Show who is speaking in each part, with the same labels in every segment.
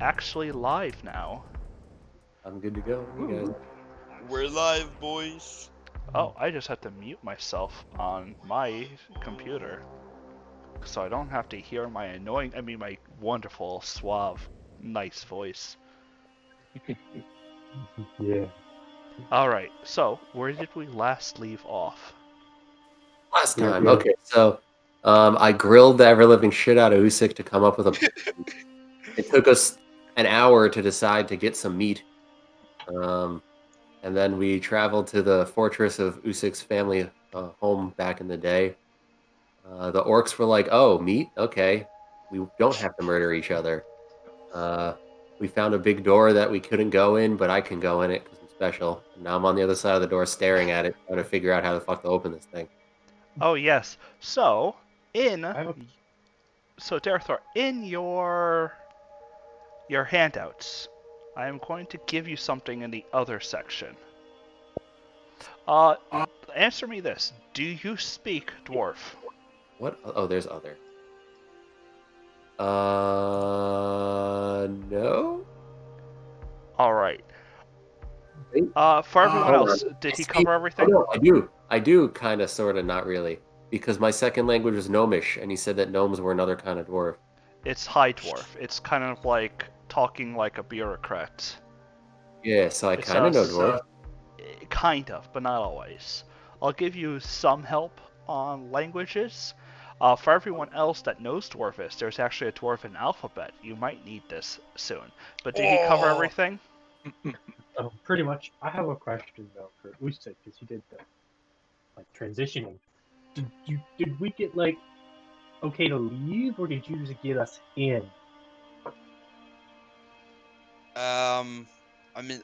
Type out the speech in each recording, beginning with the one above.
Speaker 1: actually live now.
Speaker 2: I'm good to go. You guys.
Speaker 3: We're live, boys.
Speaker 1: Oh, I just have to mute myself on my computer, so I don't have to hear my my wonderful, suave, nice voice.
Speaker 4: Yeah.
Speaker 1: Alright, so where did we last leave off?
Speaker 2: Last time.
Speaker 4: Yeah.
Speaker 2: Okay, so I grilled the ever-living shit out of Usyk to come up with a. It took us an hour to decide to get some meat. And then we traveled to the fortress of Usyk's family home back in the day. The orcs were like, "Oh, meat? Okay, we don't have to murder each other." We found a big door that we couldn't go in, but I can go in it because I'm special. And now I'm on the other side of the door, staring at it, trying to figure out how the fuck to open this thing.
Speaker 1: Oh yes, so
Speaker 4: have a-
Speaker 1: Darthor, in your handouts, I am going to give you something in the other section. Answer me this: do you speak Dwarf?
Speaker 2: What? Oh, there's other. No.
Speaker 1: All right.
Speaker 2: Think-
Speaker 1: For everyone
Speaker 2: Hold
Speaker 1: else,
Speaker 2: on.
Speaker 1: did
Speaker 2: I
Speaker 1: he
Speaker 2: speak-
Speaker 1: cover
Speaker 2: Oh,
Speaker 1: everything?
Speaker 2: no, I do. I do, kind of, sort of, not really. Because my second language was Gnomish, and he said that gnomes were another kind of dwarf.
Speaker 1: It's High Dwarf. It's kind of like talking like a bureaucrat.
Speaker 2: Yeah, so I
Speaker 1: It's,
Speaker 2: kind of know dwarf.
Speaker 1: Kind of, but not always. I'll give you some help on languages. For everyone else that knows Dwarvish, there's actually a Dwarven alphabet. You might need this soon. But did he cover
Speaker 3: Oh.
Speaker 1: everything?
Speaker 4: Pretty much. I have a question though for Usyk because he did the transitioning. Did we get okay to leave, or did you just get us in?
Speaker 3: I mean,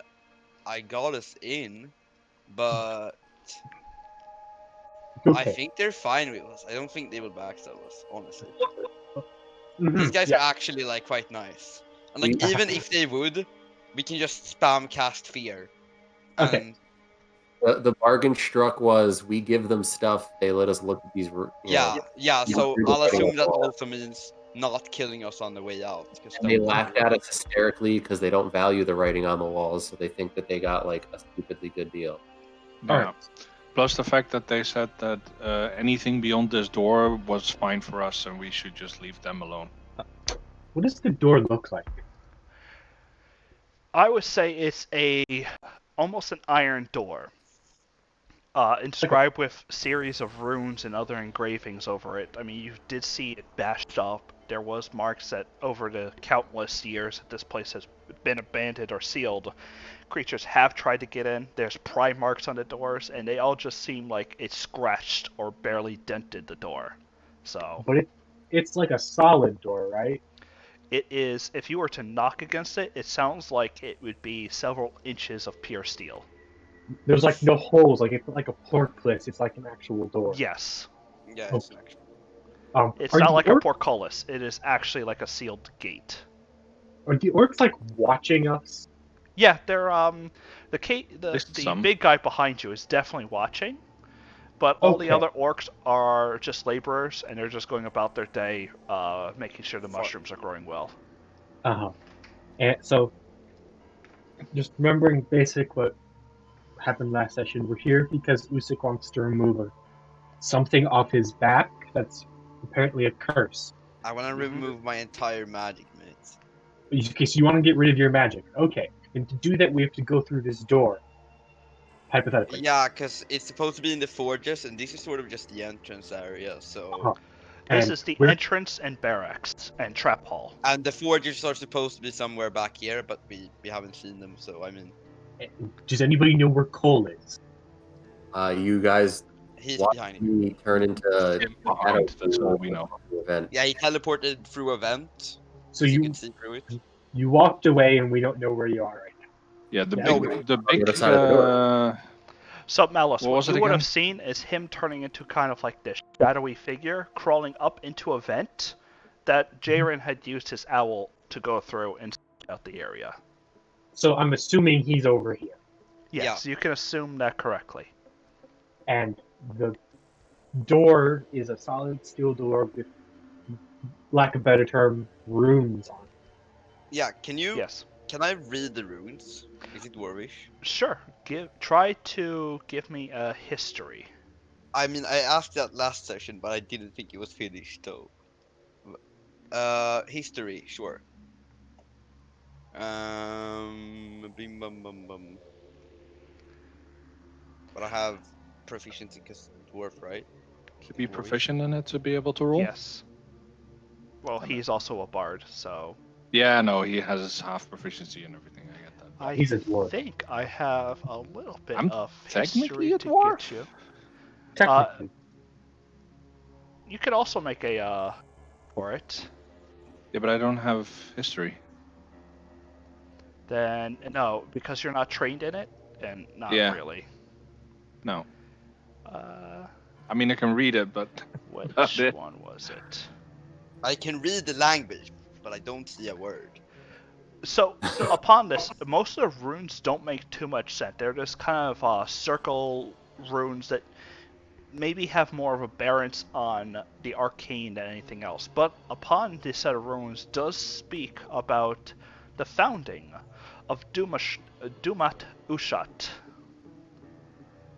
Speaker 3: I got us in, but I
Speaker 4: Okay.
Speaker 3: think they're fine with us. I don't think they will backstab us, honestly.
Speaker 4: Mhm,
Speaker 3: These guys
Speaker 4: yeah.
Speaker 3: are actually quite nice, and
Speaker 2: We-
Speaker 3: even if they would, we can just spam cast fear.
Speaker 4: Okay.
Speaker 3: And
Speaker 2: The bargain struck was we give them stuff, they let us look at these.
Speaker 3: yeah.
Speaker 2: Yeah,
Speaker 3: So
Speaker 2: through the
Speaker 3: I'll
Speaker 2: writing on
Speaker 3: assume
Speaker 2: the
Speaker 3: that
Speaker 2: wall.
Speaker 3: also means not killing us on the way out.
Speaker 2: And they laughed at us hysterically because they don't value the writing on the walls, so they think that they got a stupidly good deal.
Speaker 5: Yeah.
Speaker 4: Alright.
Speaker 5: Plus the fact that they said that anything beyond this door was fine for us and we should just leave them alone.
Speaker 4: What does the door look like?
Speaker 1: I would say it's almost an iron door. Inscribed with series of runes and other engravings over it. I mean, you did see it bashed up. There was marks that over the countless years that this place has been abandoned or sealed, creatures have tried to get in. There's pry marks on the doors, and they all just seem like it scratched or barely dented the door. So
Speaker 4: But it's like a solid door, right?
Speaker 1: it is. If you were to knock against it, it sounds like it would be several inches of pure steel.
Speaker 4: There's no holes, it's like a portcullis. It's like an actual door.
Speaker 1: Yes.
Speaker 3: Yeah,
Speaker 4: Oh.
Speaker 3: it's actually.
Speaker 1: It's
Speaker 4: Are
Speaker 1: not
Speaker 4: the
Speaker 1: like a
Speaker 4: orcs,
Speaker 1: portcullis. It is actually like a sealed gate.
Speaker 4: are the orcs watching us?
Speaker 1: Yeah, they're the
Speaker 5: Just some.
Speaker 1: big guy behind you is definitely watching, but all the
Speaker 4: Okay.
Speaker 1: other orcs are just laborers and they're just going about their day, making sure the mushrooms are growing well.
Speaker 4: Uh-huh. And so, just remembering basic what happened last session, we're here because Usyk wants to remove something off his back that's apparently a curse.
Speaker 3: I want to
Speaker 1: Mhm.
Speaker 3: remove my entire magic, mate.
Speaker 4: Okay, so you want to get rid of your magic. Okay. And to do that, we have to go through this door. Hypothetically.
Speaker 3: Yeah, because it's supposed to be in the forges, and this is sort of just the entrance area. So,
Speaker 4: Uh-huh.
Speaker 1: This
Speaker 4: And
Speaker 1: is the
Speaker 4: we're-
Speaker 1: entrance and barracks and trap hall.
Speaker 3: and the forges are supposed to be somewhere back here, but we haven't seen them. So I mean,
Speaker 4: Does anybody know where Cole is?
Speaker 2: You guys
Speaker 3: he's
Speaker 2: watched
Speaker 3: behind it.
Speaker 2: me turn into
Speaker 5: Him behind, that's all we know.
Speaker 2: the event.
Speaker 3: Yeah, he teleported through a vent,
Speaker 4: So
Speaker 3: you
Speaker 4: you
Speaker 3: can see through it.
Speaker 4: you walked away, and we don't know where you are right now.
Speaker 5: Yeah, the
Speaker 4: No,
Speaker 5: big,
Speaker 3: we-
Speaker 5: the
Speaker 2: on the
Speaker 5: big.
Speaker 2: other side of the door.
Speaker 1: So Malice,
Speaker 5: What
Speaker 1: what
Speaker 5: was
Speaker 1: you
Speaker 5: it
Speaker 1: would have
Speaker 5: again?
Speaker 1: seen is him turning into kind of like this shadowy figure crawling up into a vent that Jaren had used his owl to go through and scout out the area.
Speaker 4: So I'm assuming he's over here.
Speaker 1: Yes, you can assume that correctly.
Speaker 4: And the door is a solid steel door with, lack of a better term, runes on it.
Speaker 3: Yeah, can you?
Speaker 1: Yes.
Speaker 3: Can I read the runes? Is it Dwarvish?
Speaker 1: Sure. Try to give me a history.
Speaker 3: I mean, I asked that last session, but I didn't think it was finished, though. History, sure. Bing bum bum bum. But I have proficiency because dwarf, right?
Speaker 5: To be
Speaker 3: Dwarvish.
Speaker 5: proficient in it to be able to roll?
Speaker 1: Yes. Well, he's also a bard, so
Speaker 5: Yeah, no, he has half proficiency and everything. I get that.
Speaker 1: I
Speaker 4: He's a dwarf.
Speaker 1: think I have a little bit
Speaker 5: I'm
Speaker 1: of
Speaker 5: technically
Speaker 1: history
Speaker 5: a
Speaker 1: to
Speaker 5: dwarf.
Speaker 1: get you.
Speaker 4: Technically.
Speaker 1: You could also make a for it.
Speaker 5: Yeah, but I don't have history.
Speaker 1: Then no, because you're not trained in it, and not
Speaker 5: Yeah.
Speaker 1: really.
Speaker 5: No.
Speaker 1: Uh,
Speaker 5: I mean, I can read it, but
Speaker 1: which
Speaker 5: That's it.
Speaker 1: one was it?
Speaker 3: I can read the language, but I don't see a word.
Speaker 1: So upon this, most of the runes don't make too much sense. They're just kind of circle runes that maybe have more of a bearance on the arcane than anything else. But upon this set of runes does speak about the founding of Dumat Ushat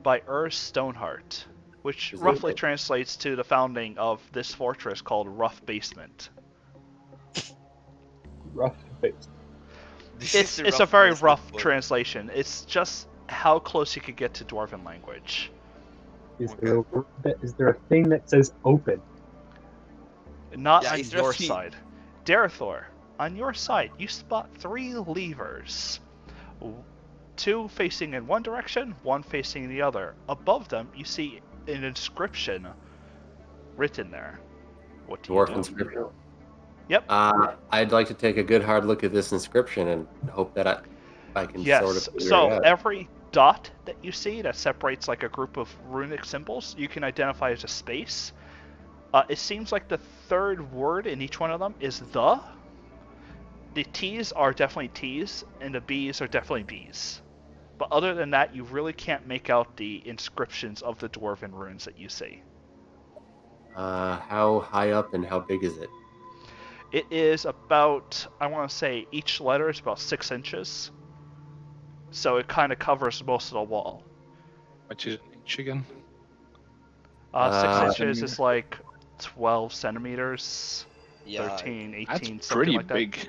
Speaker 1: by Stoneheart, which
Speaker 2: Is it-
Speaker 1: roughly translates to the founding of this fortress called Rough Basement.
Speaker 4: Rough face.
Speaker 3: This
Speaker 1: It's
Speaker 3: the
Speaker 1: a very
Speaker 3: basement
Speaker 1: rough
Speaker 3: boy.
Speaker 1: translation. It's just how close you could get to Dwarven language.
Speaker 4: Is there a thing that says open?
Speaker 1: Not
Speaker 3: Yeah,
Speaker 1: on
Speaker 3: is there a
Speaker 1: your
Speaker 3: theme?
Speaker 1: side. Darethor, on your side, you spot 3 levers. 2 facing in one direction, 1 facing the other. Above them, you see an inscription written there. What do you
Speaker 2: Dwarf
Speaker 1: do?
Speaker 2: inscription.
Speaker 1: Yep.
Speaker 2: I'd like to take a good hard look at this inscription and hope that I can
Speaker 1: Yes.
Speaker 2: sort of figure
Speaker 1: So
Speaker 2: it out.
Speaker 1: every dot that you see that separates like a group of runic symbols, you can identify as a space. It seems like the third word in each one of them is the. The T's are definitely T's, and the B's are definitely B's. But other than that, you really can't make out the inscriptions of the Dwarven runes that you see.
Speaker 2: How high up and how big is it?
Speaker 1: It is about, I want to say, each letter is about 6 inches. So it kind of covers most of the wall.
Speaker 5: which is an inch again.
Speaker 1: 6 inches
Speaker 5: Centimeter.
Speaker 1: is like 12 centimeters,
Speaker 3: Yeah,
Speaker 1: 13, 18,
Speaker 5: That's
Speaker 1: something
Speaker 5: pretty
Speaker 1: like that.
Speaker 5: big.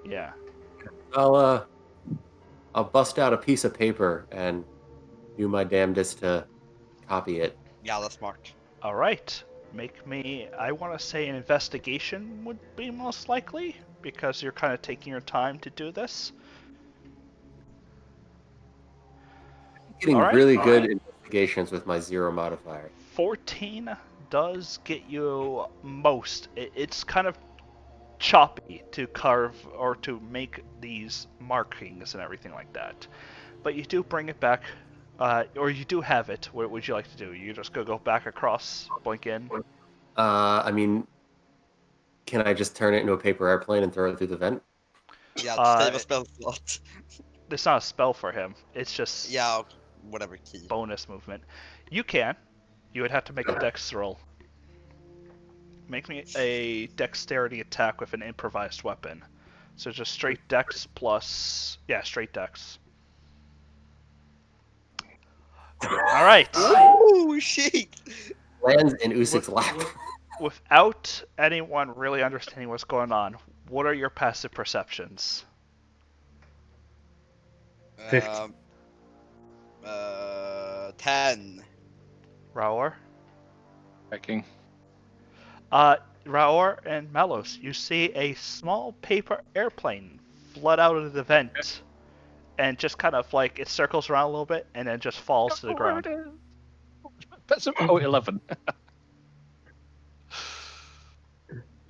Speaker 1: Yeah.
Speaker 2: I'll bust out a piece of paper and do my damnedest to copy it.
Speaker 3: yeah, that's smart.
Speaker 1: All right. Make me, I want to say an investigation would be most likely, because you're kind of taking your time to do this.
Speaker 2: Getting
Speaker 1: All right.
Speaker 2: really good investigations with my 0 modifier.
Speaker 1: 14 does get you most. It's kind of choppy to carve or to make these markings and everything like that. But you do bring it back, or you do have it. What would you like to do? You just go back across, blink in?
Speaker 2: I mean, can I just turn it into a paper airplane and throw it through the vent?
Speaker 3: Yeah, to save a spell slot.
Speaker 1: It's not a spell for him. It's just
Speaker 3: Yeah, okay, whatever key.
Speaker 1: bonus movement. You can. You would have to make a dex roll. Make me a dexterity attack with an improvised weapon. So just straight dex plus... Yeah, straight dex. Alright.
Speaker 3: Oh, shit!
Speaker 2: Lands in Usic's lap.
Speaker 1: Without anyone really understanding what's going on, what are your passive perceptions?
Speaker 4: 50.
Speaker 3: 10.
Speaker 1: Raor?
Speaker 5: Checking.
Speaker 1: Raor and Malos, you see a small paper airplane flood out of the vent and just kind of like it circles around a little bit and then just falls to the ground.
Speaker 5: That's about 11.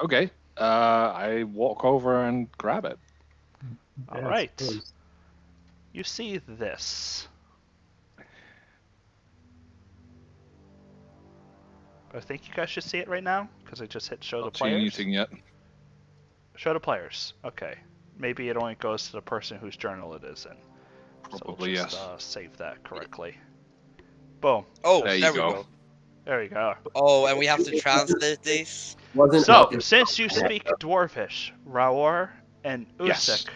Speaker 5: Okay. I walk over and grab it.
Speaker 1: All
Speaker 4: Yeah, I
Speaker 1: right.
Speaker 4: suppose.
Speaker 1: You see this. I think you guys should see it right now because I just hit show the
Speaker 5: Not see
Speaker 1: players.
Speaker 5: anything yet.
Speaker 1: Show the players. Okay. Maybe it only goes to the person whose journal it is in.
Speaker 5: Probably
Speaker 1: so just,
Speaker 5: yes.
Speaker 1: Save that correctly. Boom.
Speaker 3: Oh,
Speaker 5: There
Speaker 3: there
Speaker 5: you
Speaker 3: we
Speaker 5: go.
Speaker 3: go.
Speaker 1: There you go.
Speaker 3: Oh, and we have to translate this.
Speaker 2: Wasn't
Speaker 1: So,
Speaker 2: helping.
Speaker 1: since you speak Dwarvish, Raor and
Speaker 5: Yes.
Speaker 1: Usik.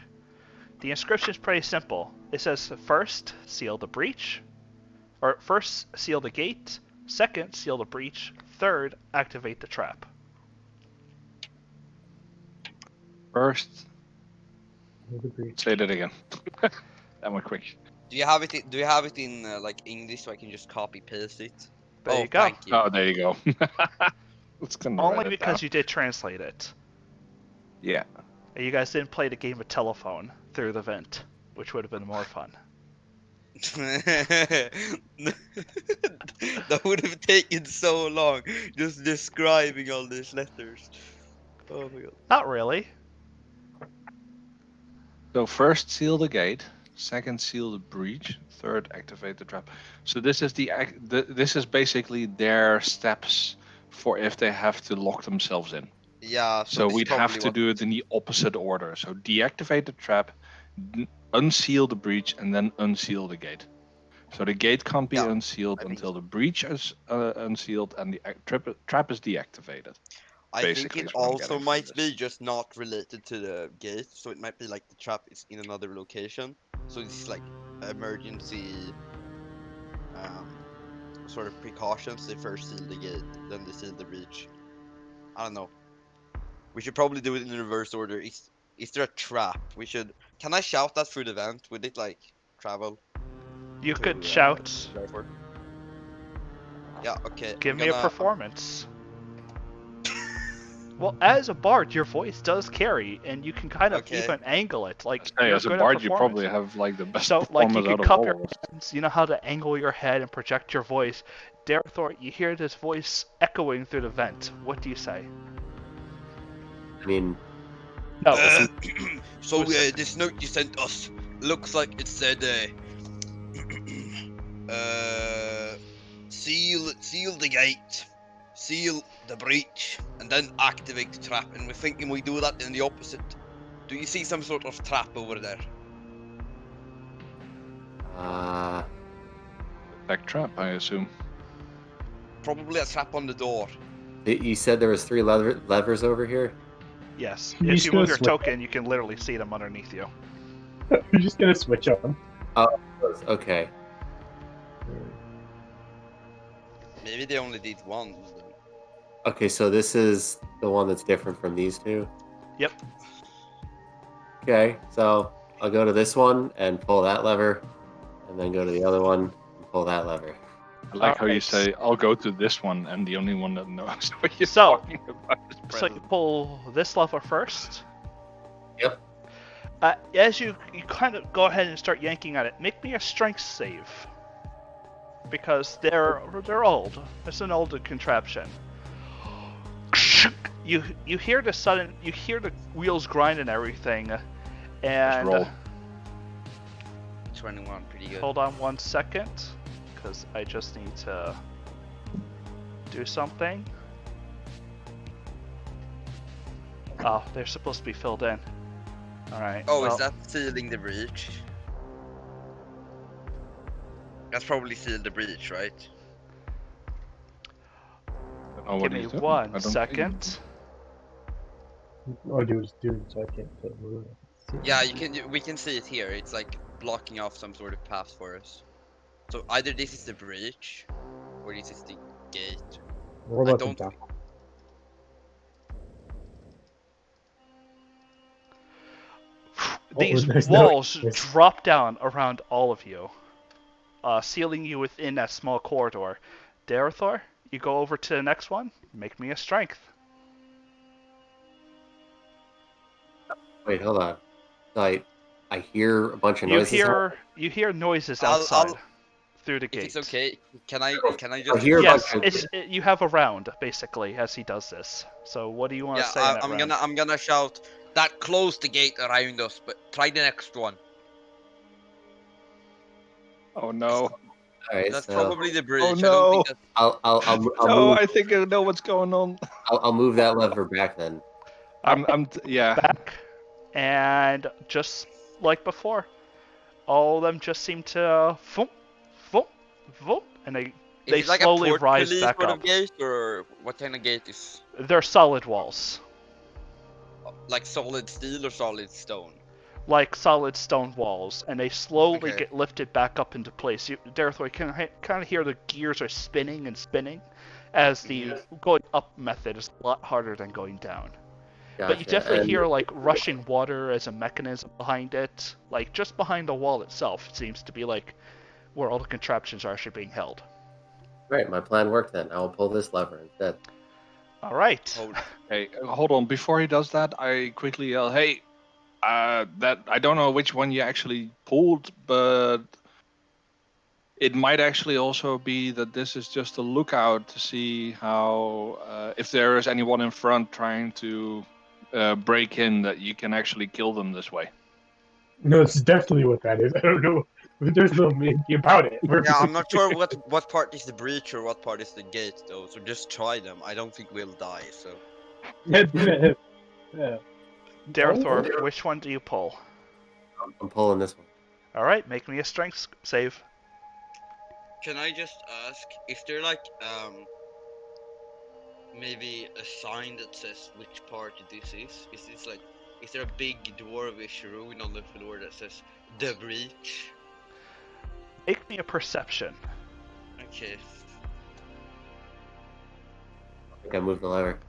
Speaker 1: The inscription is pretty simple. It says, first, seal the breach. Or first, seal the gate. Second, seal the breach. Third, activate the trap.
Speaker 5: First,
Speaker 4: The breach.
Speaker 5: say that again. That went quick.
Speaker 3: Do you have it? Do you have it in like English so I can just copy paste it?
Speaker 1: There
Speaker 3: Oh,
Speaker 1: you go.
Speaker 3: thank you.
Speaker 5: Oh, there you go. It's gonna
Speaker 1: Only
Speaker 5: write it
Speaker 1: because
Speaker 5: down.
Speaker 1: you did translate it.
Speaker 5: Yeah.
Speaker 1: And you guys didn't play the game of telephone through the vent, which would have been more fun.
Speaker 3: That would have taken so long just describing all these letters. Oh my god.
Speaker 1: Not really.
Speaker 5: So first seal the gate, second seal the breach, third activate the trap. So this is this is basically their steps for if they have to lock themselves in.
Speaker 3: Yeah.
Speaker 5: So
Speaker 3: this
Speaker 5: we'd have
Speaker 3: probably
Speaker 5: to
Speaker 3: what-
Speaker 5: do it in the opposite order. So deactivate the trap, unseal the breach, and then unseal the gate. So the gate can't be
Speaker 3: Yeah,
Speaker 5: unsealed
Speaker 3: I think
Speaker 5: until
Speaker 3: so.
Speaker 5: the breach is unsealed and the trap is deactivated.
Speaker 3: I think
Speaker 5: basically
Speaker 3: it
Speaker 5: is what I'm
Speaker 3: also
Speaker 5: getting from
Speaker 3: might
Speaker 5: this.
Speaker 3: be just not related to the gate, so it might be like the trap is in another location. So this is like emergency sort of precautions. They first seal the gate, then they seal the breach. I don't know. We should probably do it in reverse order. Is there a trap? We should. Can I shout that through the vent? Would it like travel?
Speaker 1: You
Speaker 3: to,
Speaker 1: could shout,
Speaker 3: therefore? Yeah. Okay.
Speaker 1: give
Speaker 3: I'm
Speaker 1: me a
Speaker 3: gonna-
Speaker 1: performance. Well, as a bard, your voice does carry, and you can kind of
Speaker 3: Okay.
Speaker 1: even angle it. Like,
Speaker 5: Hey,
Speaker 1: you're
Speaker 5: as a
Speaker 1: good at
Speaker 5: bard, you
Speaker 1: performance.
Speaker 5: probably have like the best
Speaker 1: So, like, you
Speaker 5: performance
Speaker 1: could
Speaker 5: out of
Speaker 1: cup
Speaker 5: all
Speaker 1: your
Speaker 5: of us.
Speaker 1: hands, you know how to angle your head and project your voice. Darethor, you hear this voice echoing through the vent. What do you say?
Speaker 2: I mean,
Speaker 1: No,
Speaker 3: So
Speaker 1: Usik.
Speaker 3: this note you sent us looks like it said seal the gate, seal the breach, and then activate the trap. And we're thinking we do that in the opposite. Do you see some sort of trap over there?
Speaker 5: Back trap, I assume.
Speaker 3: Probably a trap on the door.
Speaker 2: you said there was 3 levers over here?
Speaker 1: Yes.
Speaker 4: You're
Speaker 1: If
Speaker 4: just
Speaker 1: you
Speaker 4: gonna
Speaker 1: move your
Speaker 4: switch-
Speaker 1: token, you can literally see them underneath you.
Speaker 4: We're just gonna switch on.
Speaker 2: Okay.
Speaker 3: Maybe they only did one.
Speaker 2: Okay, so this is the one that's different from these two?
Speaker 1: Yep.
Speaker 2: Okay, so I'll go to this one and pull that lever, and then go to the other one and pull that lever.
Speaker 5: I like how you
Speaker 1: Alright.
Speaker 5: say, I'll go to this one, and the only one that knows what you're
Speaker 1: So-
Speaker 5: talking about is
Speaker 1: So you
Speaker 5: present.
Speaker 1: pull this lever first.
Speaker 2: Yep.
Speaker 1: As you kind of go ahead and start yanking at it, make me a strength save. Because they're old. It's an older contraption. You hear the wheels grind and everything, and
Speaker 5: roll.
Speaker 3: 21, pretty good.
Speaker 1: hold on 1 second, because I just need to do something. Oh, they're supposed to be filled in. Alright.
Speaker 3: Oh,
Speaker 1: well,
Speaker 3: is that sealing the breach? That's probably sealed the breach, right?
Speaker 5: Oh, what
Speaker 1: Give
Speaker 5: are
Speaker 1: me
Speaker 5: you doing? I
Speaker 1: 1
Speaker 5: don't think-
Speaker 1: second.
Speaker 4: Oh, dude, it's doing so I can't put it.
Speaker 3: Yeah, you can. We can see it here. It's like blocking off some sort of path for us. So either this is the breach, or this is the gate.
Speaker 4: What
Speaker 3: I
Speaker 4: about
Speaker 3: don't-
Speaker 4: the top?
Speaker 1: These
Speaker 4: there's no-
Speaker 1: walls drop down around all of you, sealing you within that small corridor. Darethor, you go over to the next one. Make me a strength.
Speaker 2: Wait, hold on. I hear a bunch of
Speaker 1: You
Speaker 2: noises.
Speaker 1: hear noises
Speaker 3: I'll-
Speaker 1: outside through the
Speaker 3: If
Speaker 1: gate.
Speaker 3: it's okay, can I
Speaker 2: I
Speaker 3: just?
Speaker 2: hear a
Speaker 1: Yes,
Speaker 2: bunch of...
Speaker 1: you have a round basically as he does this. So what do you want
Speaker 3: Yeah,
Speaker 1: to say in that round?
Speaker 3: I'm gonna shout that closed the gate around us, but try the next one.
Speaker 5: Oh no.
Speaker 2: Alright,
Speaker 3: That's
Speaker 2: so
Speaker 3: probably the breach.
Speaker 5: Oh,
Speaker 3: I don't think
Speaker 5: no.
Speaker 3: that-
Speaker 5: No,
Speaker 2: move,
Speaker 5: I think I know what's going on.
Speaker 2: I'll move that lever back then.
Speaker 5: Yeah.
Speaker 1: Back, and just like before, all of them just seem to voom, voom, voom, and
Speaker 3: Is
Speaker 1: they
Speaker 3: it like
Speaker 1: slowly
Speaker 3: a port
Speaker 1: rise
Speaker 3: police
Speaker 1: back
Speaker 3: sort
Speaker 1: up.
Speaker 3: of gate, or what kind of gate is?
Speaker 1: They're solid walls.
Speaker 3: like solid steel or solid stone?
Speaker 1: Like solid stone walls, and they slowly
Speaker 3: Okay.
Speaker 1: get lifted back up into place. Therefore, you can kind of hear the gears are spinning and spinning, as the going up method is a lot harder than going down.
Speaker 2: Gotcha.
Speaker 1: But you definitely
Speaker 2: And
Speaker 1: hear like rushing water as a mechanism behind it. Like just behind the wall itself, it seems to be like where all the contraptions are actually being held.
Speaker 2: Great, my plan worked then. I will pull this lever instead.
Speaker 1: All right.
Speaker 3: Hold.
Speaker 5: Hey, hold on. Before he does that, I quickly yell, "Hey, that I don't know which one you actually pulled, but it might actually also be that this is just a lookout to see how if there is anyone in front trying to break in, that you can actually kill them this way."
Speaker 4: No, it's definitely what that is. I don't know. There's no maybe about it.
Speaker 3: Yeah, I'm not sure what part is the breach or what part is the gate though. So just try them. I don't think we'll die. So
Speaker 4: Yeah.
Speaker 1: Darethor, which one do you pull?
Speaker 2: I'm pulling this one.
Speaker 1: All right, make me a strength save.
Speaker 3: can I just ask, is there like maybe a sign that says which part this is? Is this like, is there a big dwarvish rune on the floor that says the breach?
Speaker 1: Make me a perception.
Speaker 3: Okay.
Speaker 2: I think I moved the lever.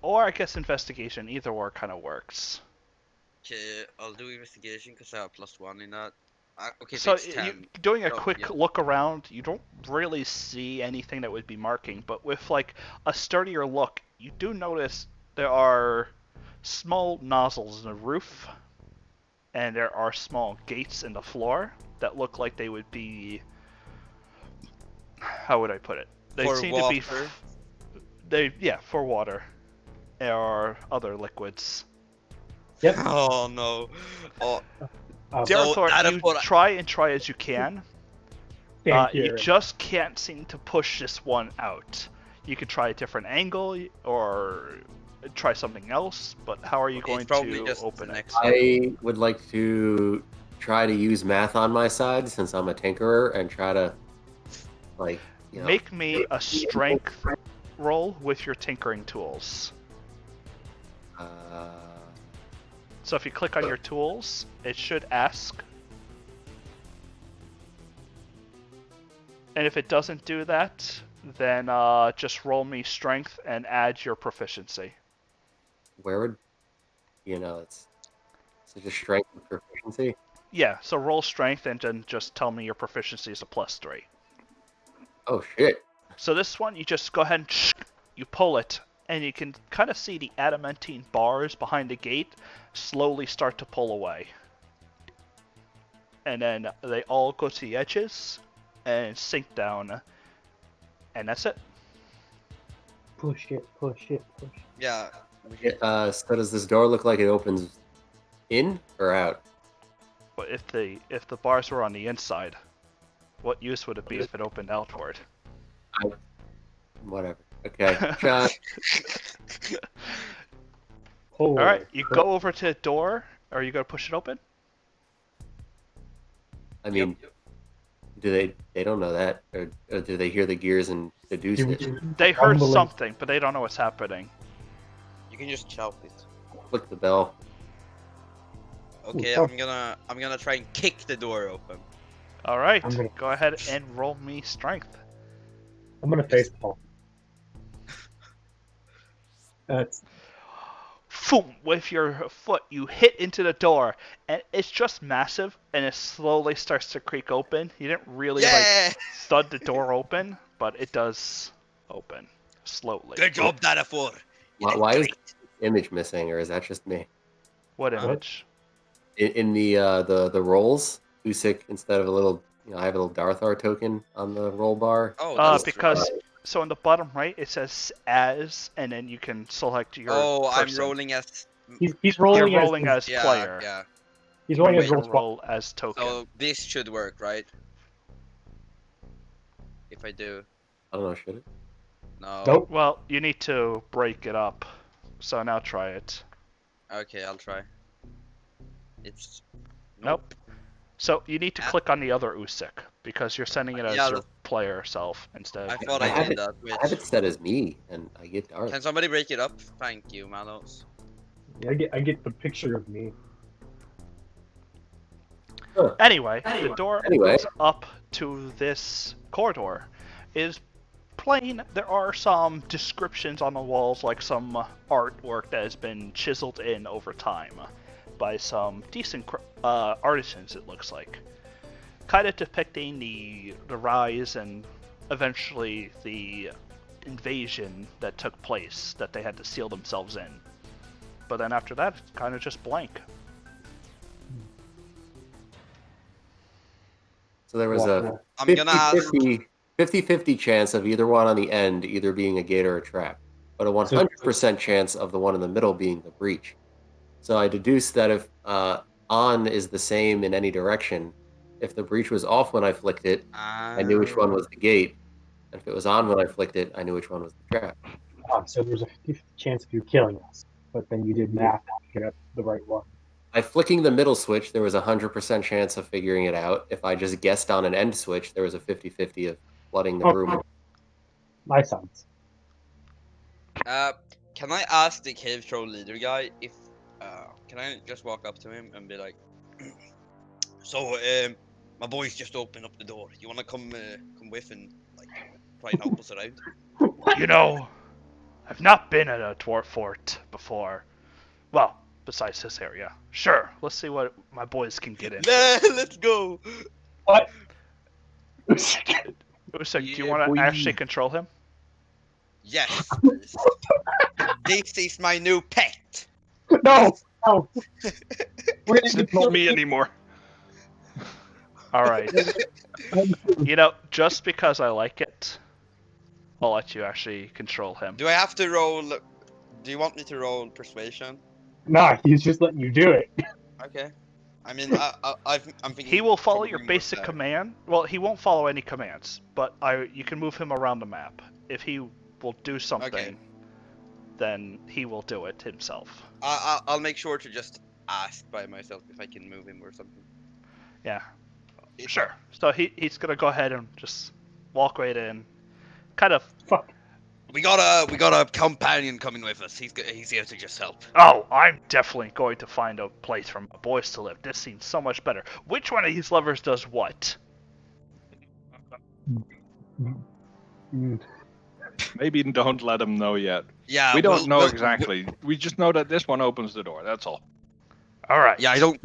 Speaker 1: Or I guess investigation. Either or kind of works.
Speaker 3: Okay, I'll do investigation because I have +1 in that. Okay,
Speaker 1: So
Speaker 3: it's 10.
Speaker 1: doing a
Speaker 3: Oh,
Speaker 1: quick
Speaker 3: yeah.
Speaker 1: look around, you don't really see anything that would be marking, but with like a sturdier look, you do notice there are small nozzles in the roof, and there are small gates in the floor that look like they would be. How would I put it? They
Speaker 3: For
Speaker 1: seem
Speaker 3: water?
Speaker 1: to be. For water, or other liquids.
Speaker 4: Yep.
Speaker 3: Oh no. Oh,
Speaker 1: Darethor,
Speaker 3: that
Speaker 1: you
Speaker 3: is what I-
Speaker 1: try as you can.
Speaker 4: Can't
Speaker 1: You
Speaker 4: hear it.
Speaker 1: just can't seem to push this one out. You could try a different angle or try something else, but how are you going
Speaker 3: it's probably
Speaker 1: to
Speaker 3: just
Speaker 1: open
Speaker 3: the
Speaker 1: it?
Speaker 3: next
Speaker 2: I would like to try to use math on my side since I'm a tinkerer and try to, like, you know.
Speaker 1: Make me a strength roll with your tinkering tools. So if you click on your tools, it should ask. And if it doesn't do that, then just roll me strength and add your proficiency.
Speaker 2: Where would, it's just strength and proficiency?
Speaker 1: Yeah, so roll strength and then just tell me your proficiency is a +3.
Speaker 2: Oh, shit.
Speaker 1: So this one, you just go ahead and you pull it, and you can kind of see the adamantine bars behind the gate slowly start to pull away. And then they all go to the edges and sink down, and that's it.
Speaker 4: Push it.
Speaker 3: Yeah.
Speaker 2: So does this door look like it opens in or out?
Speaker 1: But if the bars were on the inside, what use would it be if it opened outward?
Speaker 2: Whatever. Okay. John,
Speaker 4: Oh,
Speaker 1: All right, you go over to the door. Are you gonna push it open?
Speaker 2: I mean, do they don't know that, or do they hear the gears and deduce it?
Speaker 1: They heard
Speaker 4: Rumbling.
Speaker 1: something, but they don't know what's happening.
Speaker 3: You can just shout it.
Speaker 2: Click the bell.
Speaker 3: Okay,
Speaker 4: Ooh,
Speaker 3: I'm gonna try and kick the door open.
Speaker 1: All right,
Speaker 4: I'm gonna-
Speaker 1: go ahead and roll me strength.
Speaker 4: I'm gonna face Paul. That's
Speaker 1: Boom! With your foot, you hit into the door, and it's just massive, and it slowly starts to creak open. You didn't really
Speaker 3: Yeah!
Speaker 1: thud the door open, but it does open slowly.
Speaker 3: Good job, Darafor.
Speaker 2: Why is the image missing, or is that just me?
Speaker 1: What
Speaker 3: Huh?
Speaker 1: image?
Speaker 2: In the rolls, Usyk, instead of a little, I have a little Darthar token on the roll bar.
Speaker 3: Oh, that's
Speaker 1: Because so on the bottom right it says as, and then you can select your.
Speaker 3: Oh, I'm
Speaker 1: person.
Speaker 3: rolling as.
Speaker 4: he's rolling.
Speaker 1: You're rolling as
Speaker 3: Yeah,
Speaker 1: player.
Speaker 3: yeah.
Speaker 4: He's rolling
Speaker 1: You
Speaker 4: as
Speaker 1: can
Speaker 4: roll.
Speaker 1: roll as token.
Speaker 3: So this should work, right? If I do.
Speaker 2: I don't know, should it?
Speaker 3: No.
Speaker 4: Nope.
Speaker 1: Well, you need to break it up. So now try it.
Speaker 3: Okay, I'll try. It's.
Speaker 1: Nope. So you need to
Speaker 3: Ah.
Speaker 1: click on the other Usyk because you're sending it as
Speaker 3: Yeah,
Speaker 1: your player self instead
Speaker 3: I
Speaker 1: of.
Speaker 3: thought
Speaker 2: I
Speaker 3: I
Speaker 2: have
Speaker 3: did
Speaker 2: it-
Speaker 3: that.
Speaker 2: I have it
Speaker 3: Which...
Speaker 2: set as me, and I get Darth.
Speaker 3: Can somebody break it up? Thank you, Manos.
Speaker 4: Yeah, I get the picture of me.
Speaker 1: Anyway, the door
Speaker 2: Anyway.
Speaker 1: opens up to this corridor. It is plain. There are some descriptions on the walls, like some artwork that has been chiseled in over time by some decent artisans, it looks like. Kind of depicting the rise and eventually the invasion that took place that they had to seal themselves in. But then after that, it's kind of just blank.
Speaker 2: So there was a
Speaker 3: I'm gonna ask.
Speaker 2: 50-50 chance of either one on the end either being a gate or a trap, but a 100% chance of the one in the middle being the breach. So I deduced that if on is the same in any direction, if the breach was off when I flicked it, I knew which one was the gate. And if it was on when I flicked it, I knew which one was the trap.
Speaker 4: So there's a 50 chance of you killing us, but then you did math to get up the right one.
Speaker 2: By flicking the middle switch, there was a 100% chance of figuring it out. If I just guessed on an end switch, there was a 50-50 of flooding the room.
Speaker 4: My sons.
Speaker 3: Can I ask the cave troll leader guy if can I just walk up to him and be like, so my boys just opened up the door. You wanna come with and like try and help us around?
Speaker 1: You know, I've not been at a dwarf fort before. Well, besides this area. Sure, let's see what my boys can get in.
Speaker 3: Let's go.
Speaker 4: What?
Speaker 1: Usek, do you want to actually control him?
Speaker 3: Yes. This is my new pet.
Speaker 4: No! No!
Speaker 5: It's not me anymore.
Speaker 1: Alright. You know, just because I like it, I'll let you actually control him.
Speaker 3: Do I have to roll? Do you want me to roll persuasion?
Speaker 4: Nah, he's just letting you do it.
Speaker 3: Okay. I mean, I'm thinking.
Speaker 1: He will follow your
Speaker 3: probably
Speaker 1: basic
Speaker 3: more
Speaker 1: command. Well, he won't follow any commands, but you can move him around the map. If he will do something, then he will do it himself.
Speaker 3: I'll make sure to just ask by myself if I can move him or something.
Speaker 1: Yeah. Sure. So he's gonna go ahead and just walk right in. Kind of.
Speaker 4: Fuck.
Speaker 3: We got a companion coming with us. He's here to just help.
Speaker 1: Oh, I'm definitely going to find a place for my boys to live. This seems so much better. Which one of these lovers does what?
Speaker 5: Maybe don't let him know yet.
Speaker 3: Yeah,
Speaker 5: We don't know exactly. We just know that this one opens the door. That's all.
Speaker 1: All right.
Speaker 3: Yeah, I don't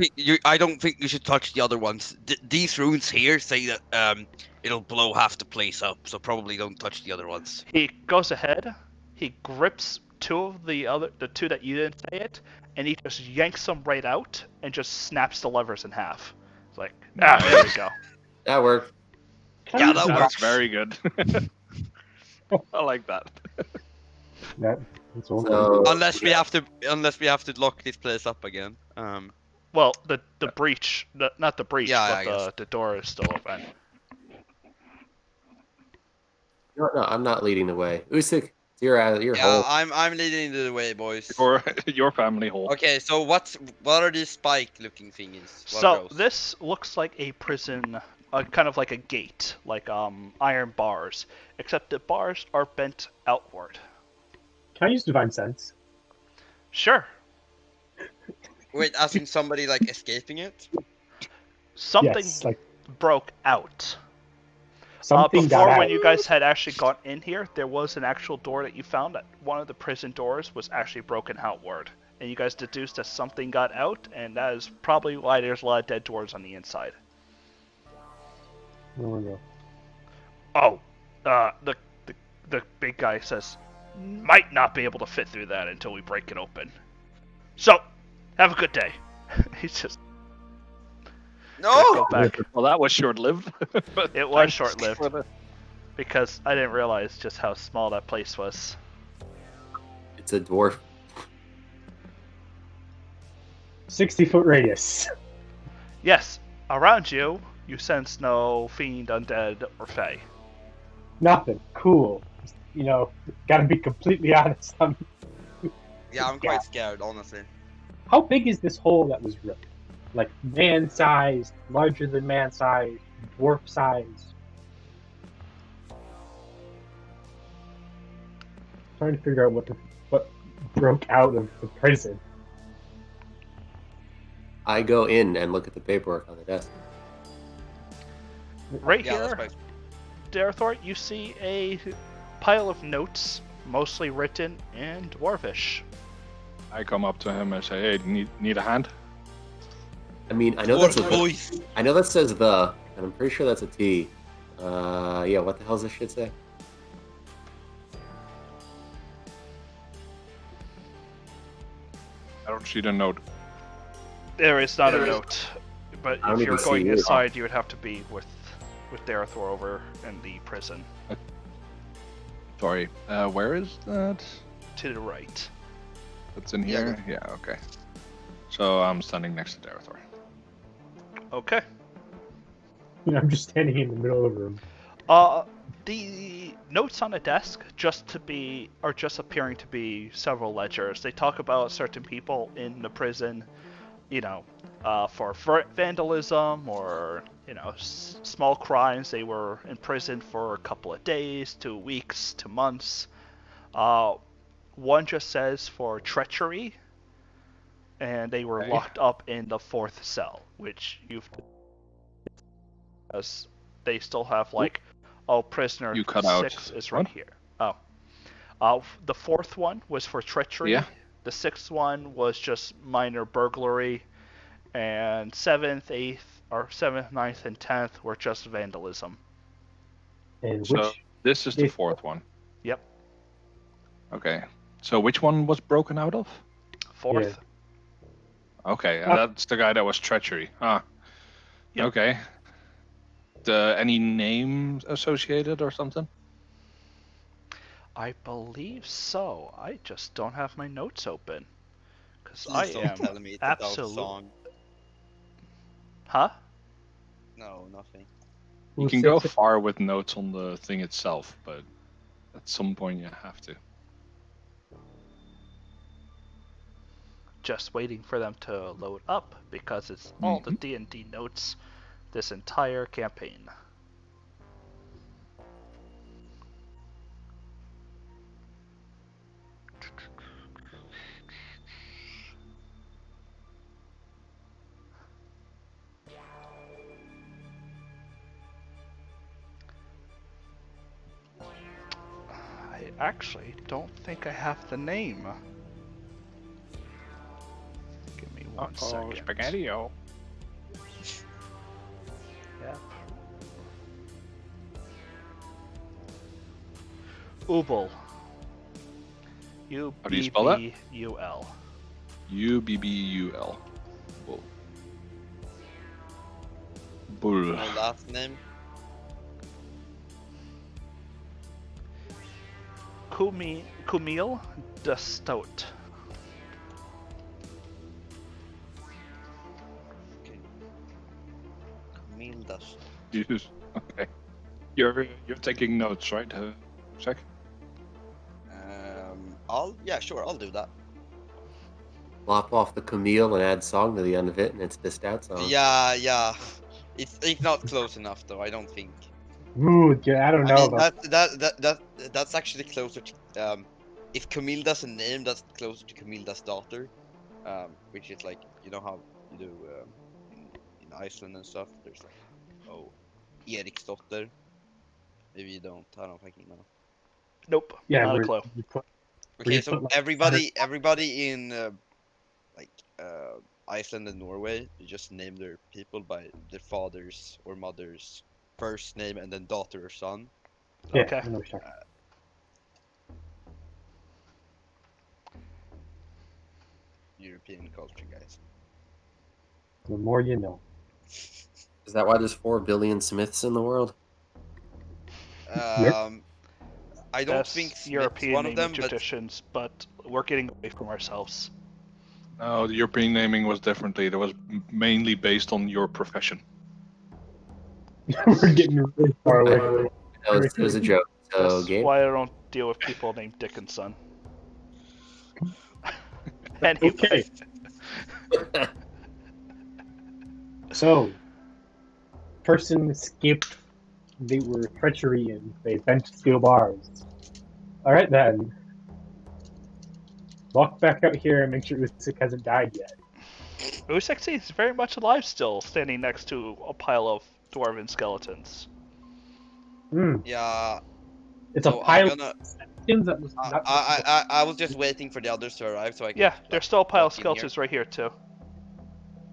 Speaker 3: think you should touch the other ones. These runes here say that it'll blow half the place up, so probably don't touch the other ones.
Speaker 1: He goes ahead. He grips the two that you didn't say it, and he just yanks them right out and just snaps the levers in half. It's like, there we go.
Speaker 2: That worked.
Speaker 3: Yeah, that
Speaker 5: That's
Speaker 3: works.
Speaker 5: very good. I like that.
Speaker 4: That's all.
Speaker 2: So,
Speaker 3: Unless we have to lock this place up again.
Speaker 1: Well, the breach, not the breach,
Speaker 3: Yeah,
Speaker 1: but the door is still open.
Speaker 2: no, I'm not leading the way. Usik, you're out of your
Speaker 3: Yeah,
Speaker 2: hole.
Speaker 3: I'm leading the way, boys.
Speaker 5: Or your family hole.
Speaker 3: Okay, so what are these spike-looking thingies? What are
Speaker 1: So
Speaker 3: those?
Speaker 1: this looks like a prison, kind of like a gate, like iron bars, except the bars are bent outward.
Speaker 4: Can I use Divine Sense?
Speaker 1: Sure.
Speaker 3: Wait, as in somebody like escaping it?
Speaker 1: Something
Speaker 4: Yes, like
Speaker 1: broke out.
Speaker 4: something got
Speaker 1: Before,
Speaker 4: out.
Speaker 1: when you guys had actually gone in here, there was an actual door that you found that one of the prison doors was actually broken outward. And you guys deduced that something got out, and that is probably why there's a lot of dead dwarves on the inside.
Speaker 4: There we go.
Speaker 1: Oh, the big guy says, might not be able to fit through that until we break it open. So, have a good day. He's just
Speaker 3: No!
Speaker 1: go back.
Speaker 5: Well, that was short-lived. But
Speaker 1: It was
Speaker 5: thanks
Speaker 1: short-lived.
Speaker 5: for the-
Speaker 1: Because I didn't realize just how small that place was.
Speaker 2: It's a dwarf.
Speaker 4: 60-foot radius.
Speaker 1: Yes, around you, you sense no fiend, undead, or fae.
Speaker 4: Nothing. Cool. You know, gotta be completely honest.
Speaker 3: Yeah, I'm quite scared, honestly.
Speaker 4: How big is this hole that was ripped? Like man-sized, larger than man-sized, dwarf-sized? Trying to figure out what broke out of the prison.
Speaker 2: I go in and look at the paperwork on the desk.
Speaker 1: Right
Speaker 3: Yeah, that's
Speaker 1: here,
Speaker 3: right.
Speaker 1: Darethor, you see a pile of notes, mostly written in Dwarvish.
Speaker 5: I come up to him and say, "Hey, need a hand?"
Speaker 2: I mean, I know that's
Speaker 3: Dwarf
Speaker 2: a
Speaker 3: voice.
Speaker 2: I know that says the, and I'm pretty sure that's a T. Yeah, what the hell's this shit say?
Speaker 5: I don't see the note.
Speaker 1: There is not a note, but
Speaker 2: I don't
Speaker 1: if you're
Speaker 2: even see
Speaker 1: going
Speaker 2: you.
Speaker 1: inside, you would have to be with Darethor over in the prison.
Speaker 5: Sorry. Where is that?
Speaker 1: To the right.
Speaker 5: That's in
Speaker 3: Yeah,
Speaker 5: here? Yeah, okay. So I'm standing next to Darethor.
Speaker 1: Okay.
Speaker 4: I'm just standing in the middle of the room.
Speaker 1: The notes on the desk are just appearing to be several ledgers. They talk about certain people in the prison, for vandalism or small crimes. They were in prison for a couple of days, 2 weeks, 2 months. One just says for treachery, and they were
Speaker 5: Okay.
Speaker 1: locked up in the 4th cell, which as they still have prisoner
Speaker 5: You cut out.
Speaker 1: 6 is right
Speaker 5: What?
Speaker 1: here. The 4th one was for treachery.
Speaker 5: Yeah.
Speaker 1: The 6th one was just minor burglary, and 7th, 9th, and 10th were just vandalism.
Speaker 4: And
Speaker 5: So
Speaker 4: which
Speaker 5: this is the 4th one.
Speaker 1: Yep.
Speaker 5: Okay. So which one was broken out of?
Speaker 1: 4th.
Speaker 5: Okay, and that's the guy that was treachery. Ah.
Speaker 1: Yep.
Speaker 5: Okay. Any names associated or something?
Speaker 1: I believe so. I just don't have my notes open. Because I
Speaker 3: Please don't
Speaker 1: am
Speaker 3: tell me it's about
Speaker 1: absolute.
Speaker 3: song.
Speaker 1: Huh?
Speaker 3: No, nothing.
Speaker 5: You can go far with notes on the thing itself, but at some point you have to.
Speaker 1: Just waiting for them to load up because it's all the D&D notes this entire campaign. I actually don't think I have the name. Give me one second.
Speaker 5: Spaghetti-o.
Speaker 1: Yep. Ubul.
Speaker 5: How do you spell that?
Speaker 1: U-B-B-U-L.
Speaker 5: U-B-B-U-L. Bull. Bull.
Speaker 3: My last name?
Speaker 1: Kumil de Stout.
Speaker 3: Mildas.
Speaker 5: Jesus. Okay. You're taking notes, right? Check.
Speaker 3: Sure, I'll do that.
Speaker 2: Lop off the Camille and add song to the end of it, and it's dissed out song.
Speaker 3: Yeah. It's not close enough though. I don't think.
Speaker 4: Ooh, yeah, I don't know about
Speaker 3: That's actually closer to if Camilda's a name, that's closer to Camilda's daughter, which is like how you do in Iceland and stuff. There's Eriksdotter. Maybe you don't. I don't fucking know.
Speaker 1: Nope.
Speaker 4: yeah.
Speaker 1: Not a
Speaker 4: where
Speaker 1: clue.
Speaker 4: you put
Speaker 3: Okay,
Speaker 4: you
Speaker 3: so
Speaker 4: put, like,
Speaker 3: everybody in Iceland and Norway, you just name their people by their father's or mother's first name and then daughter or son.
Speaker 4: Yeah,
Speaker 1: Okay.
Speaker 4: I know what you're talking
Speaker 3: European culture, guys.
Speaker 4: about. The more you know.
Speaker 2: Is that why there's 4 billion Smiths in the world?
Speaker 3: I don't think
Speaker 1: That's
Speaker 3: Smith's
Speaker 1: European
Speaker 3: one of
Speaker 1: naming
Speaker 3: them, but
Speaker 1: traditions, but we're getting away from ourselves.
Speaker 5: No, the European naming was differently. It was mainly based on your profession.
Speaker 4: We're getting really far away.
Speaker 2: It was a joke. So,
Speaker 1: That's
Speaker 2: Gabe?
Speaker 1: why I don't deal with people named Dickinson. Anyway.
Speaker 4: Okay. So, person escaped. They were treachery and they bent steel bars. Alright then. Walk back out here and make sure Usyk hasn't died yet.
Speaker 1: Usek seems very much alive still, standing next to a pile of dwarven skeletons.
Speaker 4: Hmm.
Speaker 3: Yeah.
Speaker 4: It's
Speaker 3: So
Speaker 4: a
Speaker 3: I'm
Speaker 4: pile
Speaker 3: gonna.
Speaker 4: of skeletons that was not.
Speaker 3: I was just waiting for the others to arrive so I could.
Speaker 1: Yeah, there's still a pile of
Speaker 3: walk in here.
Speaker 1: skeletons right here too.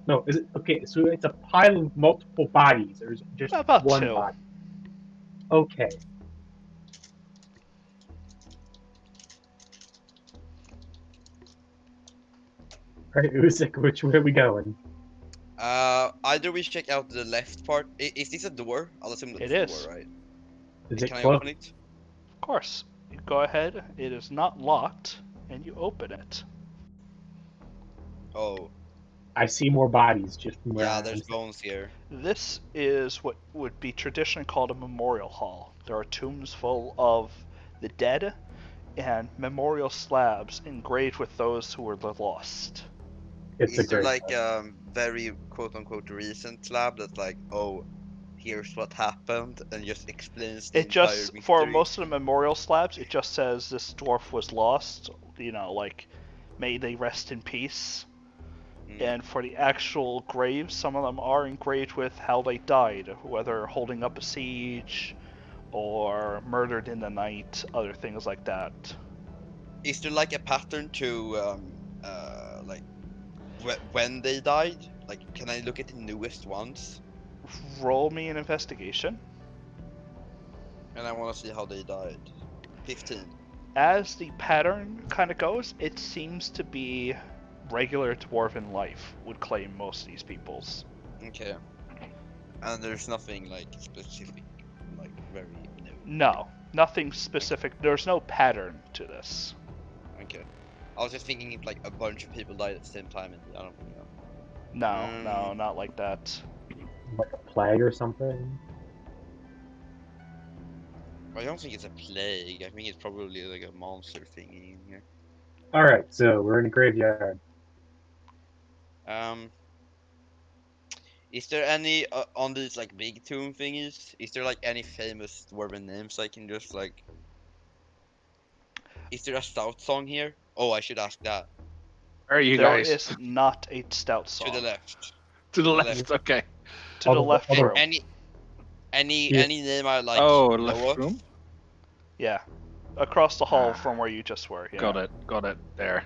Speaker 4: No, is it okay? So it's a pile of multiple bodies. There's just
Speaker 1: About
Speaker 4: one
Speaker 1: 2.
Speaker 4: body. Okay. Alright, Usyk, which way are we going?
Speaker 3: Either we check out the left part. Is this a door? I'll assume
Speaker 1: It
Speaker 3: that's a
Speaker 1: is.
Speaker 3: door, right?
Speaker 4: Is
Speaker 3: Can
Speaker 4: it
Speaker 3: I
Speaker 4: closed?
Speaker 3: open it?
Speaker 1: Of course. You go ahead. It is not locked, and you open it.
Speaker 3: Oh,
Speaker 4: I see more bodies just from where I
Speaker 3: yeah.
Speaker 4: am.
Speaker 3: There's bones here.
Speaker 1: This is what would be traditionally called a memorial hall. There are tombs full of the dead and memorial slabs engraved with those who were the lost.
Speaker 4: It's a
Speaker 3: Is there
Speaker 4: great.
Speaker 3: like very quote unquote recent lab that's like, oh, here's what happened, and just explains the
Speaker 1: It just,
Speaker 3: entire
Speaker 1: for
Speaker 3: mystery?
Speaker 1: most of the memorial slabs, it just says this dwarf was lost, like, may they rest in peace.
Speaker 3: Mm.
Speaker 1: And for the actual graves, some of them are engraved with how they died, whether holding up a siege or murdered in the night, other things like that.
Speaker 3: Is there like a pattern to like when they died? Like, can I look at the newest ones?
Speaker 1: Roll me an investigation.
Speaker 3: And I want to see how they died. 15.
Speaker 1: As the pattern kind of goes, it seems to be regular dwarven life, would claim most of these people's.
Speaker 3: Okay. And there's nothing like specific, like very new.
Speaker 1: No, nothing specific. There's no pattern to this.
Speaker 3: Okay. I was just thinking if like a bunch of people died at the same time, and I don't know.
Speaker 1: No, not like that.
Speaker 4: Like a plague or something.
Speaker 3: I don't think it's a plague. I think it's probably like a monster thingy in here.
Speaker 4: Alright, so we're in a graveyard.
Speaker 3: Is there any on these like big tomb thingies? Is there like any famous dwarven names I can just like? Is there a stout song here? Oh, I should ask that.
Speaker 5: Where are you
Speaker 1: There
Speaker 5: guys?
Speaker 1: is not a stout song.
Speaker 3: To the left.
Speaker 5: To the
Speaker 3: left.
Speaker 5: left. Okay.
Speaker 1: To the left
Speaker 4: Other-
Speaker 1: room.
Speaker 3: Any
Speaker 4: Yeah.
Speaker 3: name I like?
Speaker 5: Oh,
Speaker 3: know
Speaker 5: left
Speaker 3: of?
Speaker 5: room.
Speaker 1: Yeah. Across the hall
Speaker 5: Ah.
Speaker 1: from where you just were. Yeah.
Speaker 5: Got it. There.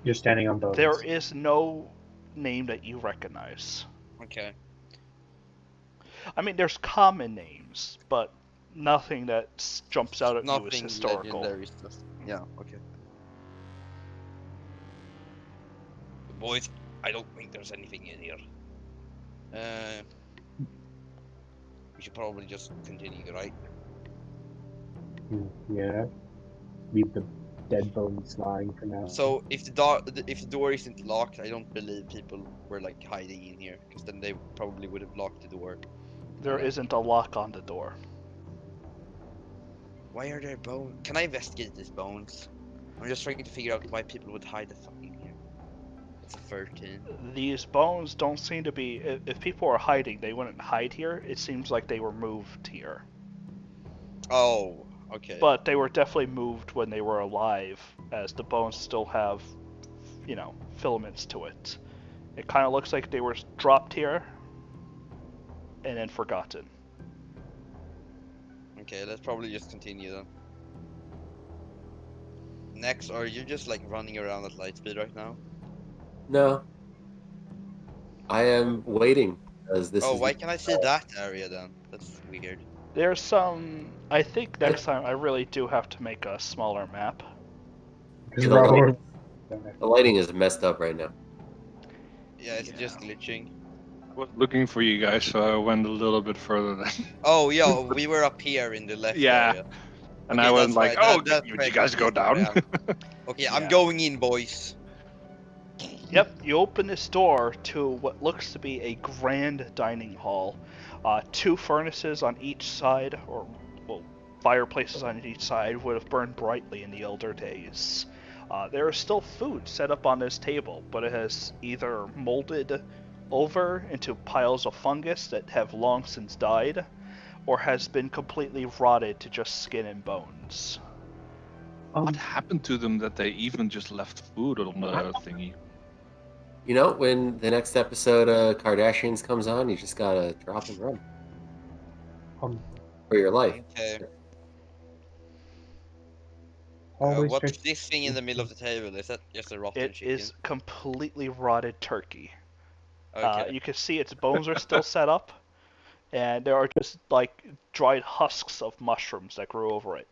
Speaker 4: You're standing on bones.
Speaker 1: There is no name that you recognize.
Speaker 3: Okay.
Speaker 1: I mean, there's common names, but nothing that jumps out at you as
Speaker 3: Nothing
Speaker 1: historical.
Speaker 3: legendary stuff. Yeah. Okay. Boys, I don't think there's anything in here. We should probably just continue, right?
Speaker 4: Yeah. Leave the dead bones lying for now.
Speaker 3: So if the door isn't locked, I don't believe people were like hiding in here, because then they probably would have locked the door.
Speaker 1: There isn't a lock on the door.
Speaker 3: Why are there bones? Can I investigate these bones? I'm just trying to figure out why people would hide the fuck in here. It's a 13.
Speaker 1: These bones don't seem to be. If people are hiding, they wouldn't hide here. It seems like they were moved here.
Speaker 3: Oh, okay.
Speaker 1: But they were definitely moved when they were alive, as the bones still have, filaments to it. It kind of looks like they were dropped here and then forgotten.
Speaker 3: Okay, let's probably just continue then. Next, are you just like running around at light speed right now?
Speaker 2: No. I am waiting as this
Speaker 3: Oh,
Speaker 2: is
Speaker 3: why can't I see that area then? That's weird.
Speaker 1: There's some. I think next time I really do have to make a smaller map.
Speaker 4: Because
Speaker 2: the
Speaker 4: Robert-
Speaker 2: the lighting is messed up right now.
Speaker 3: Yeah, it's just glitching.
Speaker 5: Was looking for you guys, so I went a little bit further then.
Speaker 3: Oh, yeah, we were up here in the left
Speaker 5: Yeah.
Speaker 3: area.
Speaker 5: And
Speaker 3: Okay,
Speaker 5: I went
Speaker 3: that's
Speaker 5: like,
Speaker 3: right,
Speaker 5: oh,
Speaker 3: that's
Speaker 5: you
Speaker 3: right,
Speaker 5: guys go down.
Speaker 3: yeah. Okay, I'm
Speaker 1: Yeah.
Speaker 3: going in, boys.
Speaker 1: Yep, you open this door to what looks to be a grand dining hall. 2 furnaces on each side, or fireplaces on each side, would have burned brightly in the elder days. There is still food set up on this table, but it has either molded over into piles of fungus that have long since died, or has been completely rotted to just skin and bones.
Speaker 5: What happened to them that they even just left food on the thingy?
Speaker 2: You know, when the next episode of Kardashians comes on, you just gotta drop and run
Speaker 4: Um,
Speaker 2: for your life.
Speaker 3: Okay.
Speaker 4: always
Speaker 3: What's
Speaker 4: check.
Speaker 3: this thing in the middle of the table? Is that just a rotten
Speaker 1: It
Speaker 3: chicken?
Speaker 1: is completely rotted turkey.
Speaker 3: Okay.
Speaker 1: You can see its bones are still set up, and there are just like dried husks of mushrooms that grew over it.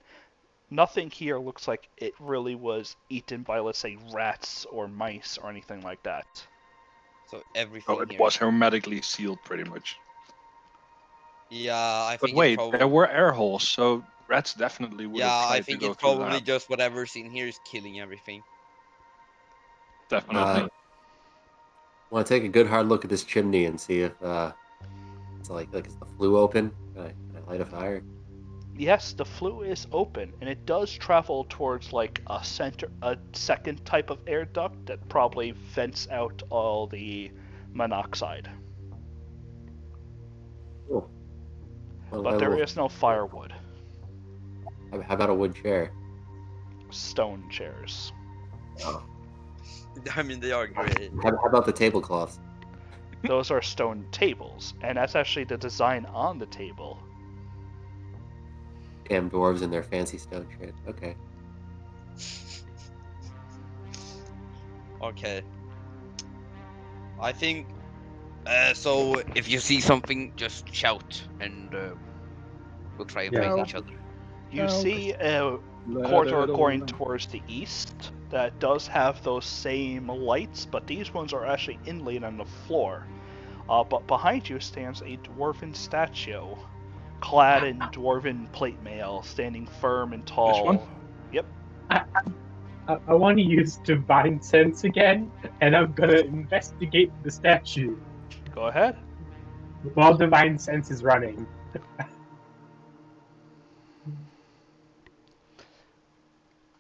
Speaker 1: Nothing here looks like it really was eaten by, let's say, rats or mice or anything like that.
Speaker 3: So everything
Speaker 5: Oh, it
Speaker 3: here.
Speaker 5: was hermetically sealed, pretty much.
Speaker 3: Yeah, I
Speaker 5: But
Speaker 3: think
Speaker 5: wait,
Speaker 3: it's probably.
Speaker 5: there were air holes, so rats definitely would have
Speaker 3: Yeah,
Speaker 5: tried
Speaker 3: I
Speaker 5: to
Speaker 3: think
Speaker 5: go
Speaker 3: it's
Speaker 5: through
Speaker 3: probably
Speaker 5: that.
Speaker 3: just whatever's in here is killing everything.
Speaker 5: Definitely.
Speaker 2: Want to take a good hard look at this chimney and see if it's like is the flue open? Can I light a fire?
Speaker 1: Yes, the flue is open, and it does travel towards like a second type of air duct that probably vents out all the monoxide.
Speaker 2: Cool. Well,
Speaker 1: But there is no firewood.
Speaker 2: how about a wood chair?
Speaker 1: Stone chairs.
Speaker 2: Oh.
Speaker 3: I mean, they are great.
Speaker 2: How about the tablecloths?
Speaker 1: Those are stone tables, and that's actually the design on the table.
Speaker 2: Damn dwarves and their fancy stone shit. Okay.
Speaker 3: Okay. I think. So if you see something, just shout, and we'll try and
Speaker 4: Yeah.
Speaker 3: find each other.
Speaker 1: You
Speaker 5: No,
Speaker 1: see a corridor going towards the east that does have those same lights, but these ones are actually inlaid on the floor. But behind you stands a dwarven statue, clad in dwarven plate mail, standing firm and tall.
Speaker 5: This one?
Speaker 1: Yep.
Speaker 4: I want to use divine sense again, and I'm gonna investigate the statue
Speaker 1: Go ahead.
Speaker 4: while divine sense is running.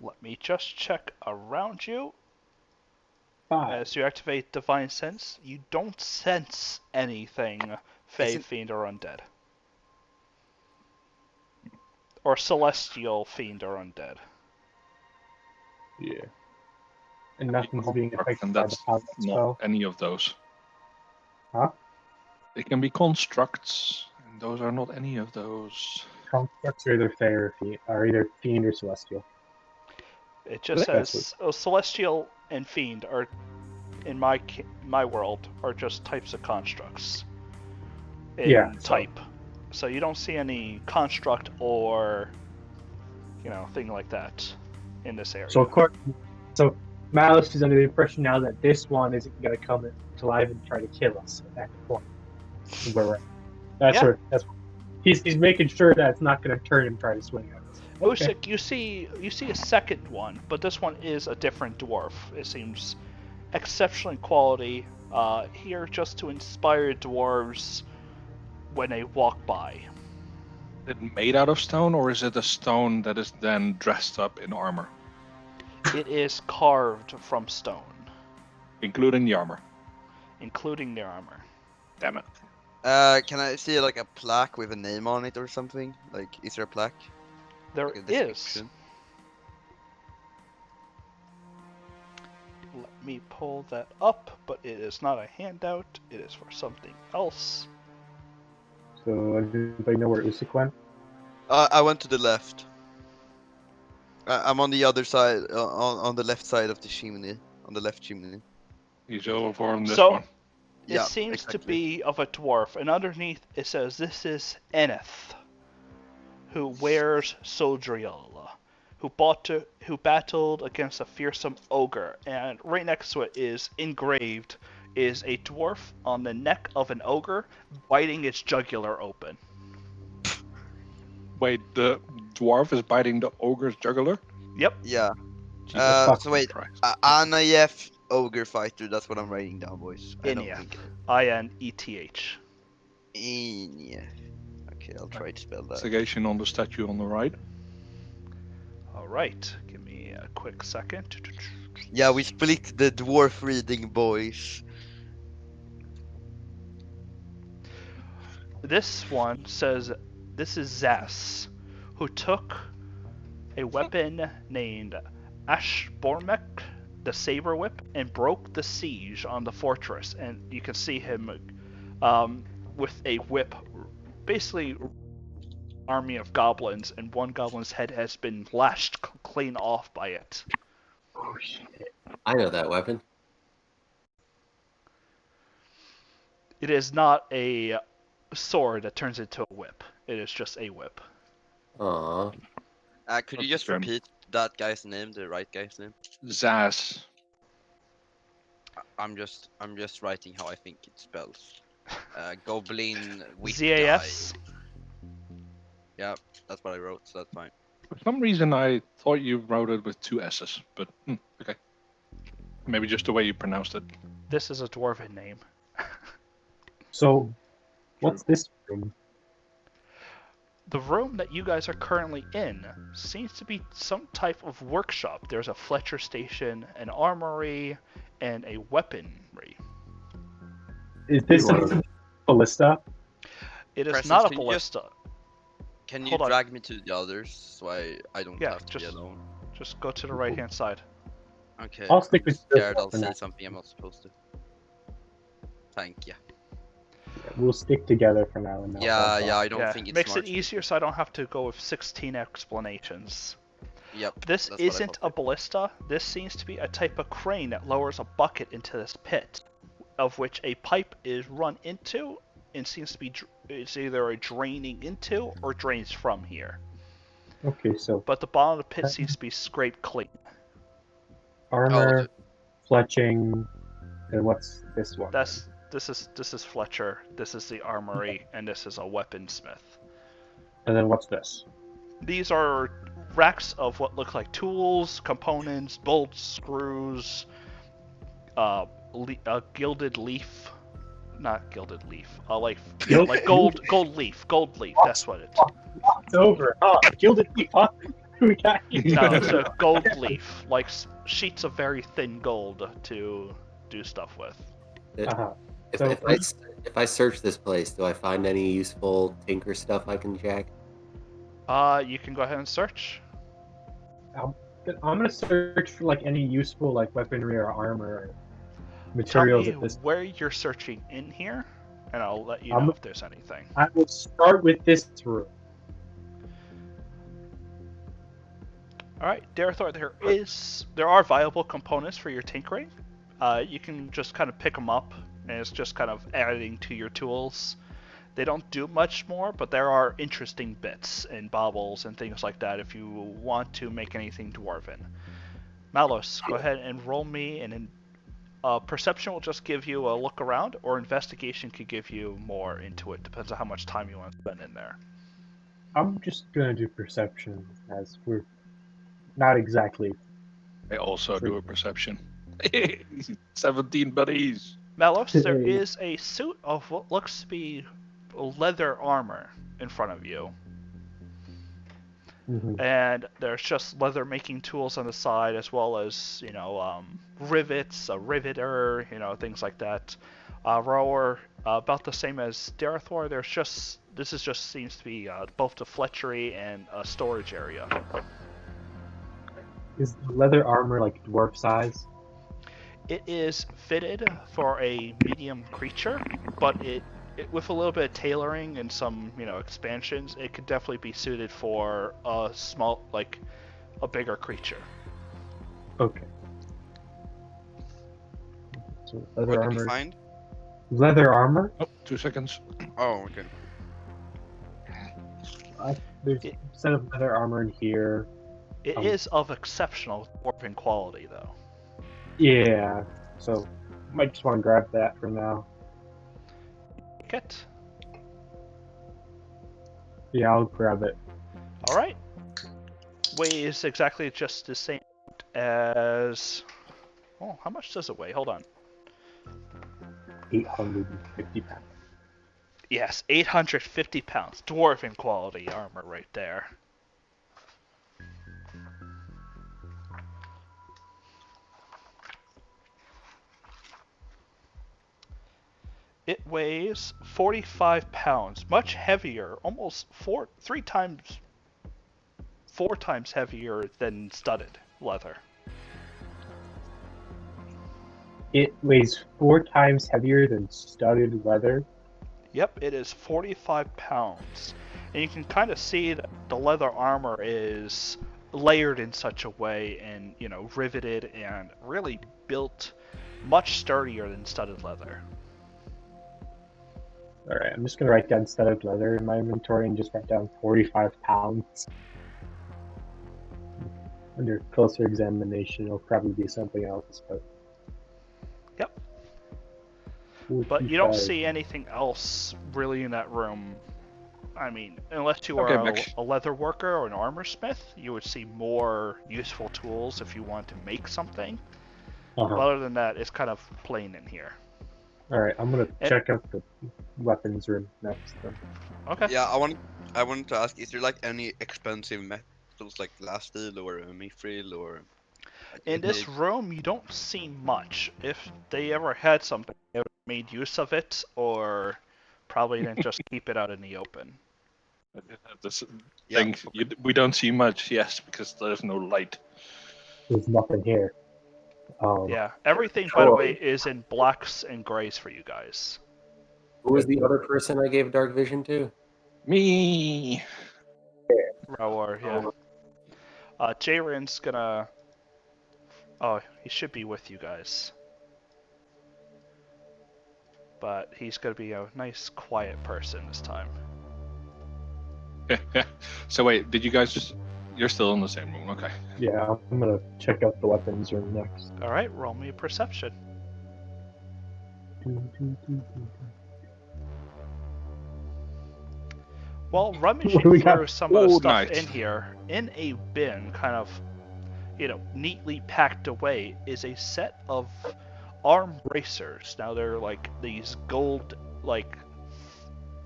Speaker 1: Let me just check around you.
Speaker 4: 5.
Speaker 1: As you activate Divine Sense, you don't sense anything Fey,
Speaker 3: Isn't-
Speaker 1: Fiend, or Undead. Or Celestial, Fiend, or Undead.
Speaker 4: Yeah. And nothing's being affected
Speaker 5: And
Speaker 4: by the
Speaker 5: that's
Speaker 4: power
Speaker 5: not
Speaker 4: spell.
Speaker 5: any of those.
Speaker 4: Huh?
Speaker 5: They can be constructs, and those are not any of those.
Speaker 4: Constructs are either Fey or Fiend, or either Fiend or Celestial.
Speaker 1: It just
Speaker 4: That's
Speaker 1: says Celestial and Fiend are, in my world, are just types of constructs. In
Speaker 4: Yeah, so-
Speaker 1: type. So you don't see any construct or, thing like that in this area.
Speaker 4: So Malice is under the impression now that this one isn't going to come to life and try to kill us at that point. We're right. That's he's making sure that it's not going to turn and try to swing at us. Okay.
Speaker 1: Usyk, you see a second one, but this one is a different dwarf. It seems exceptional in quality. Here just to inspire dwarves when they walk by.
Speaker 5: Is it made out of stone, or is it a stone that is then dressed up in armor,
Speaker 1: It is carved from stone,
Speaker 5: including the armor?
Speaker 1: including their armor.
Speaker 5: Damn it.
Speaker 3: Can I see like a plaque with a name on it or something? Like, is there a plaque?
Speaker 1: There
Speaker 3: Like a
Speaker 1: is.
Speaker 3: description?
Speaker 1: Let me pull that up, but it is not a handout. It is for something else.
Speaker 4: So does anybody know where Usyk went?
Speaker 3: I went to the left. I'm on the other side, on the left side of the chimney, on the left chimney.
Speaker 5: He's over on this
Speaker 1: So-
Speaker 5: one.
Speaker 1: It
Speaker 3: Yeah,
Speaker 1: seems to
Speaker 3: exactly.
Speaker 1: be of a dwarf, and underneath it says this is Eneth, who wears Sodriel, who battled against a fearsome ogre, and right next to it is engraved is a dwarf on the neck of an ogre biting its jugular open.
Speaker 5: Wait, the dwarf is biting the ogre's jugular?
Speaker 1: Yep.
Speaker 3: Yeah.
Speaker 5: Jesus
Speaker 3: So wait,
Speaker 5: Christ.
Speaker 3: Anayev ogre fighter. That's what I'm writing down, boys. I don't
Speaker 1: Inyef.
Speaker 3: think.
Speaker 1: I-N-E-T-H.
Speaker 3: Inyef. Okay, I'll try to spell that.
Speaker 5: Investigation on the statue on the right.
Speaker 1: Alright, give me a quick second.
Speaker 3: Yeah, we split the dwarf reading, boys.
Speaker 1: This one says this is Zas, who took a weapon named Ashbormek, the Saber Whip, and broke the siege on the fortress. And you can see him with a whip, basically army of goblins, and one goblin's head has been lashed clean off by it.
Speaker 4: Oh shit.
Speaker 2: I know that weapon.
Speaker 1: It is not a sword that turns into a whip. It is just a whip.
Speaker 2: Aw.
Speaker 3: Could you
Speaker 5: That's
Speaker 3: just
Speaker 5: grim.
Speaker 3: repeat that guy's name, the right guy's name?
Speaker 5: Zaz.
Speaker 3: I'm just writing how I think it spells. Goblin whip
Speaker 1: ZAS.
Speaker 3: guy. Yeah, that's what I wrote, so that's fine.
Speaker 5: For some reason, I thought you wrote it with 2 S's, but okay. Maybe just the way you pronounced it.
Speaker 1: This is a dwarven name.
Speaker 4: So, what's this room?
Speaker 1: The room that you guys are currently in seems to be some type of workshop. There's a Fletcher station, an armory, and a weaponry.
Speaker 4: Is this
Speaker 2: Dwarven.
Speaker 4: a ballista?
Speaker 1: It is
Speaker 3: Presence,
Speaker 1: not a
Speaker 3: can you just-
Speaker 1: ballista.
Speaker 3: Can you
Speaker 1: Hold on.
Speaker 3: drag me to the others so I don't
Speaker 1: Yeah,
Speaker 3: have to be
Speaker 1: just-
Speaker 3: alone?
Speaker 1: Just go to the right hand side.
Speaker 3: Okay.
Speaker 4: I'll stick with this
Speaker 3: Scared I'll
Speaker 4: one for
Speaker 3: say
Speaker 4: now.
Speaker 3: something I'm not supposed to. Thank you.
Speaker 4: We'll stick together for now. And
Speaker 3: Yeah, I don't
Speaker 1: Yeah,
Speaker 3: think it's
Speaker 1: makes
Speaker 3: smart
Speaker 1: it
Speaker 3: to-
Speaker 1: easier so I don't have to go with 16 explanations.
Speaker 3: Yep.
Speaker 1: This
Speaker 3: that's what I
Speaker 1: isn't a
Speaker 3: thought.
Speaker 1: ballista. This seems to be a type of crane that lowers a bucket into this pit, of which a pipe is run into, and seems to be it's either a draining into or drains from here.
Speaker 4: Okay, so
Speaker 1: But the bottom of the pit seems to be scraped clean.
Speaker 4: armor,
Speaker 3: the-
Speaker 4: fletching, and what's this one?
Speaker 1: This is Fletcher. This is the armory, and this is a weaponsmith.
Speaker 4: And then what's this?
Speaker 1: These are racks of what look like tools, components, bolts, screws, gilded leaf, not gilded leaf,
Speaker 4: Gilded
Speaker 1: like gold leaf. That's what it.
Speaker 4: It's over. Oh, Gilded leaf. Huh? We got you.
Speaker 1: No, it's a gold leaf, like sheets of very thin gold to do stuff with.
Speaker 4: Uh-huh.
Speaker 2: If,
Speaker 4: So-
Speaker 2: if I search this place, do I find any useful tinker stuff I can jack?
Speaker 1: You can go ahead and search.
Speaker 4: I'm gonna search for like any useful like weaponry or armor or
Speaker 1: Tell
Speaker 4: materials
Speaker 1: me
Speaker 4: at this.
Speaker 1: where you're searching in here, and I'll let you
Speaker 4: I'm-
Speaker 1: know if there's anything.
Speaker 4: I will start with this room.
Speaker 1: All right, Darathor, there are viable components for your tinkering. You can just kind of pick them up, and it's just kind of adding to your tools. They don't do much more, but there are interesting bits and baubles and things like that if you want to make anything dwarven. Malos, go ahead and roll me, and perception will just give you a look around, or investigation could give you more into it. Depends on how much time you want to spend in there.
Speaker 4: I'm just gonna do perception as we're not exactly.
Speaker 5: I also do a perception. 17 buddies.
Speaker 1: Malos, there is a suit of what looks to be leather armor in front of you.
Speaker 4: Mhm.
Speaker 1: And there's just leather making tools on the side, as well as, rivets, a riveter, things like that. Rower, about the same as Darathor. This seems to be both the fletchery and a storage area.
Speaker 4: Is the leather armor like dwarf size?
Speaker 1: It is fitted for a medium creature, but it with a little bit of tailoring and some, expansions, it could definitely be suited for a small, like a bigger creature.
Speaker 4: Okay. So
Speaker 3: What
Speaker 4: leather
Speaker 3: did you
Speaker 4: armor.
Speaker 3: find?
Speaker 4: Leather armor.
Speaker 5: Oh, 2 seconds.
Speaker 3: Oh, okay.
Speaker 4: There's a set of leather armor in here.
Speaker 1: It is of exceptional dwarven quality, though.
Speaker 4: Yeah. So might just want to grab that for now.
Speaker 1: Take it.
Speaker 4: Yeah, I'll grab it.
Speaker 1: All right. Weighs exactly just the same as. Oh, how much does it weigh? Hold on.
Speaker 4: 850 pounds.
Speaker 1: Yes, 850 pounds. Dwarven quality armor right there. It weighs 45 pounds, much heavier, almost 4 times 4 times heavier than studded leather.
Speaker 4: It weighs 4 times heavier than studded leather.
Speaker 1: Yep, it is 45 pounds. And you can kind of see that the leather armor is layered in such a way and, riveted and really built much sturdier than studded leather.
Speaker 4: Alright, I'm just gonna write down studded leather in my inventory and just write down 45 pounds. Under closer examination, it'll probably be something else, but...
Speaker 1: Yep. But you don't
Speaker 4: 45.
Speaker 1: see anything else really in that room. I mean, unless you are
Speaker 5: Okay,
Speaker 1: a leather worker or an armor smith, you would see more useful tools if you want to make something.
Speaker 4: Uh-huh.
Speaker 1: But other than that, it's kind of plain in here.
Speaker 4: Alright, I'm gonna check out the weapons room next then.
Speaker 1: Okay.
Speaker 3: Yeah, I wanted to ask, is there like any expensive metals like glass steel or mithril or? Like,
Speaker 1: In this room, you don't see much. If they ever had something, they would have made use of it, or probably didn't just keep it out in the open.
Speaker 5: This
Speaker 3: Yeah,
Speaker 5: thing, we don't see much, yes, because there's no light.
Speaker 4: There's nothing here.
Speaker 1: Yeah, everything, by the way, is in blacks and grays for you guys.
Speaker 2: Who was the other person I gave dark vision to?
Speaker 5: Me.
Speaker 1: Or, yeah. Jaren's gonna... Oh, he should be with you guys. But he's gonna be a nice, quiet person this time.
Speaker 5: So wait, did you guys... You're still in the same room, okay.
Speaker 4: Yeah, I'm gonna check out the weapons room next.
Speaker 1: Alright, roll me a perception. Well, rummaging
Speaker 4: What do we got?
Speaker 1: through some of the
Speaker 5: Oh,
Speaker 1: stuff
Speaker 5: nice.
Speaker 1: in here, in a bin, kind of, neatly packed away, is a set of arm bracers. Now they're like these gold,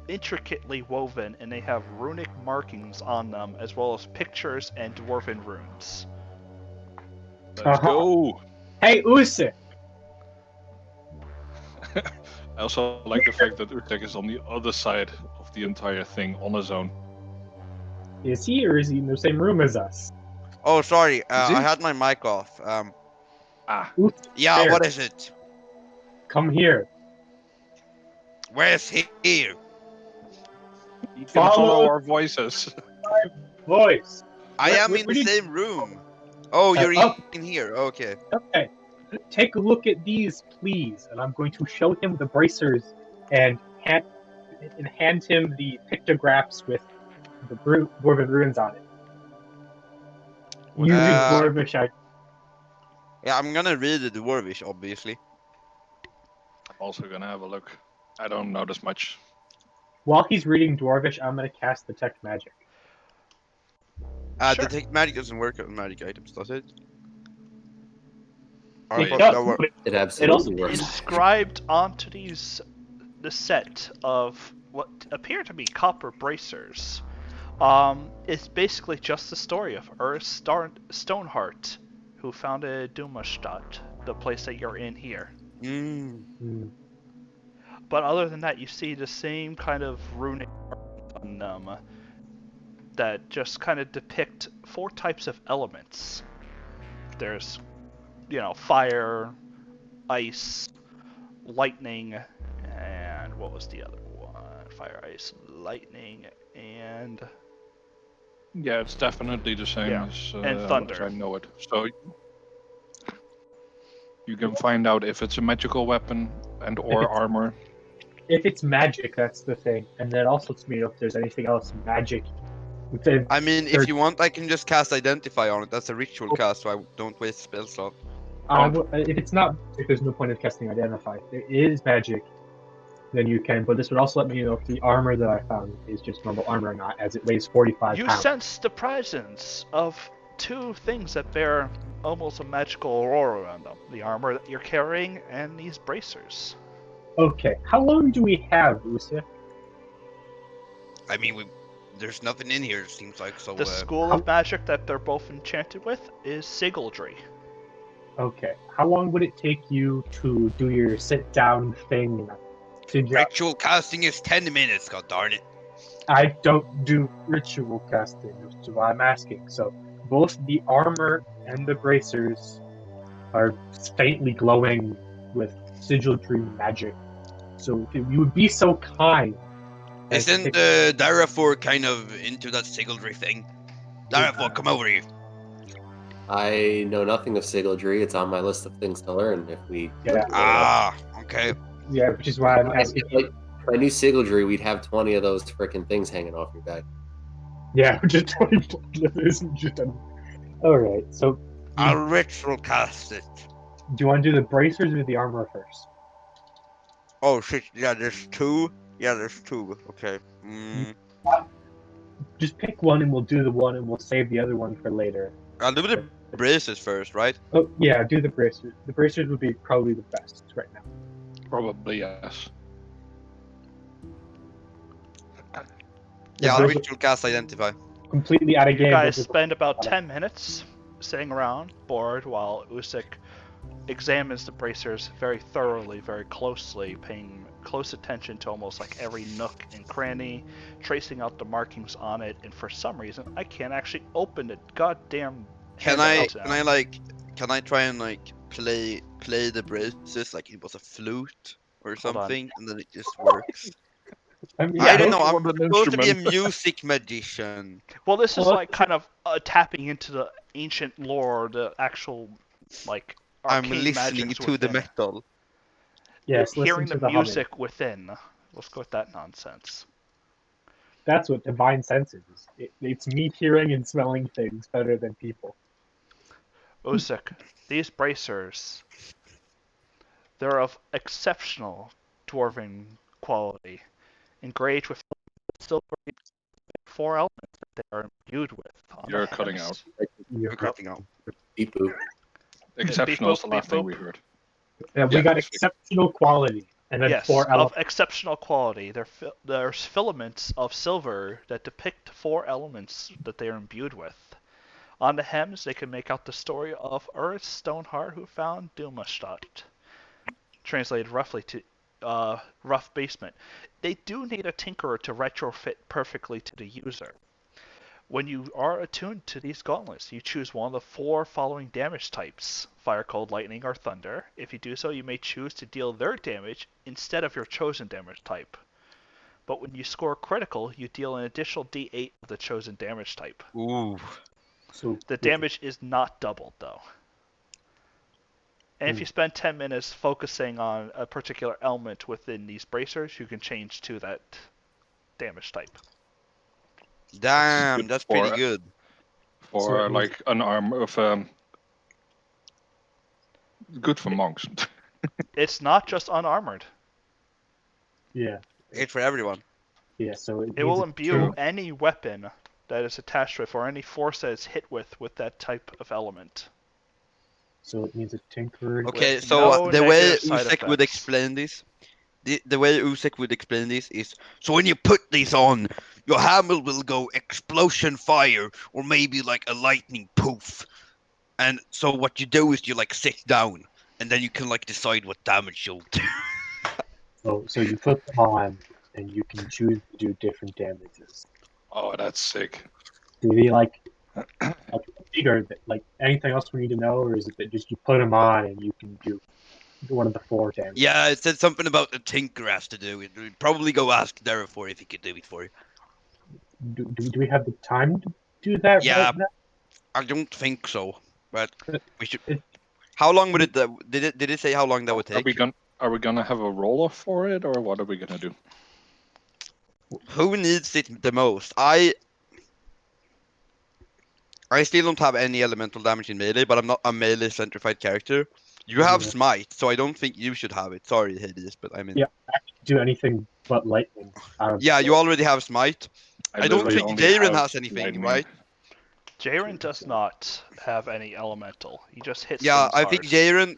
Speaker 1: intricately woven, and they have runic markings on them, as well as pictures and dwarven runes.
Speaker 5: Let's go.
Speaker 4: Hey, Usyk!
Speaker 5: I also like the fact that Utek is on the other side of the entire thing on his own.
Speaker 4: Is he or is he in the same room as us?
Speaker 3: Oh, sorry,
Speaker 5: he?
Speaker 3: I had my mic off. Yeah,
Speaker 4: There.
Speaker 3: what is it?
Speaker 4: Come here.
Speaker 3: Where's he?
Speaker 5: You can
Speaker 4: Follow-
Speaker 5: follow our voices.
Speaker 4: Voice!
Speaker 3: I
Speaker 4: Where-
Speaker 3: am
Speaker 4: where
Speaker 3: in the
Speaker 4: did-
Speaker 3: same room. Oh, you're
Speaker 4: up.
Speaker 3: in here. Okay.
Speaker 4: Okay. Take a look at these, please. And I'm going to show him the bracers and hand him the pictographs with the Dwarven runes on it. Using Dwarvish,
Speaker 3: Yeah, I'm gonna read the Dwarvish, obviously.
Speaker 5: I'm also gonna have a look. I don't notice much.
Speaker 4: while he's reading Dwarvish, I'm going to cast Detect Magic.
Speaker 1: Sure.
Speaker 3: Detect magic doesn't work on magic items, does it? Or I
Speaker 4: It
Speaker 3: thought
Speaker 4: does,
Speaker 3: that wor-
Speaker 4: but
Speaker 2: It
Speaker 4: also-
Speaker 2: absolutely works.
Speaker 1: Inscribed onto the set of what appear to be copper bracers, is basically just the story of Urs Stoneheart, who founded Dumastadt, the place that you're in here.
Speaker 4: Hmm.
Speaker 1: But other than that, you see the same kind of runic on them that just kind of depict 4 types of elements. There's, fire, ice, lightning, and what was the other one? Fire, ice, lightning, and...
Speaker 5: Yeah, it's definitely the same
Speaker 1: Yeah,
Speaker 5: as,
Speaker 1: and thunder.
Speaker 5: as I know it. So you can find out if it's a magical weapon and or
Speaker 4: it's-
Speaker 5: armor.
Speaker 4: If it's magic, that's the thing. And that also lets me know if there's anything else magic. Within,
Speaker 3: I mean, if
Speaker 4: Third-
Speaker 3: you want, I can just cast Identify on it. That's a ritual cast, so I don't waste spell slot.
Speaker 4: if it's not, if there's no point of casting Identify. If it is magic, then you can. But this would also let me know if the armor that I found is just normal armor or not, as it weighs 45
Speaker 1: You
Speaker 4: pounds.
Speaker 1: sense the presence of 2 things that bear almost a magical aurora around them. The armor that you're carrying and these bracers.
Speaker 4: Okay, how long do we have, Usyk?
Speaker 3: I mean, there's nothing in here, it seems like, so...
Speaker 1: The school of magic that they're both enchanted with is Sigildry.
Speaker 4: Okay, how long would it take you to do your sit-down thing?
Speaker 3: Ritual casting is 10 minutes, god darn it.
Speaker 4: I don't do ritual casting, which is why I'm asking. So both the armor and the bracers are faintly glowing with sigildry magic. So if you would be so kind as to
Speaker 3: Isn't
Speaker 4: pick
Speaker 3: Darafor kind of into that sigildry thing? Darafor, come over here.
Speaker 2: I know nothing of Sigildry. It's on my list of things to learn if we
Speaker 4: Yeah.
Speaker 2: look at it.
Speaker 3: Ah, okay.
Speaker 4: yeah, which is why I'm asking.
Speaker 2: If I knew Sigildry, we'd have 20 of those freaking things hanging off your back.
Speaker 4: Yeah, just 20 isn't just a... All right. So
Speaker 3: I'll ritual cast it.
Speaker 4: do you want to do the bracers or the armor first?
Speaker 3: Oh shit, yeah, there's two. Yeah, there's two. Okay. Mm,
Speaker 4: Just pick one, and we'll do the one, and we'll save the other one for later.
Speaker 3: I'll do the braces first, right?
Speaker 4: Oh yeah, do the bracers. The bracers would be probably the best right now.
Speaker 5: Probably yes.
Speaker 3: Yeah, I'll
Speaker 4: bracers-
Speaker 3: ritual cast identify.
Speaker 4: Completely out of
Speaker 1: You
Speaker 4: game.
Speaker 1: guys
Speaker 4: but-
Speaker 1: spend about 10 minutes sitting around, bored, while Usyk examines the bracers very thoroughly, very closely, paying close attention to almost like every nook and cranny, tracing out the markings on it, and for some reason, I can't actually open the goddamn
Speaker 3: Can
Speaker 1: handout
Speaker 3: I
Speaker 1: now.
Speaker 3: can I try and like play the braces like it was a flute or
Speaker 1: Hold on.
Speaker 3: something, and then it just works?
Speaker 4: I mean,
Speaker 3: I don't
Speaker 4: those-
Speaker 3: know. I'm
Speaker 5: want an
Speaker 3: supposed to be a
Speaker 5: instrument.
Speaker 3: music magician.
Speaker 1: Well, this is
Speaker 4: Well,
Speaker 1: like kind of tapping into the ancient lore, the actual like
Speaker 3: I'm
Speaker 1: arcane
Speaker 3: listening
Speaker 1: magics
Speaker 3: to the
Speaker 1: within.
Speaker 3: metal.
Speaker 4: Yes,
Speaker 1: Hearing
Speaker 4: listen
Speaker 1: the
Speaker 4: to the
Speaker 1: music
Speaker 4: humming.
Speaker 1: within. Let's go with that nonsense.
Speaker 4: That's what divine sense is. It's me hearing and smelling things better than people.
Speaker 1: Usyk, these bracers, they're of exceptional dwarven quality, engraved with silver four elements that they are imbued with. On
Speaker 5: You're
Speaker 1: the
Speaker 5: cutting
Speaker 1: hems.
Speaker 3: We're cutting out.
Speaker 2: Beep boop.
Speaker 5: Exceptional is the
Speaker 1: boop,
Speaker 5: last
Speaker 1: beep
Speaker 5: thing
Speaker 1: boop.
Speaker 5: we heard.
Speaker 4: Yeah, we
Speaker 5: Yeah,
Speaker 4: got
Speaker 5: it's fixed.
Speaker 4: exceptional quality, and then
Speaker 1: Yes,
Speaker 4: 4
Speaker 1: of
Speaker 4: elements.
Speaker 1: exceptional quality. There's filaments of silver that depict four elements that they are imbued with. On the hems, they can make out the story of Earth's Stoneheart who found Dumastad, translated roughly to rough basement. They do need a tinkerer to retrofit perfectly to the user. When you are attuned to these gauntlets, you choose one of the four following damage types: fire, cold, lightning, or thunder. If you do so, you may choose to deal their damage instead of your chosen damage type. But when you score critical, you deal an additional d8 of the chosen damage type.
Speaker 3: Ooh.
Speaker 4: So
Speaker 1: The damage is not doubled, though. And if you spend 10 minutes focusing on a particular element within these bracers, you can change to that damage type.
Speaker 3: Damn,
Speaker 5: good
Speaker 3: that's
Speaker 5: for-
Speaker 3: pretty good.
Speaker 4: So
Speaker 5: For
Speaker 4: it means-
Speaker 5: like an arm of good for monks.
Speaker 1: It's not just unarmored.
Speaker 4: yeah,
Speaker 3: It's for everyone.
Speaker 4: yeah. So
Speaker 1: It
Speaker 4: means
Speaker 1: will
Speaker 4: it's
Speaker 1: imbue
Speaker 5: True.
Speaker 1: any weapon that is attached with or any force that is hit with that type of element.
Speaker 4: So it means a tinkerer.
Speaker 3: Okay,
Speaker 1: With
Speaker 3: so
Speaker 1: no
Speaker 3: the way
Speaker 1: negative side
Speaker 3: Usek would
Speaker 1: effects.
Speaker 3: explain this, the way Usek would explain this is, so when you put these on, your hammer will go explosion fire, or maybe like a lightning poof. And so what you do is you like sit down, and then you can like decide what damage you'll do.
Speaker 4: So you put them on, and you can choose to do different damages.
Speaker 5: Oh, that's sick.
Speaker 4: Do they like or like anything else we need to know, or is it that just you put them on and you can do one of the 4 damages?
Speaker 3: Yeah, it said something about the tinker has to do it. We'd probably go ask Darafor if he could do it for you.
Speaker 4: Do we have the time to do that?
Speaker 3: Yeah.
Speaker 4: Right now?
Speaker 3: I don't think so, but we should.
Speaker 4: It-
Speaker 3: How long would it? Did it say how long that would take?
Speaker 5: Are we gonna have a roller for it, or what are we gonna do?
Speaker 3: Who needs it the most? I still don't have any elemental damage in melee, but I'm not a melee centrified character. You have
Speaker 4: Yeah.
Speaker 3: smite, so I don't think you should have it. Sorry, Hades, but I mean.
Speaker 4: Yeah. Do anything but lightning.
Speaker 3: Yeah, you already have smite. I don't
Speaker 5: literally
Speaker 3: think
Speaker 5: only
Speaker 3: Tyrant
Speaker 5: have
Speaker 3: has anything,
Speaker 5: lightning.
Speaker 3: right?
Speaker 1: Jaren does not have any elemental. He just hits
Speaker 3: Yeah,
Speaker 1: things
Speaker 3: I think
Speaker 1: hard.
Speaker 3: Jaren.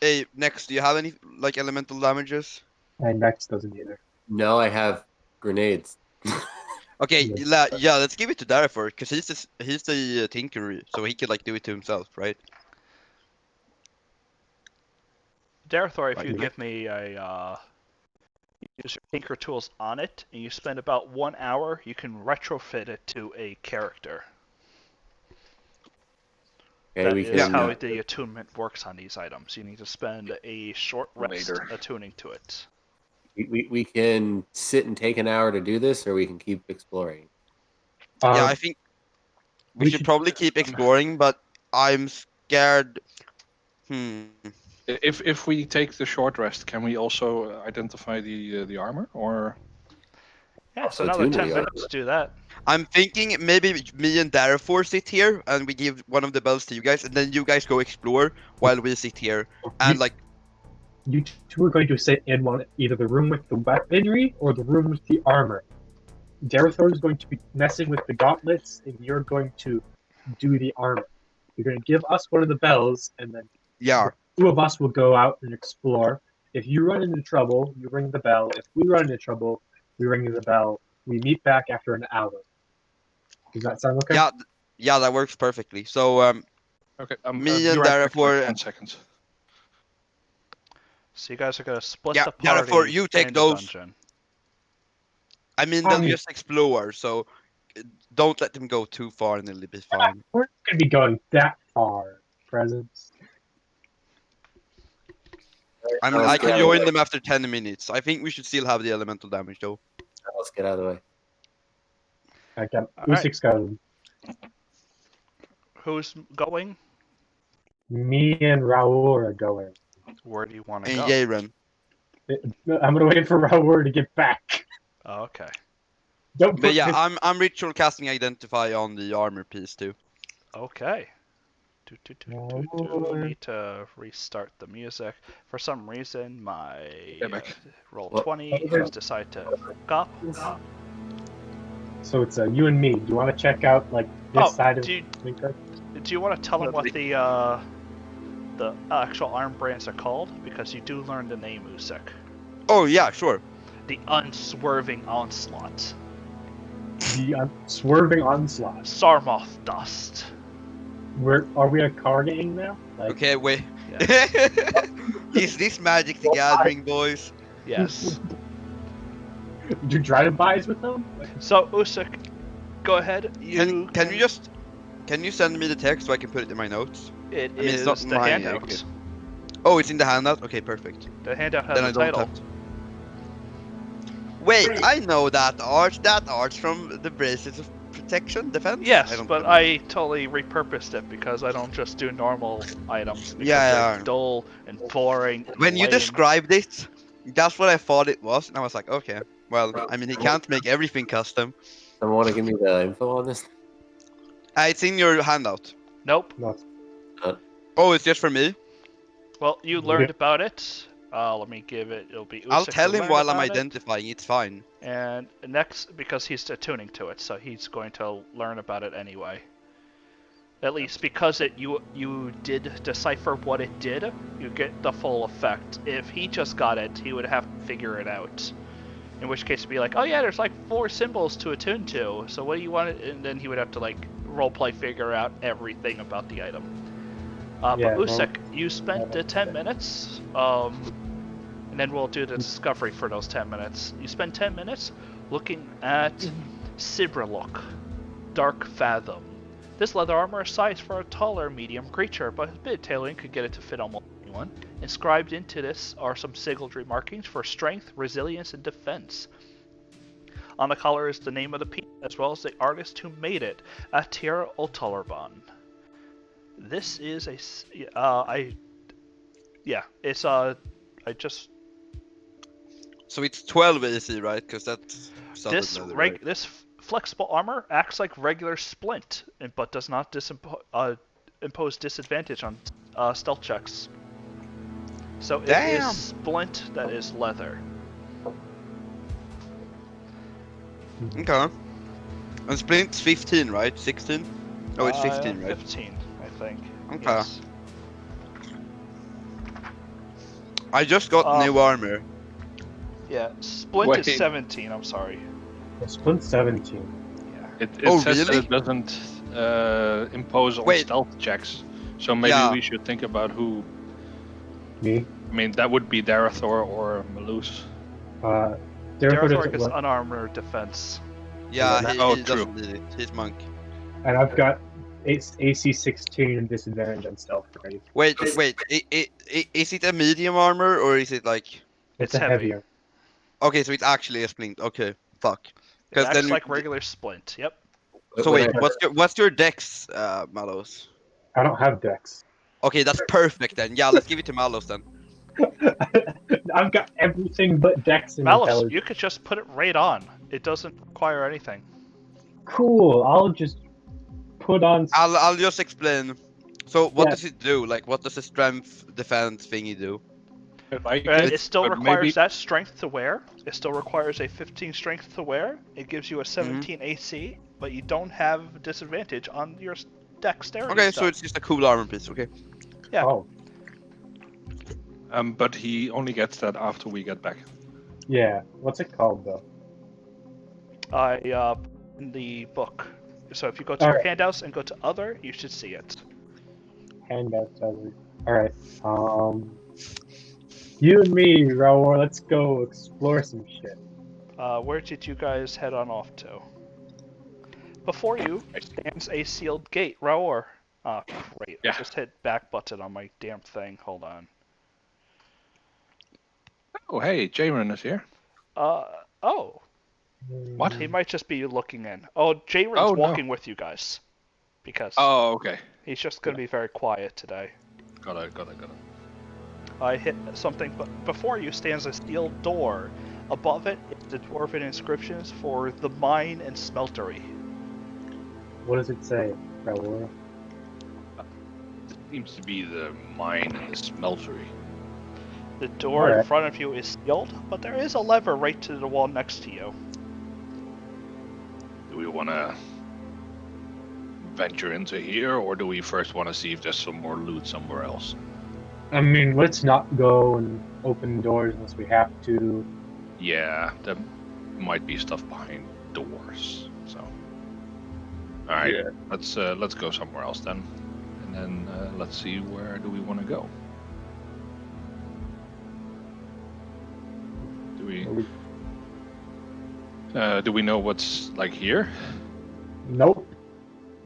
Speaker 3: Hey, next, do you have any like elemental damages?
Speaker 4: And Nex doesn't either.
Speaker 2: No, I have grenades.
Speaker 3: Okay,
Speaker 4: Yeah.
Speaker 3: yeah, let's give it to Darafor, because he's the tinker, so he can like do it to himself, right?
Speaker 1: Darathor, if you
Speaker 5: Lightning.
Speaker 1: give me a You use your tinker tools on it, and you spend about 1 hour. You can retrofit it to a character.
Speaker 2: Okay,
Speaker 1: That
Speaker 2: we
Speaker 1: is
Speaker 2: can.
Speaker 1: how the attunement works on these items. You need to spend a short rest
Speaker 5: Later.
Speaker 1: attuning to it.
Speaker 2: We can sit and take an hour to do this, or we can keep exploring.
Speaker 3: Yeah,
Speaker 4: Um,
Speaker 3: I think we
Speaker 4: we
Speaker 3: should
Speaker 4: should-
Speaker 3: probably keep exploring, but I'm scared.
Speaker 5: If we take the short rest, can we also identify the armor, or
Speaker 1: Yeah, so
Speaker 2: Also
Speaker 1: another
Speaker 2: attune to
Speaker 1: 10
Speaker 2: the
Speaker 1: minutes to do that.
Speaker 3: I'm thinking maybe me and Darafor sit here and we give one of the bells to you guys, and then you guys go explore while we sit here. And like,
Speaker 4: you two are going to sit in either the room with the weaponry or the room with the armor. Darethor is going to be messing with the gauntlets, and you're going to do the armor. You're going to give us one of the bells, and then
Speaker 3: yeah,
Speaker 4: two of us will go out and explore. If you run into trouble, you ring the bell. If we run into trouble, we ring the bell. We meet back after an hour. Does that sound okay?
Speaker 3: yeah, that works perfectly. So
Speaker 5: okay?
Speaker 3: Me and
Speaker 5: be right back,
Speaker 3: Darafor-
Speaker 5: 10 seconds.
Speaker 1: So you guys are going to split
Speaker 3: Yeah,
Speaker 1: the party
Speaker 3: Darafor, you take
Speaker 1: in the
Speaker 3: those.
Speaker 1: dungeon.
Speaker 3: I mean, they'll just explore, so don't let them go too far, and it'll be fine.
Speaker 4: We're not going to be going that far, presents.
Speaker 3: I mean,
Speaker 2: Let's
Speaker 3: I
Speaker 2: get
Speaker 3: can
Speaker 2: out of the
Speaker 3: join
Speaker 2: way.
Speaker 3: them after 10 minutes. I think we should still have the elemental damage, though.
Speaker 2: Let's get out of the way.
Speaker 4: I got
Speaker 1: All right.
Speaker 4: Usix got him.
Speaker 1: Who's going?
Speaker 4: Me and Raul are going.
Speaker 1: Where do you want to
Speaker 3: And
Speaker 1: go?
Speaker 3: Yaren.
Speaker 4: I'm gonna wait for Raul to get back.
Speaker 1: Oh, okay.
Speaker 4: Don't
Speaker 3: But
Speaker 4: put
Speaker 3: yeah,
Speaker 4: this-
Speaker 3: I'm ritual casting Identify on the armor piece, too.
Speaker 1: Okay. Need to restart the music. For some reason, my
Speaker 5: back.
Speaker 1: roll
Speaker 2: What?
Speaker 1: 20 has decided to stop.
Speaker 4: So it's you and me. Do you want to check out like this side of
Speaker 1: do
Speaker 4: the car?
Speaker 1: you want to tell them what the actual arm brands are called? Because you do learn the name Usek.
Speaker 3: Oh, yeah, sure.
Speaker 1: The Unswerving Onslaught.
Speaker 4: The swerving onslaught.
Speaker 1: Sarmoth Dust.
Speaker 4: Are we a car gang now? Like,
Speaker 3: Okay, wait.
Speaker 1: Yeah.
Speaker 3: Is this Magic the Gathering, boys?
Speaker 1: Yes.
Speaker 4: do drive-bys with them?
Speaker 1: So Usek, go ahead.
Speaker 3: Can you send me the text so I can put it in my notes?
Speaker 1: It
Speaker 3: I mean, it's
Speaker 1: is
Speaker 3: not
Speaker 1: the
Speaker 3: mine,
Speaker 1: handout.
Speaker 3: okay. Oh, it's in the handout? Okay, perfect.
Speaker 1: The handout has
Speaker 3: Then I
Speaker 1: a
Speaker 3: don't
Speaker 1: title.
Speaker 3: have to. Wait, I know that art. That art's from the Bracelets of Protection, Defense?
Speaker 1: Yes,
Speaker 3: don't
Speaker 1: but
Speaker 3: know.
Speaker 1: I totally repurposed it because I don't just do normal items. Because
Speaker 3: Yeah.
Speaker 1: they're dull and boring. And
Speaker 3: When you
Speaker 1: lame.
Speaker 3: described it, that's what I thought it was, and I was like, okay. Well, I mean, he can't make everything custom.
Speaker 2: Someone want to give me the info on this?
Speaker 3: It's in your handout.
Speaker 1: Nope.
Speaker 4: No.
Speaker 3: Oh, it's just for me?
Speaker 1: Well, you learned about it. Let me give it. It'll be.
Speaker 3: I'll
Speaker 1: Usek
Speaker 3: tell
Speaker 1: who
Speaker 3: him
Speaker 1: learned
Speaker 3: while I'm
Speaker 1: about it.
Speaker 3: identifying, it's fine.
Speaker 1: And next, because he's attuning to it, so he's going to learn about it anyway. At least because you did decipher what it did, you get the full effect. If he just got it, he would have to figure it out. In which case, it'd be like, oh yeah, there's like 4 symbols to attune to. So what do you want? And then he would have to like roleplay figure out everything about the item.
Speaker 4: Yeah,
Speaker 1: but
Speaker 4: well-
Speaker 1: Usek, you spent the 10 minutes. And then we'll do the discovery for those 10 minutes. You spend 10 minutes looking at Sibrilok, Dark Fathom. This leather armor is sized for a taller medium creature, but a bit of tailoring could get it to fit almost anyone. Inscribed into this are some sigildry markings for strength, resilience, and defense. On the collar is the name of the piece, as well as the artist who made it, Atira Otolarban. This is
Speaker 3: So it's 12 AC, right? Because that's... solid
Speaker 1: This
Speaker 3: leather, right?
Speaker 1: this flexible armor acts like regular splint, but does not impose disadvantage on stealth checks. So it
Speaker 3: Damn.
Speaker 1: is splint that is leather.
Speaker 3: Okay. And Splint's 15, right? 16? Oh, it's 15, right?
Speaker 1: 15, I think.
Speaker 3: Okay.
Speaker 1: Yes.
Speaker 3: I just got new armor.
Speaker 1: Yeah, splint is
Speaker 5: Wait.
Speaker 1: 17. I'm sorry.
Speaker 4: Split 17.
Speaker 1: Yeah.
Speaker 5: It
Speaker 3: Oh,
Speaker 5: says
Speaker 3: really?
Speaker 5: that it doesn't impose on
Speaker 3: Wait.
Speaker 5: stealth checks. So maybe
Speaker 3: Yeah.
Speaker 5: we should think about who.
Speaker 4: Me?
Speaker 5: I mean, that would be Darethor or Malus.
Speaker 4: Therefore
Speaker 1: Derethor
Speaker 4: doesn't
Speaker 1: gets
Speaker 4: work,
Speaker 1: unarmored defense.
Speaker 3: Yeah,
Speaker 4: that-
Speaker 5: Oh,
Speaker 3: he
Speaker 5: true.
Speaker 3: doesn't need it. He's monk.
Speaker 4: and I've got AC 16 and disadvantage on stealth already.
Speaker 3: Wait. Is it a medium armor or is it like?
Speaker 4: It's
Speaker 1: It's
Speaker 4: a
Speaker 1: heavy.
Speaker 4: heavier.
Speaker 3: Okay, so it's actually a splint. Okay, fuck.
Speaker 1: It
Speaker 3: Because
Speaker 1: acts
Speaker 3: then
Speaker 1: like regular splint. Yep.
Speaker 3: So
Speaker 2: When
Speaker 3: wait, what's your dex, Malos?
Speaker 4: I don't have dex.
Speaker 3: Okay, that's perfect then. Yeah, let's give it to Malos then.
Speaker 4: I've got everything but dex and
Speaker 1: Malus,
Speaker 4: intelligence.
Speaker 1: you could just put it right on. It doesn't require anything.
Speaker 4: Cool. I'll just put on.
Speaker 3: I'll just explain. So what
Speaker 4: Yeah.
Speaker 3: does it do? Like, what does the strength defense thingy do?
Speaker 5: If I
Speaker 1: It
Speaker 5: could,
Speaker 1: still
Speaker 5: but
Speaker 1: requires
Speaker 5: maybe
Speaker 1: that strength to wear. It still requires a 15 strength to wear. It gives you a
Speaker 3: Mm-hmm.
Speaker 1: 17 AC, but you don't have disadvantage on your dexterity
Speaker 3: Okay,
Speaker 1: stuff.
Speaker 3: so it's just a cool armor piece. Okay.
Speaker 1: Yeah.
Speaker 4: Oh,
Speaker 5: but he only gets that after we get back.
Speaker 4: yeah. What's it called though?
Speaker 1: In the book. So if you go to your
Speaker 4: Alright.
Speaker 1: handouts and go to other, you should see it.
Speaker 4: Handouts. All right. You and me, Raor. Let's go explore some shit.
Speaker 1: Where did you guys head on off to? Before you stands a sealed gate. Raor. Ah, great.
Speaker 5: Yeah.
Speaker 1: I just hit back button on my damn thing. Hold on.
Speaker 5: Oh, hey, Jaron is here.
Speaker 1: Oh.
Speaker 5: What?
Speaker 1: He might just be looking in. Oh, Jaren's
Speaker 5: Oh, no.
Speaker 1: walking with you guys. Because
Speaker 5: Oh, okay.
Speaker 1: he's just going to be very quiet today.
Speaker 5: Got it.
Speaker 1: I hit something, but before you stands a steel door. Above it is the dwarven inscriptions for the mine and smeltery.
Speaker 4: What does it say, Raor?
Speaker 5: Seems to be the mine and the smeltery.
Speaker 1: The door in
Speaker 4: Alright.
Speaker 1: front of you is sealed, but there is a lever right to the wall next to you.
Speaker 5: Do we want to venture into here, or do we first want to see if there's some more loot somewhere else?
Speaker 4: I mean, let's not go and open doors unless we have to.
Speaker 5: Yeah, there might be stuff behind doors. So, all right,
Speaker 4: Yeah.
Speaker 5: let's go somewhere else then, and then let's see where do we want to go. Do we know what's like here?
Speaker 4: Nope.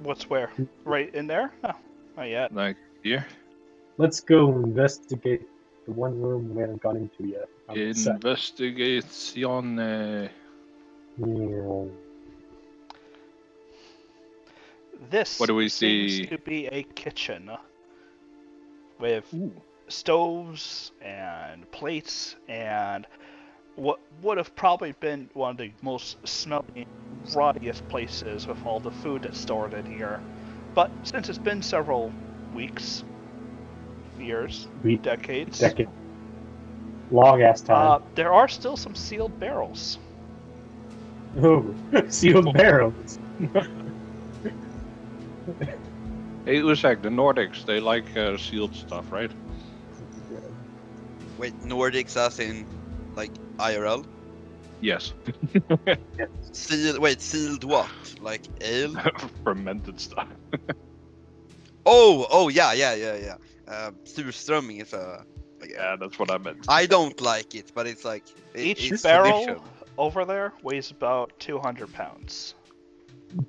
Speaker 1: What's where? Right in there? No, not yet.
Speaker 5: Like here?
Speaker 4: Let's go investigate the one room we haven't gone into yet. I'm set.
Speaker 5: Investigation.
Speaker 4: Yeah.
Speaker 1: This
Speaker 5: What do we
Speaker 1: seems
Speaker 5: see?
Speaker 1: to be a kitchen with
Speaker 5: Ooh.
Speaker 1: stoves and plates and what would have probably been one of the most smelly, rottiest places with all the food that's stored in here. But since it's been several weeks, years, decades,
Speaker 4: Long ass time.
Speaker 1: there are still some sealed barrels.
Speaker 4: Ooh, sealed barrels.
Speaker 5: Hey, Usak, the Nordics, they like sealed stuff, right?
Speaker 3: Wait, Nordics as in like IRL?
Speaker 5: Yes.
Speaker 3: Sealed what? Like ale?
Speaker 5: Fermented stuff.
Speaker 3: Oh, yeah. Surströmming is like,
Speaker 5: Yeah, that's what I meant.
Speaker 3: I don't like it, but it's like
Speaker 1: Each
Speaker 3: it's
Speaker 1: barrel
Speaker 3: tradition.
Speaker 1: over there weighs about 200 pounds.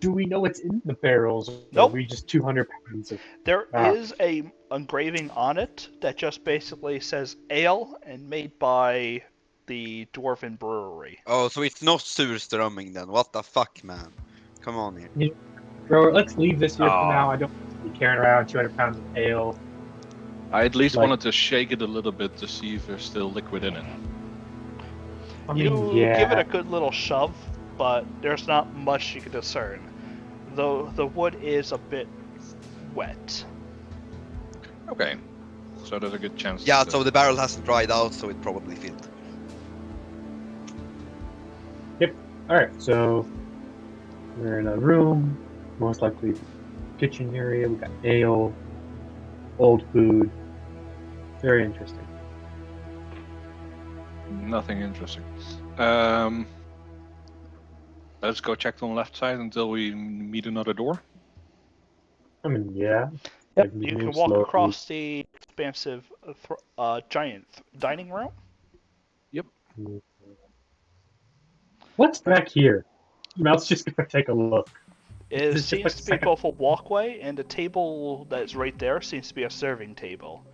Speaker 4: Do we know what's in the barrels? Or
Speaker 1: Nope.
Speaker 4: are we just 200 pounds of...
Speaker 1: There
Speaker 4: Ah.
Speaker 1: is a engraving on it that just basically says ale and made by the Dwarven Brewery.
Speaker 3: Oh, so it's not surströmming then? What the fuck, man? Come on here.
Speaker 4: Bro, let's leave this here
Speaker 5: Aw.
Speaker 4: for now. I don't want to be carrying around 200 pounds of ale.
Speaker 5: I at least
Speaker 4: Like-
Speaker 5: wanted to shake it a little bit to see if there's still liquid in it.
Speaker 4: I mean,
Speaker 1: You
Speaker 4: yeah.
Speaker 1: give it a good little shove, but there's not much you can discern. Though the wood is a bit wet.
Speaker 5: Okay. So there's a good chance.
Speaker 3: Yeah,
Speaker 5: that
Speaker 3: so the barrel hasn't dried out, so it probably filled.
Speaker 4: Alright, so we're in a room, most likely kitchen area. We got ale, old food. Very interesting.
Speaker 5: Nothing interesting. Let's go check on the left side until we meet another door.
Speaker 4: I mean, yeah.
Speaker 1: Yep,
Speaker 4: Like,
Speaker 1: you
Speaker 4: move
Speaker 1: can walk
Speaker 4: slowly.
Speaker 1: across the expansive giant dining room.
Speaker 4: What's back here? Mel's just gonna take a look.
Speaker 1: It
Speaker 4: Is just
Speaker 1: seems
Speaker 4: like
Speaker 1: to be
Speaker 4: second-
Speaker 1: both a walkway and a table that's right there seems to be a serving table.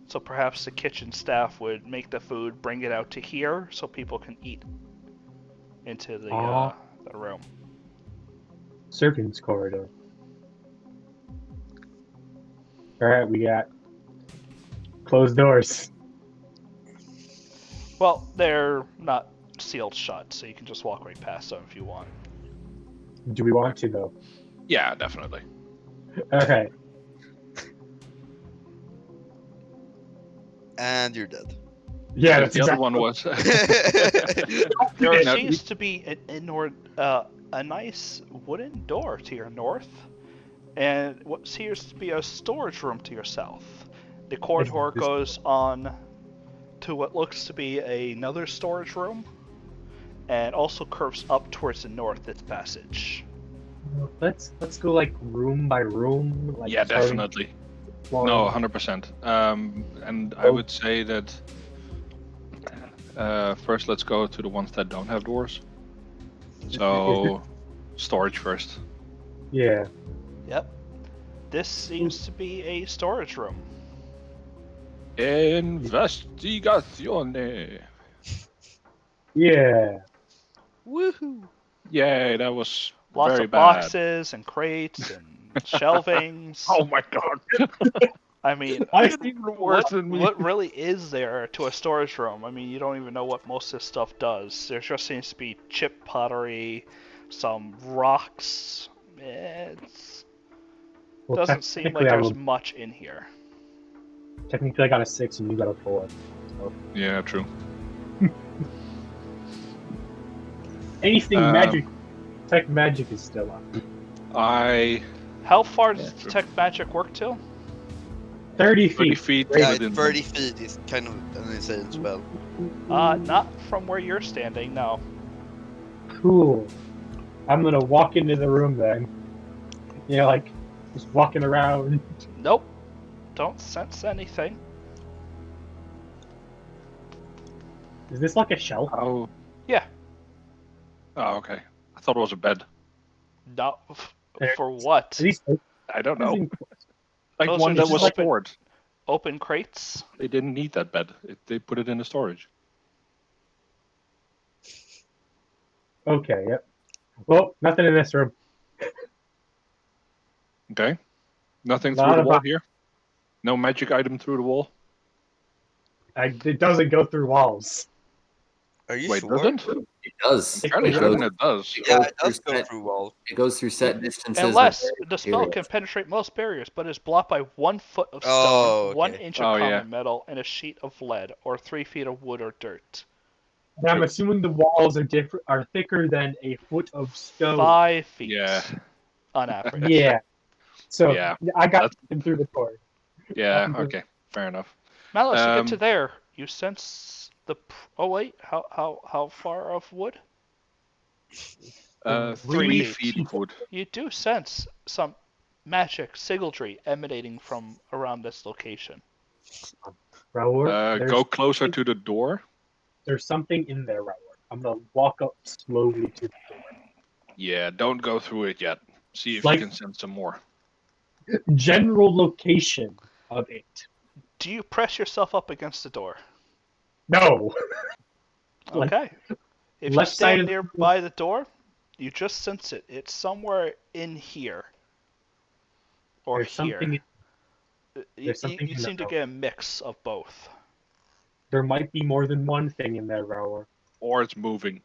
Speaker 1: So perhaps the kitchen staff would make the food, bring it out to here so people can eat into the room.
Speaker 4: servants corridor. All right, we got closed doors.
Speaker 1: Well, they're not sealed shut, so you can just walk right past them if you want.
Speaker 4: Do we want to though?
Speaker 5: Yeah, definitely.
Speaker 4: All right.
Speaker 3: And you're dead.
Speaker 4: Yeah, that's
Speaker 5: The other
Speaker 4: exactly.
Speaker 5: one was.
Speaker 1: There
Speaker 5: Now,
Speaker 1: seems to be a nice wooden door to your north, and what seems to be a storage room to your south. The corridor
Speaker 4: this-
Speaker 1: goes on to what looks to be another storage room, and also curves up towards the north. Its passage.
Speaker 4: Let's go like room by room. Like
Speaker 5: Yeah,
Speaker 4: starting
Speaker 5: definitely.
Speaker 4: floor.
Speaker 5: No, 100%. And I
Speaker 4: Oh.
Speaker 5: would say that first let's go to the ones that don't have doors. So, storage first.
Speaker 4: Yeah.
Speaker 1: Yep. This seems to be a storage room.
Speaker 5: Investigazione.
Speaker 4: Yeah.
Speaker 1: Woohoo!
Speaker 5: Yay, that was
Speaker 1: Lots
Speaker 5: very
Speaker 1: of
Speaker 5: bad.
Speaker 1: boxes and crates and shelvings.
Speaker 5: Oh my god.
Speaker 1: I mean,
Speaker 4: I
Speaker 5: Even worse than me.
Speaker 1: what really is there to a storage room? I mean, you don't even know what most of this stuff does. There just seems to be chip pottery, some rocks. It
Speaker 4: Well,
Speaker 1: doesn't seem like
Speaker 4: technically,
Speaker 1: there's much in here.
Speaker 4: technically I got a 6 and you got a 4.
Speaker 5: Yeah, true.
Speaker 4: Anything
Speaker 5: Um,
Speaker 4: magic, tech magic is still up.
Speaker 1: How far does
Speaker 5: Yeah, true.
Speaker 1: detect magic work till?
Speaker 4: 30
Speaker 5: 30
Speaker 4: feet.
Speaker 5: feet
Speaker 3: Yeah,
Speaker 5: within
Speaker 3: 30 feet is kind of an insane spell.
Speaker 1: Not from where you're standing, no.
Speaker 4: Cool. I'm gonna walk into the room then. You know, like just walking around.
Speaker 1: Nope. Don't sense anything.
Speaker 4: Is this like a shelf?
Speaker 5: How?
Speaker 1: Yeah.
Speaker 5: Oh, okay. I thought it was a bed.
Speaker 1: Not for what?
Speaker 4: Are these
Speaker 5: I don't know. Like
Speaker 1: Those
Speaker 5: one
Speaker 1: are
Speaker 5: that
Speaker 1: just
Speaker 5: was
Speaker 1: open-
Speaker 5: stored.
Speaker 1: Open crates?
Speaker 5: They didn't need that bed. They put it in the storage.
Speaker 4: Okay, yep. Well, nothing in this room.
Speaker 5: Okay. Nothing
Speaker 4: Not
Speaker 5: through the wall
Speaker 4: about-
Speaker 5: here. No magic item through the wall.
Speaker 4: It doesn't go through walls.
Speaker 3: Are you
Speaker 5: Wait,
Speaker 3: sure?
Speaker 5: doesn't?
Speaker 2: It does.
Speaker 5: Fairly
Speaker 2: It
Speaker 5: certain
Speaker 2: goes,
Speaker 5: it does.
Speaker 3: Yeah, it
Speaker 2: through
Speaker 3: does go
Speaker 2: set-
Speaker 3: through walls.
Speaker 2: It goes through set distances.
Speaker 1: Unless
Speaker 2: and
Speaker 1: the spell
Speaker 2: areas.
Speaker 1: can penetrate most barriers, but is blocked by 1 foot of stone,
Speaker 3: Oh,
Speaker 1: 1
Speaker 3: okay.
Speaker 1: inch of
Speaker 5: Oh,
Speaker 1: common
Speaker 5: yeah.
Speaker 1: metal, and a sheet of lead, or 3 feet of wood or dirt.
Speaker 4: And I'm assuming the walls are thicker than a foot of stone.
Speaker 1: 5 feet.
Speaker 5: Yeah.
Speaker 1: On average.
Speaker 4: Yeah. So
Speaker 5: Yeah,
Speaker 4: I got
Speaker 5: that's-
Speaker 4: him through the door.
Speaker 5: Yeah, okay. Fair enough.
Speaker 1: Malus, you get to
Speaker 5: Um,
Speaker 1: there. You sense the. Oh wait, how far of wood?
Speaker 5: 3
Speaker 1: 3
Speaker 5: feet
Speaker 1: feet.
Speaker 5: of wood.
Speaker 1: You do sense some magic sigildry emanating from around this location.
Speaker 4: Raoul,
Speaker 5: Go closer to the door.
Speaker 4: there's something in there, Raoul. I'm gonna walk up slowly to the door.
Speaker 5: Yeah, don't go through it yet. See if
Speaker 4: Like-
Speaker 5: you can sense some more.
Speaker 4: General location of it.
Speaker 1: Do you press yourself up against the door?
Speaker 4: No. Like,
Speaker 1: Okay. If you
Speaker 4: left side
Speaker 1: stand
Speaker 4: of the-
Speaker 1: nearby the door, you just sense it. It's somewhere in here. Or
Speaker 4: There's
Speaker 1: here.
Speaker 4: something.
Speaker 1: You,
Speaker 4: there's something
Speaker 1: you
Speaker 4: in the
Speaker 1: seem to
Speaker 4: house.
Speaker 1: get a mix of both.
Speaker 4: There might be more than one thing in there, Raoul.
Speaker 5: Or it's moving.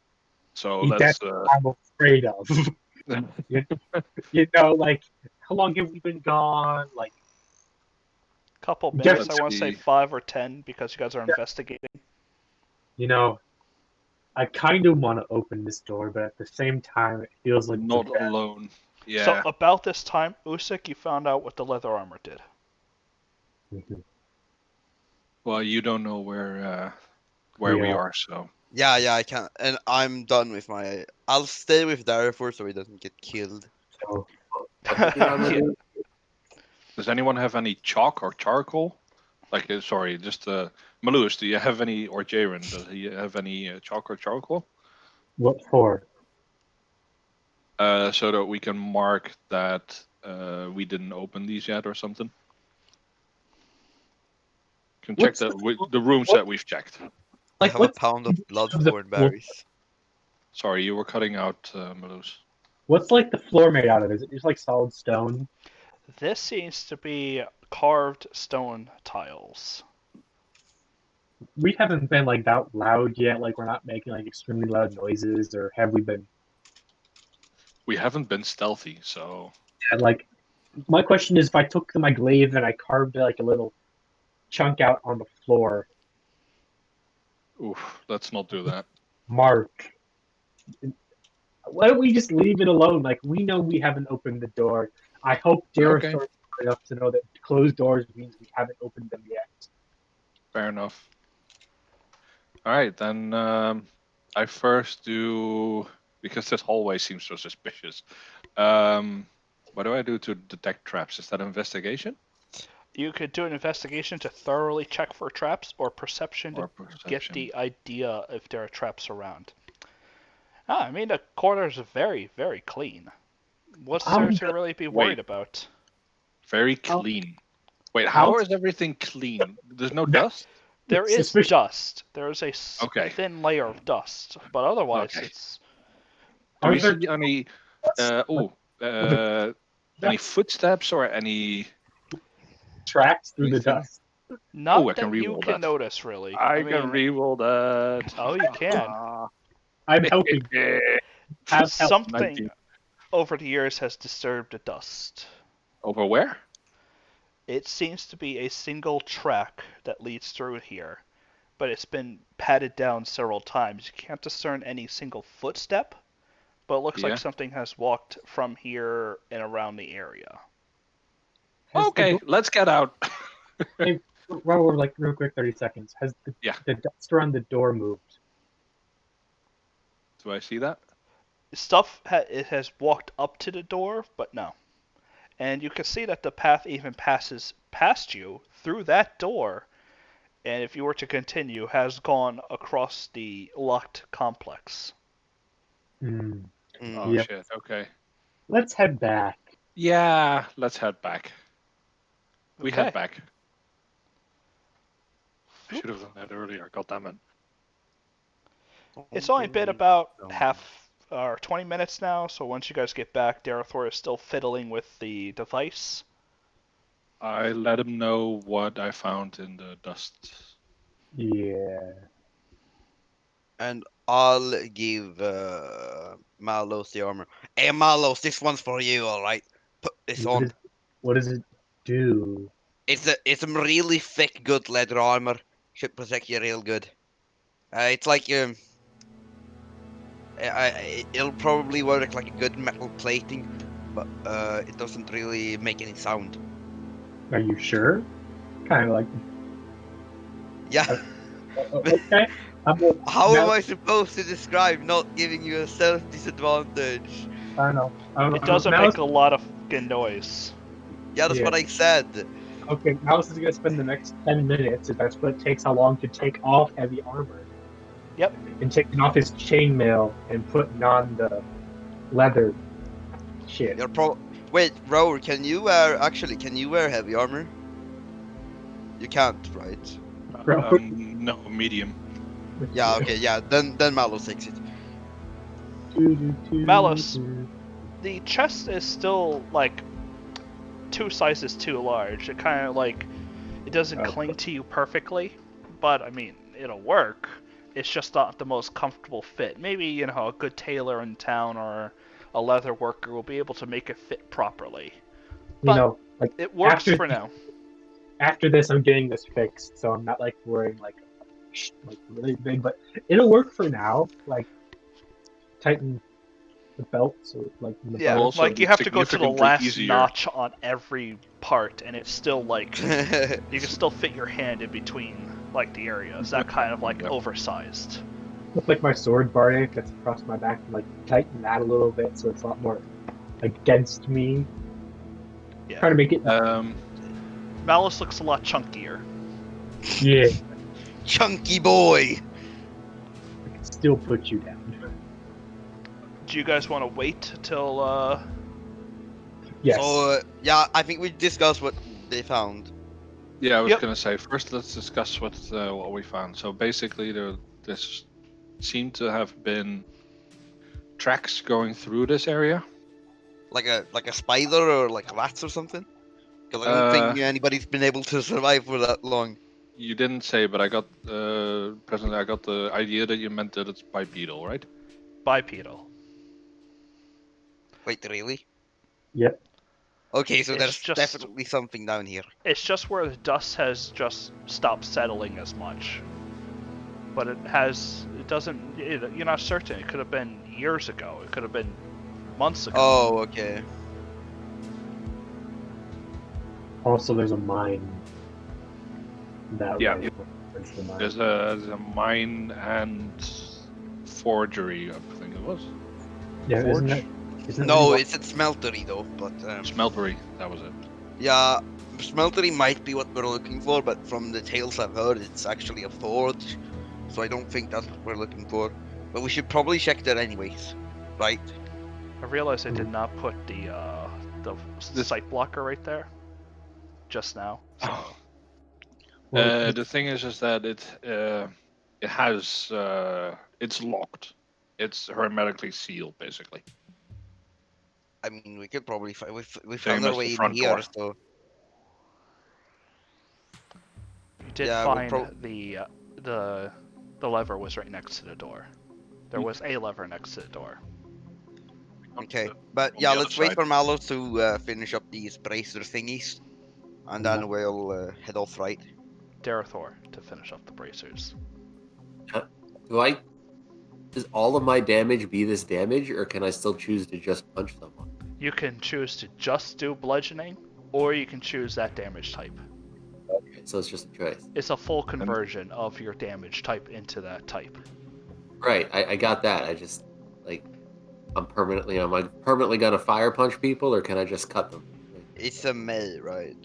Speaker 5: So
Speaker 4: That's
Speaker 5: that's
Speaker 4: what I'm afraid of. You know, like, how long have we been gone? Like,
Speaker 1: Couple
Speaker 4: Yeah,
Speaker 1: minutes, I
Speaker 5: let's
Speaker 1: want to say
Speaker 5: see.
Speaker 1: 5 or 10 because you guys are
Speaker 4: Yeah.
Speaker 1: investigating.
Speaker 4: you know, I kind of want to open this door, but at the same time, it feels like
Speaker 5: not
Speaker 4: the best-
Speaker 5: alone. Yeah.
Speaker 1: So about this time, Usyk, you found out what the leather armor did.
Speaker 5: Well, you don't know where we
Speaker 4: Yeah.
Speaker 5: are, so
Speaker 3: Yeah, I can. And I'm done with my. I'll stay with Darfur so he doesn't get killed.
Speaker 4: So,
Speaker 1: Yeah.
Speaker 5: does anyone have any chalk or charcoal? Like, sorry, just Malus, do you have any, or Jaren, does he have any chalk or charcoal?
Speaker 4: What for?
Speaker 5: So that we can mark that we didn't open these yet or something. Can check
Speaker 4: What's
Speaker 5: the rooms that we've checked.
Speaker 3: I have a pound of bloodthorn berries.
Speaker 5: Sorry, you were cutting out, Malus.
Speaker 4: What's like the floor made out of? Is it just like solid stone?
Speaker 1: This seems to be carved stone tiles.
Speaker 4: We haven't been like that loud yet. Like we're not making like extremely loud noises, or have we been?
Speaker 5: We haven't been stealthy, so
Speaker 4: Yeah, like my question is, if I took my glaive and I carved like a little chunk out on the floor,
Speaker 5: oof, let's not do that.
Speaker 4: mark. Why don't we just leave it alone? Like we know we haven't opened the door. I hope Dareth
Speaker 5: Okay.
Speaker 4: are enough to know that closed doors means we haven't opened them yet.
Speaker 5: Fair enough. All right, then I first do, because this hallway seems so suspicious. What do I do to detect traps? Is that investigation?
Speaker 1: You could do an investigation to thoroughly check for traps, or perception
Speaker 5: Or
Speaker 1: to get
Speaker 5: perception?
Speaker 1: the idea if there are traps around. I mean, the corridors are very, very clean. What's there to really be worried about?
Speaker 5: Very clean. Wait, how is everything clean? There's no dust?
Speaker 1: There is
Speaker 4: Suspicious.
Speaker 1: dust. There is a
Speaker 5: Okay.
Speaker 1: thin layer of dust, but otherwise
Speaker 5: Okay.
Speaker 1: it's...
Speaker 5: Do
Speaker 4: Are
Speaker 5: we
Speaker 4: there
Speaker 5: see any footsteps or any...
Speaker 4: tracks through the
Speaker 5: Anything?
Speaker 4: dust?
Speaker 1: Not
Speaker 5: I can
Speaker 1: that you
Speaker 5: re-roll
Speaker 1: can
Speaker 5: that.
Speaker 1: notice, really.
Speaker 5: I
Speaker 1: mean,
Speaker 5: can re-roll that.
Speaker 1: Oh, you can.
Speaker 4: I'm helping. Have help.
Speaker 1: Something
Speaker 5: 19.
Speaker 1: over the years has disturbed the dust.
Speaker 5: Over where?
Speaker 1: It seems to be a single track that leads through here, but it's been patted down several times. You can't discern any single footstep, but it looks
Speaker 5: Yeah.
Speaker 1: like something has walked from here and around the area.
Speaker 4: Has
Speaker 5: Okay, let's get out.
Speaker 4: We're like real quick, 30 seconds. Has the dust around the door moved?
Speaker 5: Do I see that?
Speaker 1: It has walked up to the door, but no. And you can see that the path even passes past you through that door, and if you were to continue, has gone across the locked complex.
Speaker 5: Oh,
Speaker 4: Yep.
Speaker 5: shit, okay.
Speaker 4: Let's head back.
Speaker 5: Yeah, let's head back. We
Speaker 1: Okay.
Speaker 5: head back. I should have done that earlier, goddammit.
Speaker 1: It's only been about half or 20 minutes now, so once you guys get back, Darethor is still fiddling with the device.
Speaker 5: I let him know what I found in the dust.
Speaker 4: Yeah.
Speaker 3: And I'll give Malos the armor. Hey Malos, this one's for you, alright? Put this on.
Speaker 4: What does it do?
Speaker 3: It's a really thick, good leather armor. Should protect you real good. It's like it'll probably work like a good metal plating, but it doesn't really make any sound.
Speaker 4: Are you sure? Kind of like.
Speaker 3: Yeah.
Speaker 4: Okay.
Speaker 3: How am I supposed to describe not giving you a stealth disadvantage?
Speaker 4: I don't know.
Speaker 1: It doesn't make a lot of fucking noise.
Speaker 3: Yeah, that's
Speaker 4: Yeah.
Speaker 3: what I said.
Speaker 4: Okay, Mouse is gonna spend the next 10 minutes, if that's what it takes, how long to take off heavy armor.
Speaker 1: Yep.
Speaker 4: And taking off his chainmail and putting on the leather shit.
Speaker 3: Wait, Rower, can you wear heavy armor? You can't, right?
Speaker 5: No, medium.
Speaker 3: Yeah, okay, yeah, then Malos takes it.
Speaker 1: Malos. The chest is still like 2 sizes too large. It kind of like it doesn't cling to you perfectly, but I mean it'll work. It's just not the most comfortable fit. Maybe a good tailor in town or a leather worker will be able to make it fit properly. But it works for now.
Speaker 4: After this, I'm getting this fixed, so I'm not like wearing like really big, but it'll work for now. Like tighten the belt, so like the
Speaker 1: yeah,
Speaker 4: belt.
Speaker 1: like you have to go to the
Speaker 5: significantly
Speaker 1: last
Speaker 5: easier.
Speaker 1: notch on every part, and it's still like you can still fit your hand in between like the areas. That kind of like oversized.
Speaker 4: Look like my sword bardic that's across my back, and like tighten that a little bit so it's a lot more against me.
Speaker 1: Yeah.
Speaker 4: Trying to make it.
Speaker 1: Malice looks a lot chunkier.
Speaker 4: Yeah.
Speaker 3: Chunky boy.
Speaker 4: I can still put you down.
Speaker 1: Do you guys want to wait till
Speaker 4: Yes.
Speaker 3: So yeah, I think we discussed what they found.
Speaker 5: Yeah, I was
Speaker 1: Yep.
Speaker 5: gonna say first. Let's discuss what we found. So basically, this seemed to have been tracks going through this area.
Speaker 3: Like a spider or like rats or something? Because I don't think anybody's been able to survive for that long.
Speaker 5: You didn't say, but I got presently I got the idea that you meant that it's bipedal, right?
Speaker 1: bipedal?
Speaker 3: Wait, really?
Speaker 4: Yep.
Speaker 3: Okay, so
Speaker 1: It's
Speaker 3: there's
Speaker 1: just-
Speaker 3: definitely something down here.
Speaker 1: It's just where the dust has just stopped settling as much. But it doesn't, you're not certain. It could have been years ago. It could have been months ago.
Speaker 3: Oh, okay.
Speaker 4: Also, there's a mine. That
Speaker 5: Yeah.
Speaker 4: way. There's the mine.
Speaker 5: There's a mine and forgery, I think it was.
Speaker 4: Yeah, isn't
Speaker 5: forge?
Speaker 4: that? Isn't
Speaker 3: No,
Speaker 4: that
Speaker 3: it's a smeltery though, but
Speaker 5: Smeltery, that was it.
Speaker 3: yeah, smeltery might be what we're looking for, but from the tales I've heard, it's actually a forge, so I don't think that's what we're looking for. But we should probably check that anyways, right?
Speaker 1: I realized I did not put the sight blocker right there. Just now.
Speaker 4: Well,
Speaker 5: The thing is that it has it's locked. It's hermetically sealed, basically.
Speaker 3: I mean, we could probably we
Speaker 5: Same
Speaker 3: found our
Speaker 5: as the
Speaker 3: way in
Speaker 5: front
Speaker 3: here,
Speaker 5: door.
Speaker 3: so
Speaker 1: You did
Speaker 3: Yeah, we'll
Speaker 1: find the lever was right next to the door. There was a lever next to the door.
Speaker 3: okay. But
Speaker 5: on
Speaker 3: yeah,
Speaker 5: the
Speaker 3: let's
Speaker 5: other
Speaker 3: wait
Speaker 5: side.
Speaker 3: for Mallow to finish up these bracer thingies, and then we'll head off, right?
Speaker 1: Darathor to finish up the bracers.
Speaker 2: Does all of my damage be this damage, or can I still choose to just punch someone?
Speaker 1: You can choose to just do bludgeoning, or you can choose that damage type.
Speaker 2: Okay, so it's just a choice.
Speaker 1: It's a full conversion of your damage type into that type.
Speaker 2: Right, I got that. I just am I permanently gonna fire punch people, or can I just cut them?
Speaker 3: It's a May, right?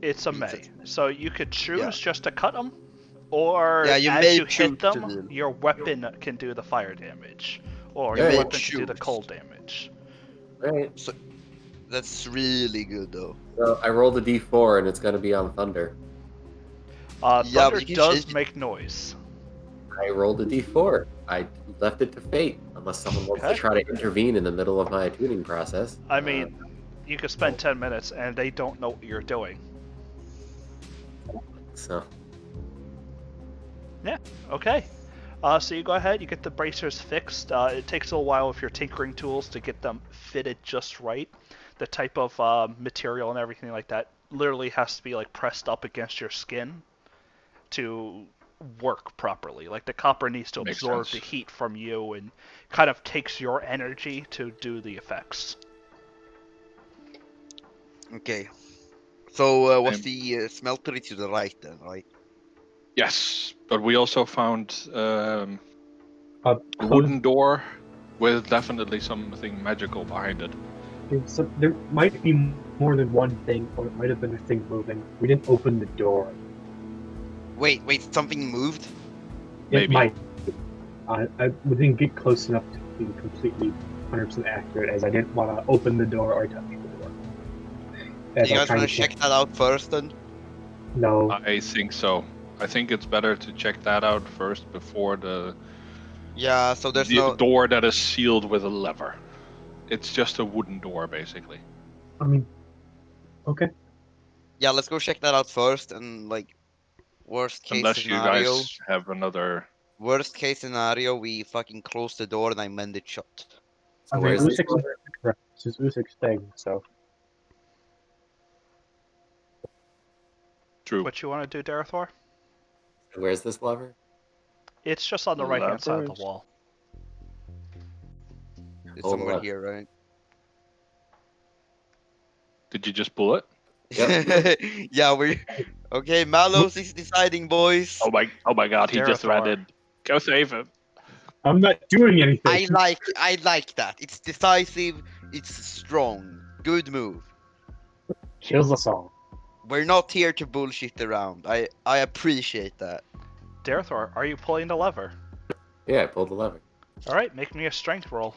Speaker 1: It's a
Speaker 3: It's
Speaker 1: May. So you could choose
Speaker 3: Yeah.
Speaker 1: just to cut them, or
Speaker 3: Yeah, you
Speaker 1: as
Speaker 3: may
Speaker 1: you
Speaker 3: choose
Speaker 1: hit
Speaker 3: to
Speaker 1: them,
Speaker 3: do-
Speaker 1: your weapon can do the fire damage. Or
Speaker 3: You
Speaker 1: your
Speaker 3: may
Speaker 1: weapon can do the
Speaker 3: choose.
Speaker 1: cold damage.
Speaker 2: Right.
Speaker 3: That's really good though.
Speaker 2: So I rolled a d4, and it's gonna be on thunder.
Speaker 3: Yeah,
Speaker 1: Thunder
Speaker 3: but you can
Speaker 1: does
Speaker 3: change it.
Speaker 1: make noise.
Speaker 2: I rolled a d4. I left it to fate, unless someone wants to
Speaker 1: Okay.
Speaker 2: try to intervene in the middle of my tuning process.
Speaker 1: I mean, you could spend 10 minutes and they don't know what you're doing.
Speaker 2: So
Speaker 1: Okay. So you go ahead, you get the bracers fixed. It takes a little while with your tinkering tools to get them fitted just right. The type of material and everything like that literally has to be like pressed up against your skin to work properly. Like the copper needs to
Speaker 5: Makes
Speaker 1: absorb
Speaker 5: sense.
Speaker 1: the heat from you and kind of takes your energy to do the effects.
Speaker 3: Okay. So what's
Speaker 5: Um,
Speaker 3: the smeltery to the right then, right?
Speaker 5: Yes, but we also found
Speaker 4: a
Speaker 5: a wooden door with definitely something magical behind it.
Speaker 4: there might be more than one thing, or it might have been a thing moving. We didn't open the door.
Speaker 3: Wait, something moved?
Speaker 4: It
Speaker 5: Maybe.
Speaker 4: might. We didn't get close enough to be completely 100% accurate, as I didn't want to open the door or touch the door. As
Speaker 3: You
Speaker 4: I'm
Speaker 3: guys
Speaker 4: trying
Speaker 3: want
Speaker 4: to
Speaker 3: to check that out first then?
Speaker 4: No.
Speaker 5: I think so. I think it's better to check that out first before the
Speaker 3: Yeah, so there's
Speaker 5: the
Speaker 3: no...
Speaker 5: door that is sealed with a lever. It's just a wooden door, basically.
Speaker 4: I mean, okay.
Speaker 3: Yeah, let's go check that out first, and like, worst case
Speaker 5: Unless you
Speaker 3: scenario...
Speaker 5: guys have another.
Speaker 3: Worst case scenario, we fucking close the door and I mend it shut.
Speaker 2: So
Speaker 4: I mean,
Speaker 2: where's this?
Speaker 4: This is Usic's thing, so.
Speaker 5: True.
Speaker 1: What you want to do, Darathor?
Speaker 2: Where's this lever?
Speaker 1: It's just on the
Speaker 5: The
Speaker 1: right-hand side of
Speaker 5: levers.
Speaker 1: the wall.
Speaker 3: It's
Speaker 2: Hold
Speaker 3: somewhere
Speaker 2: on.
Speaker 3: here, right?
Speaker 5: Did you just pull it?
Speaker 2: Yep.
Speaker 3: Yeah, we... Okay, Malos is deciding, boys.
Speaker 5: Oh my God! He just ran
Speaker 1: Darathor.
Speaker 5: in. Go save him.
Speaker 4: I'm not doing anything.
Speaker 3: I like that. It's decisive, it's strong. Good move.
Speaker 4: Kills us all.
Speaker 3: We're not here to bullshit around. I appreciate that.
Speaker 1: Darathor, are you pulling the lever?
Speaker 2: Yeah, I pulled the lever.
Speaker 1: Alright, make me a strength roll.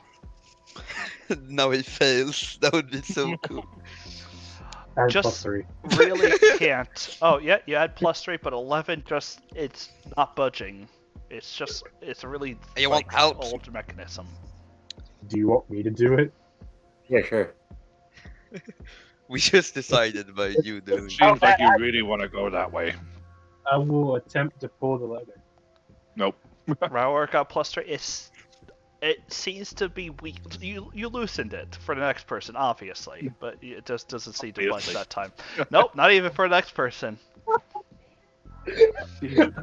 Speaker 3: Now he fails. That would be so cool.
Speaker 4: And
Speaker 1: Just-
Speaker 4: +3.
Speaker 1: Really can't. Oh yeah, you add +3, but 11 it's not budging. It's a really
Speaker 3: You want help?
Speaker 1: old mechanism.
Speaker 4: Do you want me to do it?
Speaker 2: Yeah, sure.
Speaker 3: We just decided by you doing it.
Speaker 5: Seems like you really want to go that way.
Speaker 4: I will attempt to pull the lever.
Speaker 5: Nope.
Speaker 1: Rauer got +3. It seems to be weak. You loosened it for the next person, obviously, but it just doesn't seem to budge
Speaker 5: Obviously.
Speaker 1: that time. Nope, not even for the next person.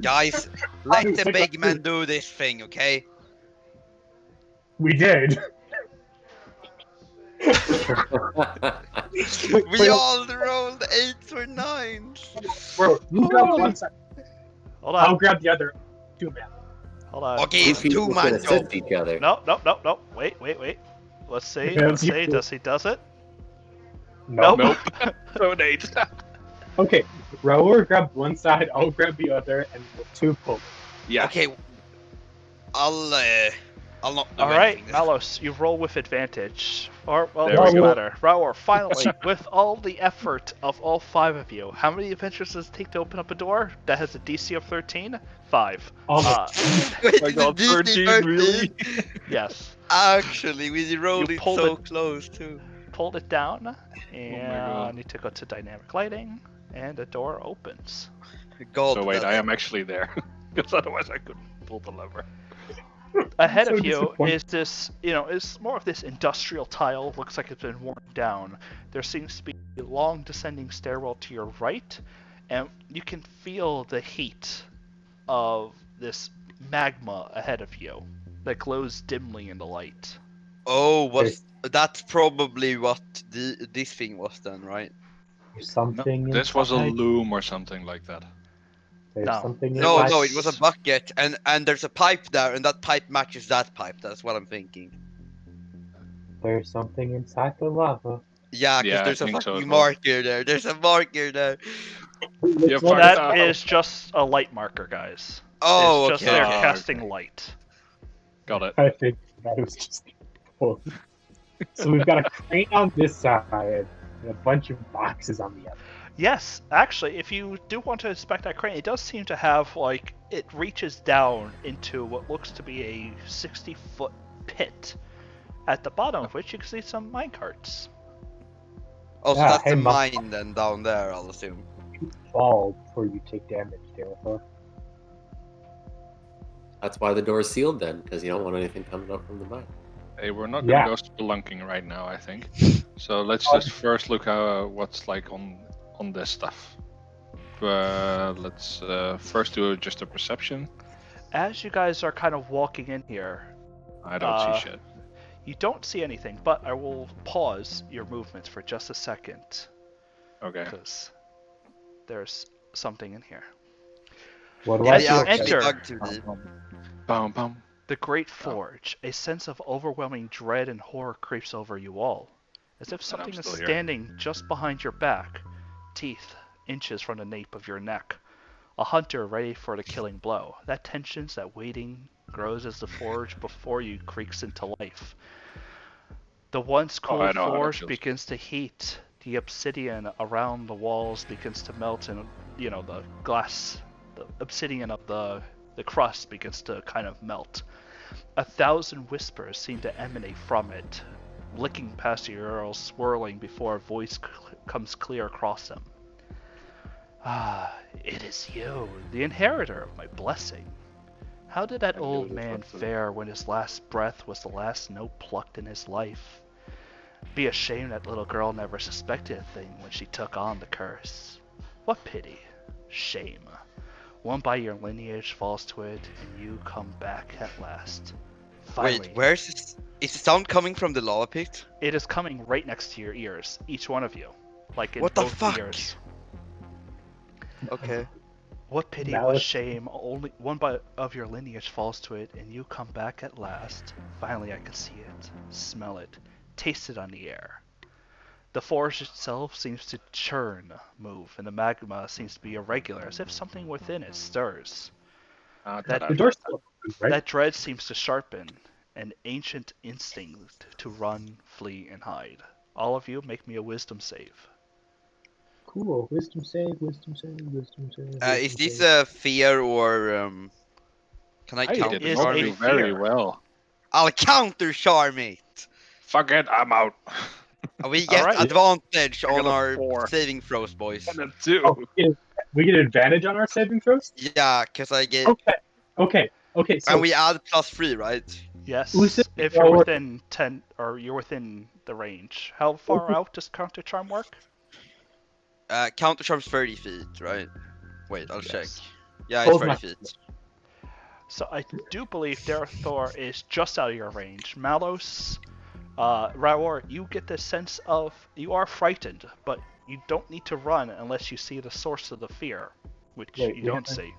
Speaker 3: Guys, let the big man do this thing, okay?
Speaker 4: We did.
Speaker 3: We all rolled 8s or 9s.
Speaker 4: Bro, you grab one side.
Speaker 1: Hold
Speaker 4: I'll
Speaker 1: on,
Speaker 4: grab the other. Two man.
Speaker 1: hold on.
Speaker 3: Okay,
Speaker 2: You
Speaker 3: it's
Speaker 2: people can
Speaker 3: 2-man job.
Speaker 2: assist each other.
Speaker 1: No. Wait. Let's see.
Speaker 4: Okay,
Speaker 1: Let's
Speaker 4: you
Speaker 1: see.
Speaker 4: do.
Speaker 1: Does he does it?
Speaker 4: No.
Speaker 1: Nope.
Speaker 5: Donate.
Speaker 4: Okay, Raoul grab one side, I'll grab the other, and we'll two pull.
Speaker 5: Yeah.
Speaker 3: Okay, I'll not do
Speaker 1: All right,
Speaker 3: anything.
Speaker 1: Malos, you roll with advantage. Or, well,
Speaker 5: There
Speaker 1: it
Speaker 4: we
Speaker 1: doesn't
Speaker 4: go.
Speaker 1: matter. Raur, finally, with all the effort of all 5 of you, how many adventures does it take to open up a door that has a DC of 13? 5.
Speaker 4: Almost.
Speaker 3: Wait,
Speaker 5: my God,
Speaker 3: did you
Speaker 5: 13, really?
Speaker 1: Yes.
Speaker 3: Actually, we rolled
Speaker 1: You
Speaker 3: it
Speaker 1: pulled
Speaker 3: so
Speaker 1: it.
Speaker 3: close too.
Speaker 1: Pulled it down, and
Speaker 5: God.
Speaker 1: I need to go to dynamic lighting, and the door opens.
Speaker 3: God,
Speaker 5: So wait,
Speaker 3: that-
Speaker 5: I am actually there. Because otherwise I couldn't pull the lever.
Speaker 1: Ahead
Speaker 4: so
Speaker 1: of you
Speaker 4: disappointed.
Speaker 1: is this, it's more of this industrial tile. Looks like it's been worn down. There seems to be a long descending stairwell to your right, and you can feel the heat of this magma ahead of you that glows dimly in the light.
Speaker 3: Oh, that's probably what this thing was then, right?
Speaker 4: There's
Speaker 5: No,
Speaker 4: something
Speaker 5: this was a
Speaker 4: inside.
Speaker 5: loom or something like that.
Speaker 4: There's
Speaker 1: No.
Speaker 4: something
Speaker 3: No,
Speaker 4: inside.
Speaker 3: no, it was a bucket, and there's a pipe there, and that pipe matches that pipe. That's what I'm thinking.
Speaker 4: There's something inside the lava.
Speaker 3: Yeah, because
Speaker 5: Yeah, I
Speaker 3: there's a
Speaker 5: think so
Speaker 3: fucking
Speaker 5: as well.
Speaker 3: marker there. There's a marker there.
Speaker 5: Yeah, fuck
Speaker 1: That
Speaker 5: out.
Speaker 1: is just a light marker, guys.
Speaker 3: Oh,
Speaker 1: it's just
Speaker 3: okay.
Speaker 1: they're
Speaker 3: okay.
Speaker 1: casting light.
Speaker 5: Got it.
Speaker 4: I think that was just cool. So we've got a crane on this side and a bunch of boxes on the other.
Speaker 1: Yes, actually, if you do want to inspect that crane, it does seem to have, it reaches down into what looks to be a 60-foot pit, at the bottom of which you can see some minecarts.
Speaker 3: Oh, so
Speaker 4: Yeah,
Speaker 3: that's
Speaker 4: hey,
Speaker 3: the
Speaker 4: Ma-
Speaker 3: mine then down there, I'll assume.
Speaker 4: Fall before you take damage, Derek.
Speaker 2: That's why the door's sealed then, because you don't want anything coming up from the mine.
Speaker 5: Hey, we're not
Speaker 4: Yeah.
Speaker 5: gonna go spelunking right now, I think. So let's just first look what's like on this stuff. Let's first do just a perception.
Speaker 1: As you guys are kind of walking in here,
Speaker 5: I don't see shit.
Speaker 1: you don't see anything, but I will pause your movements for just a second,
Speaker 5: Okay.
Speaker 1: because there's something in here.
Speaker 4: What do
Speaker 1: Yeah,
Speaker 4: I
Speaker 1: As
Speaker 3: we
Speaker 1: you
Speaker 4: do?
Speaker 3: actually
Speaker 1: enter-
Speaker 3: dug too deep.
Speaker 5: Bum bum.
Speaker 1: The Great Forge, a sense of overwhelming dread and horror creeps over you all, as if something is
Speaker 5: still here.
Speaker 1: standing just behind your back, teeth inches from the nape of your neck. A hunter ready for the killing blow. That tension, that waiting, grows as the forge before you creaks into life. The once cool
Speaker 5: I know how that
Speaker 1: forge
Speaker 5: feels.
Speaker 1: begins to heat. The obsidian around the walls begins to melt, and the glass, the obsidian of the crust begins to kind of melt. 1,000 whispers seem to emanate from it, licking past your ears, swirling before a voice comes clear across them. Ah, it is you, the inheritor of my blessing. How did that
Speaker 5: I knew
Speaker 1: old
Speaker 5: this
Speaker 1: man
Speaker 5: one too.
Speaker 1: fare when his last breath was the last note plucked in his life? Be a shame that little girl never suspected a thing when she took on the curse. What pity, shame. One by your lineage falls to it, and you come back at last. Finally,
Speaker 3: Wait, where's this? Is the sound coming from the lava pit?
Speaker 1: it is coming right next to your ears, each one of you, like in
Speaker 3: What the
Speaker 1: both
Speaker 3: fuck?
Speaker 1: ears.
Speaker 3: Okay.
Speaker 1: What pity,
Speaker 4: Now
Speaker 1: what
Speaker 4: it's-
Speaker 1: shame, only one by of your lineage falls to it, and you come back at last. Finally I can see it, smell it, taste it on the air. The forge itself seems to churn, move, and the magma seems to be irregular, as if something within it stirs.
Speaker 5: Ah,
Speaker 1: That-
Speaker 5: ta-da.
Speaker 4: The door's still open, right?
Speaker 1: That dread seems to sharpen, an ancient instinct to run, flee, and hide. All of you, make me a wisdom save.
Speaker 4: Cool. Wisdom save, wisdom save, wisdom save.
Speaker 3: Is
Speaker 4: wisdom
Speaker 3: this
Speaker 4: save.
Speaker 3: a fear or can I
Speaker 5: I
Speaker 3: counter
Speaker 5: did
Speaker 1: is
Speaker 5: not
Speaker 3: charm
Speaker 1: a
Speaker 5: do
Speaker 3: it?
Speaker 5: very
Speaker 1: fear.
Speaker 5: well.
Speaker 3: I'll counter charm it.
Speaker 5: Fuck it, I'm out.
Speaker 3: We get
Speaker 1: Alright.
Speaker 3: advantage
Speaker 5: I got
Speaker 3: on
Speaker 5: a
Speaker 3: our
Speaker 5: 4.
Speaker 3: saving throws, boys.
Speaker 5: And a 2.
Speaker 4: Oh, we get advantage on our saving throws?
Speaker 3: Yeah, because I get
Speaker 4: Okay. So
Speaker 3: and we add +3, right?
Speaker 1: Yes,
Speaker 4: Usyk,
Speaker 1: if you're
Speaker 4: or-
Speaker 1: within 10, or you're within the range. How far out does counter charm work?
Speaker 3: Counter charm's 30 feet, right? Wait, I'll check.
Speaker 1: Yes.
Speaker 3: Yeah, it's
Speaker 4: Hold
Speaker 3: 30
Speaker 4: my-
Speaker 3: feet.
Speaker 1: So I do believe Darathor is just out of your range. Malos, Raor, you get the sense of you are frightened, but you don't need to run unless you see the source of the fear, which
Speaker 4: Wait,
Speaker 1: you
Speaker 4: we
Speaker 1: don't
Speaker 4: have-
Speaker 1: see.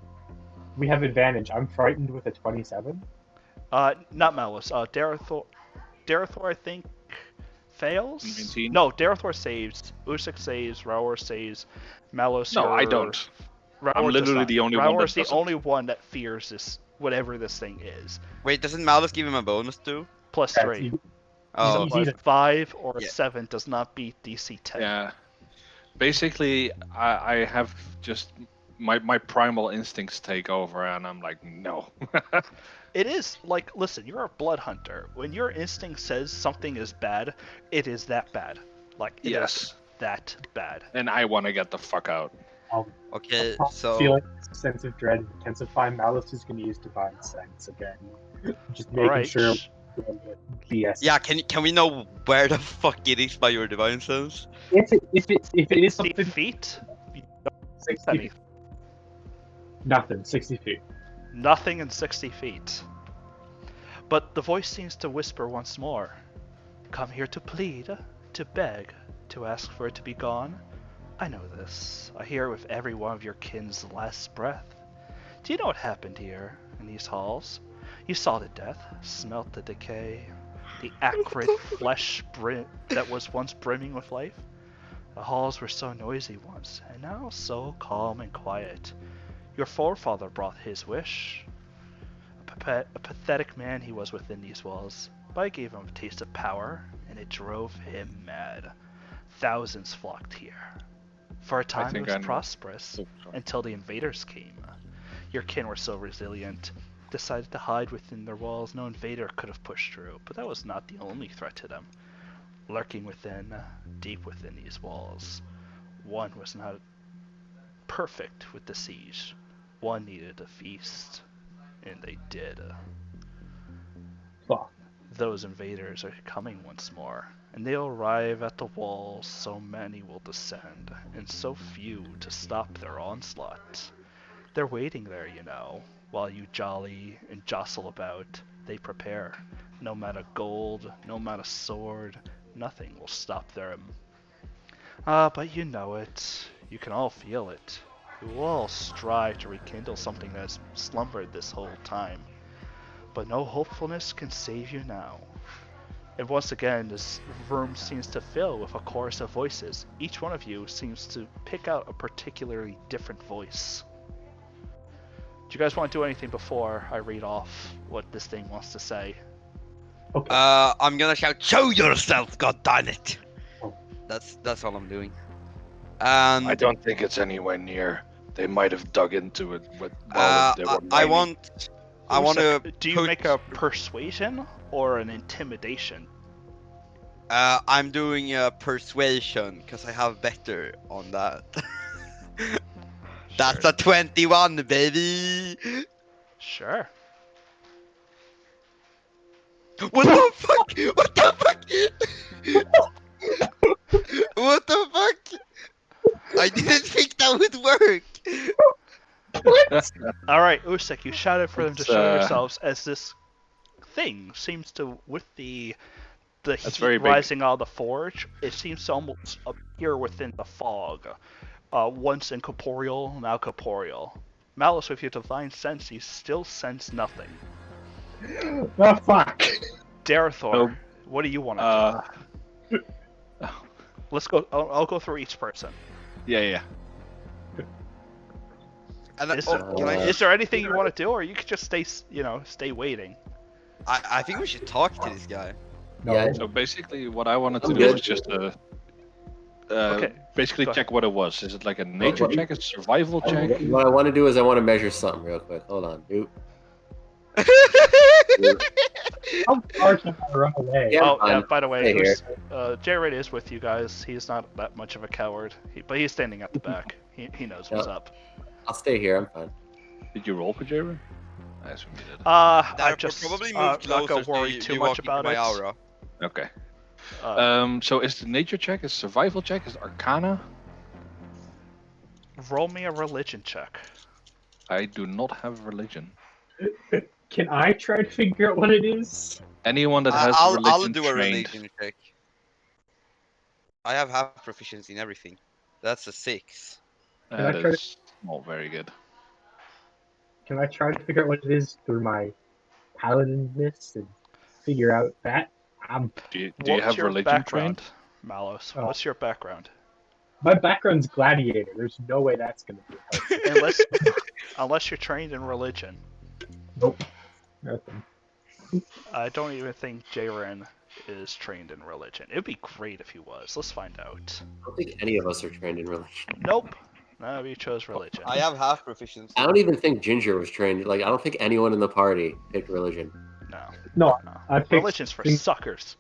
Speaker 4: we have advantage. I'm frightened with a 27.
Speaker 1: Not Malos. Darathor, I think, fails.
Speaker 5: 19.
Speaker 1: No, Darathor saves. Usyk saves. Raor saves. Malos.
Speaker 5: No, I don't.
Speaker 1: Raor
Speaker 5: I'm
Speaker 1: does
Speaker 5: literally
Speaker 1: not.
Speaker 5: the only
Speaker 1: Raor
Speaker 5: one that
Speaker 1: is the
Speaker 5: doesn't.
Speaker 1: only one that fears this, whatever this thing is.
Speaker 3: Wait, doesn't Malus give him a bonus too?
Speaker 1: Plus
Speaker 4: That's
Speaker 1: 3.
Speaker 4: easy.
Speaker 3: Oh,
Speaker 4: He's
Speaker 1: So a
Speaker 4: either-
Speaker 1: 5 or a
Speaker 3: Yeah.
Speaker 1: 7 does not beat DC 10.
Speaker 5: Yeah. Basically, I have just my primal instincts take over, and I'm like, no.
Speaker 1: It is like, listen, you're a blood hunter. When your instinct says something is bad, it is that bad. Like, it is
Speaker 5: Yes.
Speaker 1: that bad.
Speaker 5: And I want to get the fuck out.
Speaker 3: okay, so
Speaker 4: Feeling sense of dread intensify. Malice is going to use divine sense again. Just making
Speaker 1: Alright.
Speaker 4: sure. BS.
Speaker 3: yeah, can we know where the fuck it is by your divine sense?
Speaker 4: If it is
Speaker 1: 60
Speaker 4: something
Speaker 1: feet?
Speaker 4: 60 feet. Nothing. 60 feet.
Speaker 1: Nothing in 60 feet. But the voice seems to whisper once more. Come here to plead, to beg, to ask for it to be gone. I know this. I hear it with every one of your kin's last breath. Do you know what happened here, in these halls? You saw the death, smelt the decay, the acrid flesh that was once brimming with life. The halls were so noisy once, and now so calm and quiet. Your forefather brought his wish. A pathetic man he was within these walls, but I gave him a taste of power, and it drove him mad. Thousands flocked here. For a time it
Speaker 5: think
Speaker 1: was
Speaker 5: I know.
Speaker 1: prosperous,
Speaker 5: Oh, sorry.
Speaker 1: until the invaders came. Your kin were so resilient, decided to hide within their walls. No invader could have pushed through, but that was not the only threat to them. Lurking within, deep within these walls, one was not perfect with the siege. One needed a feast, and they did.
Speaker 4: Fuck.
Speaker 1: Those invaders are coming once more, and they'll arrive at the walls, so many will descend, and so few to stop their onslaught. They're waiting there, you know, while you jolly and jostle about. They prepare. No matter gold, no matter sword, nothing will stop them. But you know it. You can all feel it. You will all strive to rekindle something that has slumbered this whole time. But no hopefulness can save you now. And once again, this room seems to fill with a chorus of voices. Each one of you seems to pick out a particularly different voice. Do you guys want to do anything before I read off what this thing wants to say?
Speaker 4: Okay.
Speaker 3: I'm gonna shout, "Show yourself, god damn it!"
Speaker 4: Oh.
Speaker 3: That's all I'm doing. And
Speaker 5: I don't think it's anywhere near. They might have dug into it while they were
Speaker 3: I
Speaker 5: mining.
Speaker 3: want to.
Speaker 1: Do you make a persuasion or an intimidation?
Speaker 3: I'm doing a persuasion because I have better on that. That's
Speaker 1: Sure.
Speaker 3: a 21, baby.
Speaker 1: Sure.
Speaker 3: What the fuck? What the fuck? What the fuck? I didn't think that would work.
Speaker 1: Alright, Usyk, you shouted for them to
Speaker 5: It's,
Speaker 1: show yourselves as this thing seems to, with the
Speaker 5: That's
Speaker 1: heat
Speaker 5: very big.
Speaker 1: rising out of the forge, it seems to almost appear within the fog. Once incorporeal, now corporeal. Malice, with your divine sense, you still sense nothing.
Speaker 4: Oh, fuck.
Speaker 1: Darathor,
Speaker 5: Oh.
Speaker 1: what do you want to do? Let's go. I'll go through each person.
Speaker 5: Yeah.
Speaker 3: And
Speaker 1: Is,
Speaker 3: can I
Speaker 1: is there anything you want to do, or you could just stay waiting?
Speaker 3: I think we should talk to this guy.
Speaker 4: No.
Speaker 2: Yeah,
Speaker 5: So basically, what I wanted to
Speaker 2: I'm
Speaker 5: do
Speaker 2: good.
Speaker 5: was just
Speaker 1: Okay,
Speaker 5: basically
Speaker 1: go
Speaker 5: check what it was. Is it like a nature
Speaker 2: what-
Speaker 5: check, a survival check?
Speaker 2: What I want to do is I want to measure something real quick. Hold on, dude.
Speaker 4: How far can I run away?
Speaker 2: Yeah.
Speaker 1: Oh, yeah,
Speaker 2: fine.
Speaker 1: by the way,
Speaker 2: Stay here.
Speaker 1: Jared is with you guys. He's not that much of a coward, but he's standing at the back. He knows what's
Speaker 2: Yep.
Speaker 1: up.
Speaker 2: I'll stay here. I'm fine.
Speaker 5: Did you roll for Jared? I assume you did.
Speaker 1: I
Speaker 3: Therefore,
Speaker 1: just
Speaker 3: probably move
Speaker 1: not
Speaker 3: closer
Speaker 1: gonna worry
Speaker 3: to
Speaker 1: too
Speaker 3: you
Speaker 1: much
Speaker 3: walking
Speaker 1: about
Speaker 3: my
Speaker 1: it.
Speaker 3: aura.
Speaker 5: Okay.
Speaker 1: Uh,
Speaker 5: So is the nature check, is survival check, is Arcana?
Speaker 1: roll me a religion check.
Speaker 5: I do not have religion.
Speaker 4: Can I try to figure out what it is?
Speaker 5: Anyone that has
Speaker 3: I'll
Speaker 5: religion
Speaker 3: do a
Speaker 5: trained.
Speaker 3: religion check. I have half proficiency in everything. That's a 6.
Speaker 4: Can I
Speaker 5: That
Speaker 4: try to-
Speaker 5: is not very good.
Speaker 4: Can I try to figure out what it is through my paladinness and figure out that?
Speaker 5: Do you
Speaker 1: What's
Speaker 5: have
Speaker 1: your
Speaker 5: religion
Speaker 1: background,
Speaker 5: trained?
Speaker 1: Malos?
Speaker 4: Oh.
Speaker 1: What's your background?
Speaker 4: My background's gladiator. There's no way that's gonna be helpful.
Speaker 1: Unless you're trained in religion.
Speaker 4: Nope. Nothing.
Speaker 1: I don't even think Jaren is trained in religion. It'd be great if he was. Let's find out.
Speaker 2: I don't think any of us are trained in religion.
Speaker 1: Nope. None of you chose religion.
Speaker 3: I have half proficiency.
Speaker 2: I don't even think Ginger was trained. Like, I don't think anyone in the party picked religion.
Speaker 1: No.
Speaker 4: No,
Speaker 1: no.
Speaker 4: I picked
Speaker 1: Religion's for
Speaker 4: things-
Speaker 1: suckers.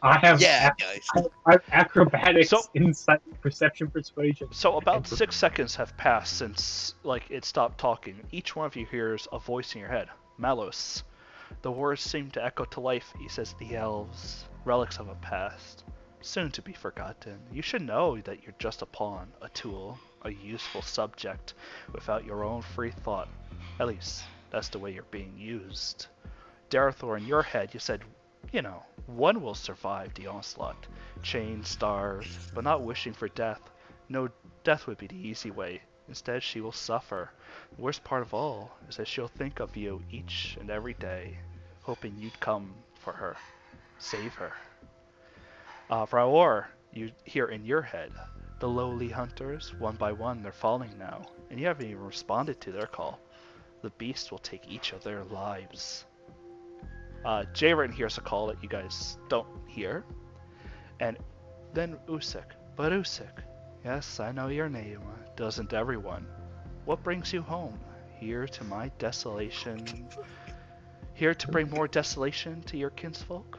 Speaker 4: I have
Speaker 3: Yeah, guys.
Speaker 4: I have acrobatics,
Speaker 1: So-
Speaker 4: insight, perception, persuasion.
Speaker 1: So about 6 seconds have passed since it stopped talking. Each one of you hears a voice in your head. Malos. The words seem to echo to life. He says, the elves, relics of a past, soon to be forgotten. You should know that you're just a pawn, a tool, a useful subject, without your own free thought. At least, that's the way you're being used. Darethor, in your head, you said, one will survive the onslaught. Chained, starved, but not wishing for death. No, death would be the easy way. Instead, she will suffer. The worst part of all is that she'll think of you each and every day, hoping you'd come for her. Save her. Raor, you hear in your head, the lowly hunters, one by one, they're falling now, and you haven't even responded to their call. The beast will take each of their lives. Jaren hears a call that you guys don't hear, and then Usik. But Usik, yes, I know your name. Doesn't everyone? What brings you home? Here to my desolation? Here to bring more desolation to your kinsfolk?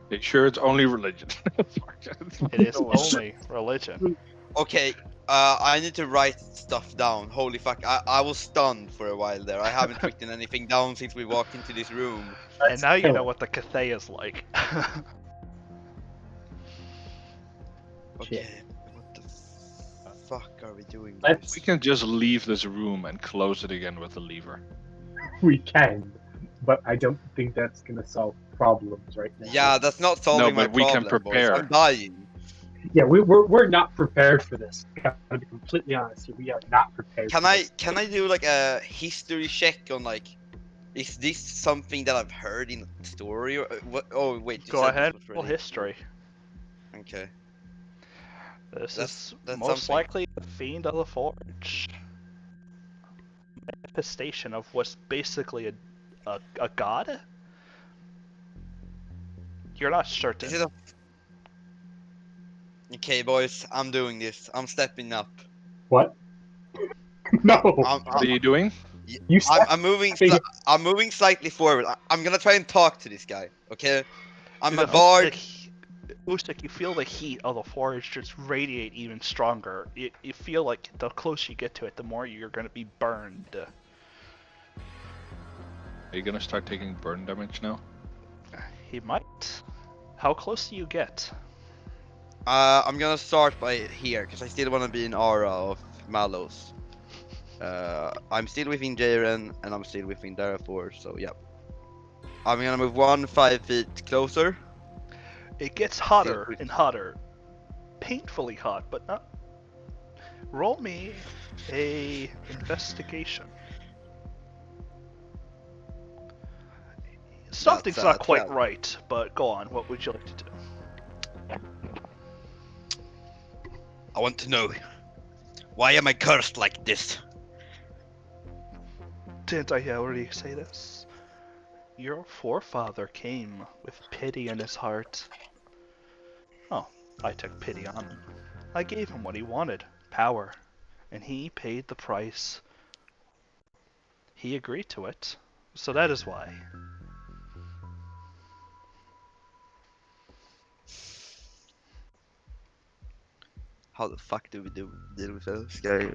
Speaker 5: You sure it's only religion?
Speaker 1: It is only religion.
Speaker 3: Okay, I need to write stuff down. Holy fuck, I was stunned for a while there. I haven't written anything down since we walked into this room.
Speaker 1: And now you know what the Cthaeh is like.
Speaker 3: Okay, what the fuck are we doing?
Speaker 4: Let's-
Speaker 5: We can just leave this room and close it again with a lever.
Speaker 4: We can, but I don't think that's gonna solve problems right now.
Speaker 3: Yeah, that's not solving my
Speaker 5: but we can
Speaker 3: problem, boys.
Speaker 5: prepare.
Speaker 3: I'm dying.
Speaker 4: Yeah, we're not prepared for this. To be completely honest, we are not prepared.
Speaker 3: Can
Speaker 4: for
Speaker 3: I
Speaker 4: this.
Speaker 3: do like a history check on like, is this something that I've heard in a story or what? Oh wait, you
Speaker 1: Go
Speaker 3: said this
Speaker 1: ahead,
Speaker 3: was
Speaker 1: roll
Speaker 3: really-
Speaker 1: history.
Speaker 3: Okay.
Speaker 1: This
Speaker 3: That's-
Speaker 1: is
Speaker 3: that's
Speaker 1: most
Speaker 3: something.
Speaker 1: likely the Fiend of the Forge. Manifestation of what's basically a god? You're not certain.
Speaker 3: Is it a... Okay, boys, I'm doing this. I'm stepping up.
Speaker 4: What? No,
Speaker 5: What are you doing?
Speaker 4: you stop.
Speaker 3: I'm moving.
Speaker 4: Think-
Speaker 3: I'm moving slightly forward. I'm gonna try and talk to this guy. Okay. I'm a
Speaker 1: The-
Speaker 3: bard.
Speaker 1: Ustik, you feel the heat of the forge just radiate even stronger. You feel like the closer you get to it, the more you're going to be burned.
Speaker 5: Are you gonna start taking burn damage now?
Speaker 1: He might. How close do you get?
Speaker 3: I'm gonna start by here because I still want to be in aura of Malos. I'm still within Jaren and I'm still within Darethor, so yeah. I'm gonna move 5 feet closer.
Speaker 1: It gets hotter and hotter. Painfully hot, but not... Roll me a investigation. Something's
Speaker 3: That's,
Speaker 1: not quite
Speaker 3: 12.
Speaker 1: right, but go on. What would you like to do?
Speaker 3: I want to know, why am I cursed like this?
Speaker 1: Didn't I already say this? Your forefather came with pity in his heart. Oh, I took pity on him. I gave him what he wanted, power, and he paid the price. He agreed to it, so that is why.
Speaker 3: How the fuck do we deal with this guy?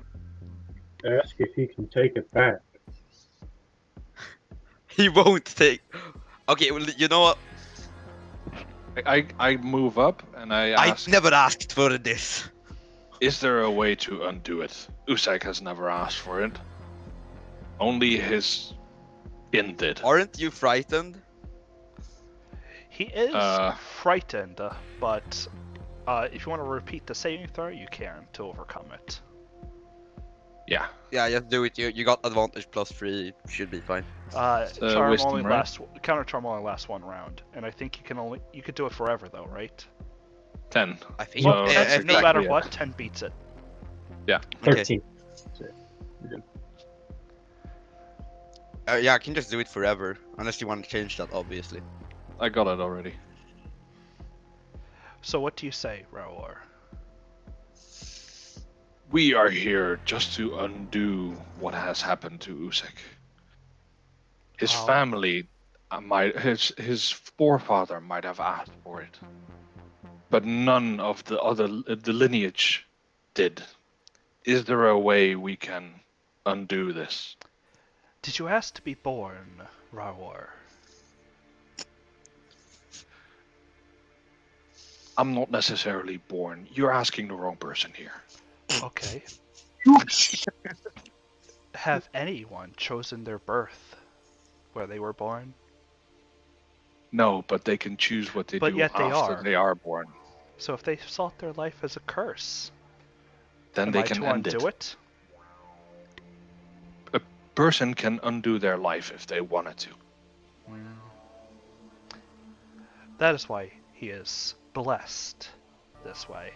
Speaker 4: Ask if he can take it back.
Speaker 3: He won't take. Okay, well, you know what?
Speaker 5: I move up and I
Speaker 3: I
Speaker 5: ask,
Speaker 3: never asked for this.
Speaker 5: is there a way to undo it? Usyk has never asked for it. Only his kin did.
Speaker 3: Aren't you frightened?
Speaker 1: He is
Speaker 5: Uh.
Speaker 1: frightened, but if you want to repeat the saving throw, you can to overcome it.
Speaker 5: Yeah.
Speaker 3: Yeah, just do it. You got advantage +3. Should be fine.
Speaker 1: Charm
Speaker 5: wisdom,
Speaker 1: only
Speaker 5: right?
Speaker 1: counter charm only lasts 1 round, and I think you could do it forever though, right?
Speaker 5: 10.
Speaker 3: I think.
Speaker 5: So
Speaker 3: if
Speaker 5: that's
Speaker 1: No
Speaker 3: not-
Speaker 1: matter
Speaker 5: yeah.
Speaker 1: what, 10 beats it.
Speaker 5: Yeah.
Speaker 3: Okay.
Speaker 4: 13.
Speaker 3: Yeah, I can just do it forever, unless you want to change that, obviously.
Speaker 5: I got it already.
Speaker 1: So what do you say, Raor?
Speaker 5: We are here just to undo what has happened to Usyk. His
Speaker 1: Oh.
Speaker 5: family his forefather might have asked for it, but none of the lineage did. Is there a way we can undo this?
Speaker 1: Did you ask to be born, Raor?
Speaker 5: I'm not necessarily born. You're asking the wrong person here.
Speaker 1: Okay. Have anyone chosen their birth where they were born?
Speaker 5: No, but they can choose what they
Speaker 1: But
Speaker 5: do
Speaker 1: yet they
Speaker 5: after
Speaker 1: are.
Speaker 5: they are born.
Speaker 1: So if they sought their life as a curse,
Speaker 5: Then
Speaker 1: am
Speaker 5: they
Speaker 1: I
Speaker 5: can
Speaker 1: to
Speaker 5: end
Speaker 1: undo
Speaker 5: it.
Speaker 1: it?
Speaker 5: A person can undo their life if they wanted to.
Speaker 1: That is why he is blessed this way.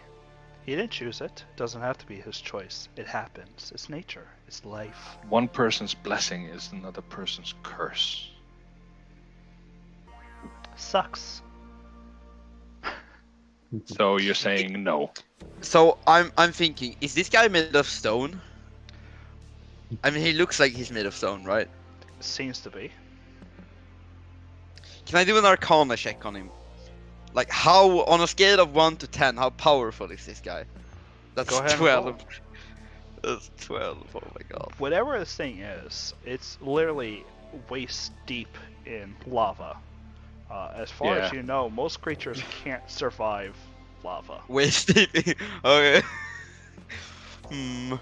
Speaker 1: He didn't choose it. It doesn't have to be his choice. It happens. It's nature. It's life.
Speaker 5: One person's blessing is another person's curse.
Speaker 1: Sucks.
Speaker 5: So you're saying no.
Speaker 3: So I'm thinking, is this guy made of stone? I mean, he looks like he's made of stone, right?
Speaker 1: Seems to be.
Speaker 3: Can I do an Arcana check on him? Like, how, on a scale of 1 to 10, how powerful is this guy? That's
Speaker 1: Go ahead and
Speaker 3: 12.
Speaker 1: roll.
Speaker 3: That's 12, oh my god.
Speaker 1: Whatever this thing is, it's literally waist deep in lava. As far as
Speaker 5: Yeah.
Speaker 1: you know, most creatures can't survive lava.
Speaker 3: Wasted. Okay.
Speaker 5: Do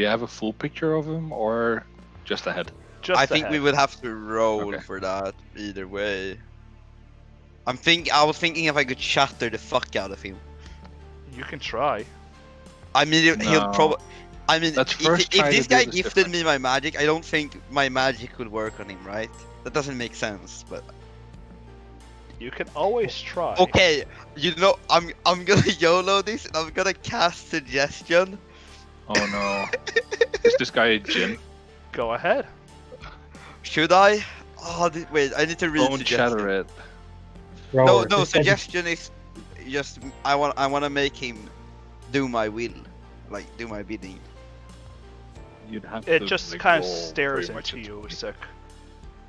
Speaker 5: you have a full picture of him or just a head?
Speaker 1: Just
Speaker 3: I think we
Speaker 1: ahead.
Speaker 3: would have to roll
Speaker 5: Okay.
Speaker 3: for that, either way. I was thinking if I could shatter the fuck out of him.
Speaker 1: You can try.
Speaker 3: I mean, he'll
Speaker 5: No.
Speaker 3: probably. I mean,
Speaker 5: Let's
Speaker 3: if
Speaker 5: first try
Speaker 3: this
Speaker 5: to do
Speaker 3: guy
Speaker 5: this
Speaker 3: gifted
Speaker 5: different.
Speaker 3: me my magic, I don't think my magic would work on him, right? That doesn't make sense, but
Speaker 1: You can always try.
Speaker 3: okay. You know, I'm gonna YOLO this, and I'm gonna cast suggestion.
Speaker 5: Oh no. Is this guy a djinn?
Speaker 1: Go ahead.
Speaker 3: Should I? Oh, wait, I need to read
Speaker 5: Don't
Speaker 3: suggestion.
Speaker 5: shatter it.
Speaker 3: No,
Speaker 4: Rower,
Speaker 3: no,
Speaker 4: just said-
Speaker 3: suggestion is just I want to make him do my will, like do my bidding.
Speaker 5: You'd have
Speaker 1: It
Speaker 5: to,
Speaker 1: just
Speaker 5: like,
Speaker 1: kind of
Speaker 5: roll
Speaker 1: stares
Speaker 5: pretty much
Speaker 1: into you,
Speaker 5: into
Speaker 1: Usyk.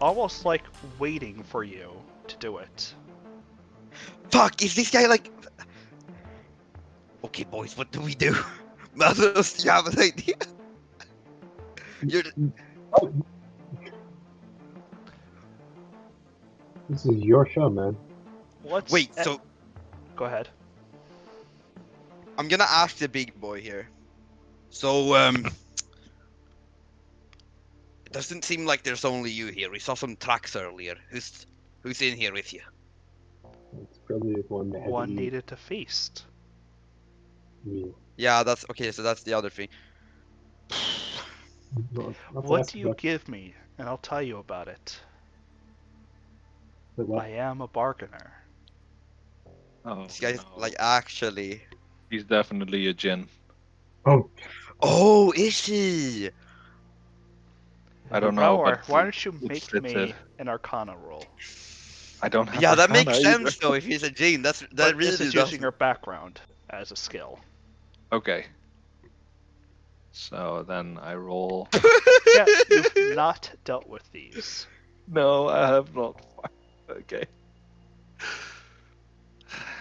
Speaker 1: Almost like waiting for you to do it.
Speaker 3: Fuck! Is this guy like? Okay, boys, what do we do? Mathos, do you have an idea? You're
Speaker 4: Oh. This is your show, man.
Speaker 1: Let's
Speaker 3: wait. So
Speaker 1: go ahead.
Speaker 3: I'm gonna ask the big boy here. So it doesn't seem like there's only you here. We saw some tracks earlier. Who's in here with you?
Speaker 4: It's probably the one that had
Speaker 1: One
Speaker 4: to eat
Speaker 1: needed to feast.
Speaker 4: me.
Speaker 3: Yeah, that's okay. So that's the other thing.
Speaker 4: Well, let's
Speaker 1: What
Speaker 4: ask
Speaker 1: do you
Speaker 4: about-
Speaker 1: give me, and I'll tell you about it.
Speaker 4: but what-
Speaker 1: I am a bargainer.
Speaker 5: Oh,
Speaker 3: This guy's
Speaker 5: no.
Speaker 3: like actually.
Speaker 5: He's definitely a djinn.
Speaker 4: Oh,
Speaker 3: Oh, is he?
Speaker 5: I don't know,
Speaker 1: Rower,
Speaker 5: but
Speaker 1: why don't you
Speaker 5: it
Speaker 1: make
Speaker 5: fits
Speaker 1: me
Speaker 5: it.
Speaker 1: an Arcana roll?
Speaker 5: I don't have
Speaker 3: Yeah, that
Speaker 5: Arcana
Speaker 3: makes
Speaker 5: either.
Speaker 3: sense though. If he's a Jane, that
Speaker 1: But
Speaker 3: really
Speaker 1: this is
Speaker 3: does.
Speaker 1: using your background as a skill.
Speaker 5: Okay. So then I roll.
Speaker 1: Yeah, you've not dealt with these.
Speaker 5: No, I have not. Okay.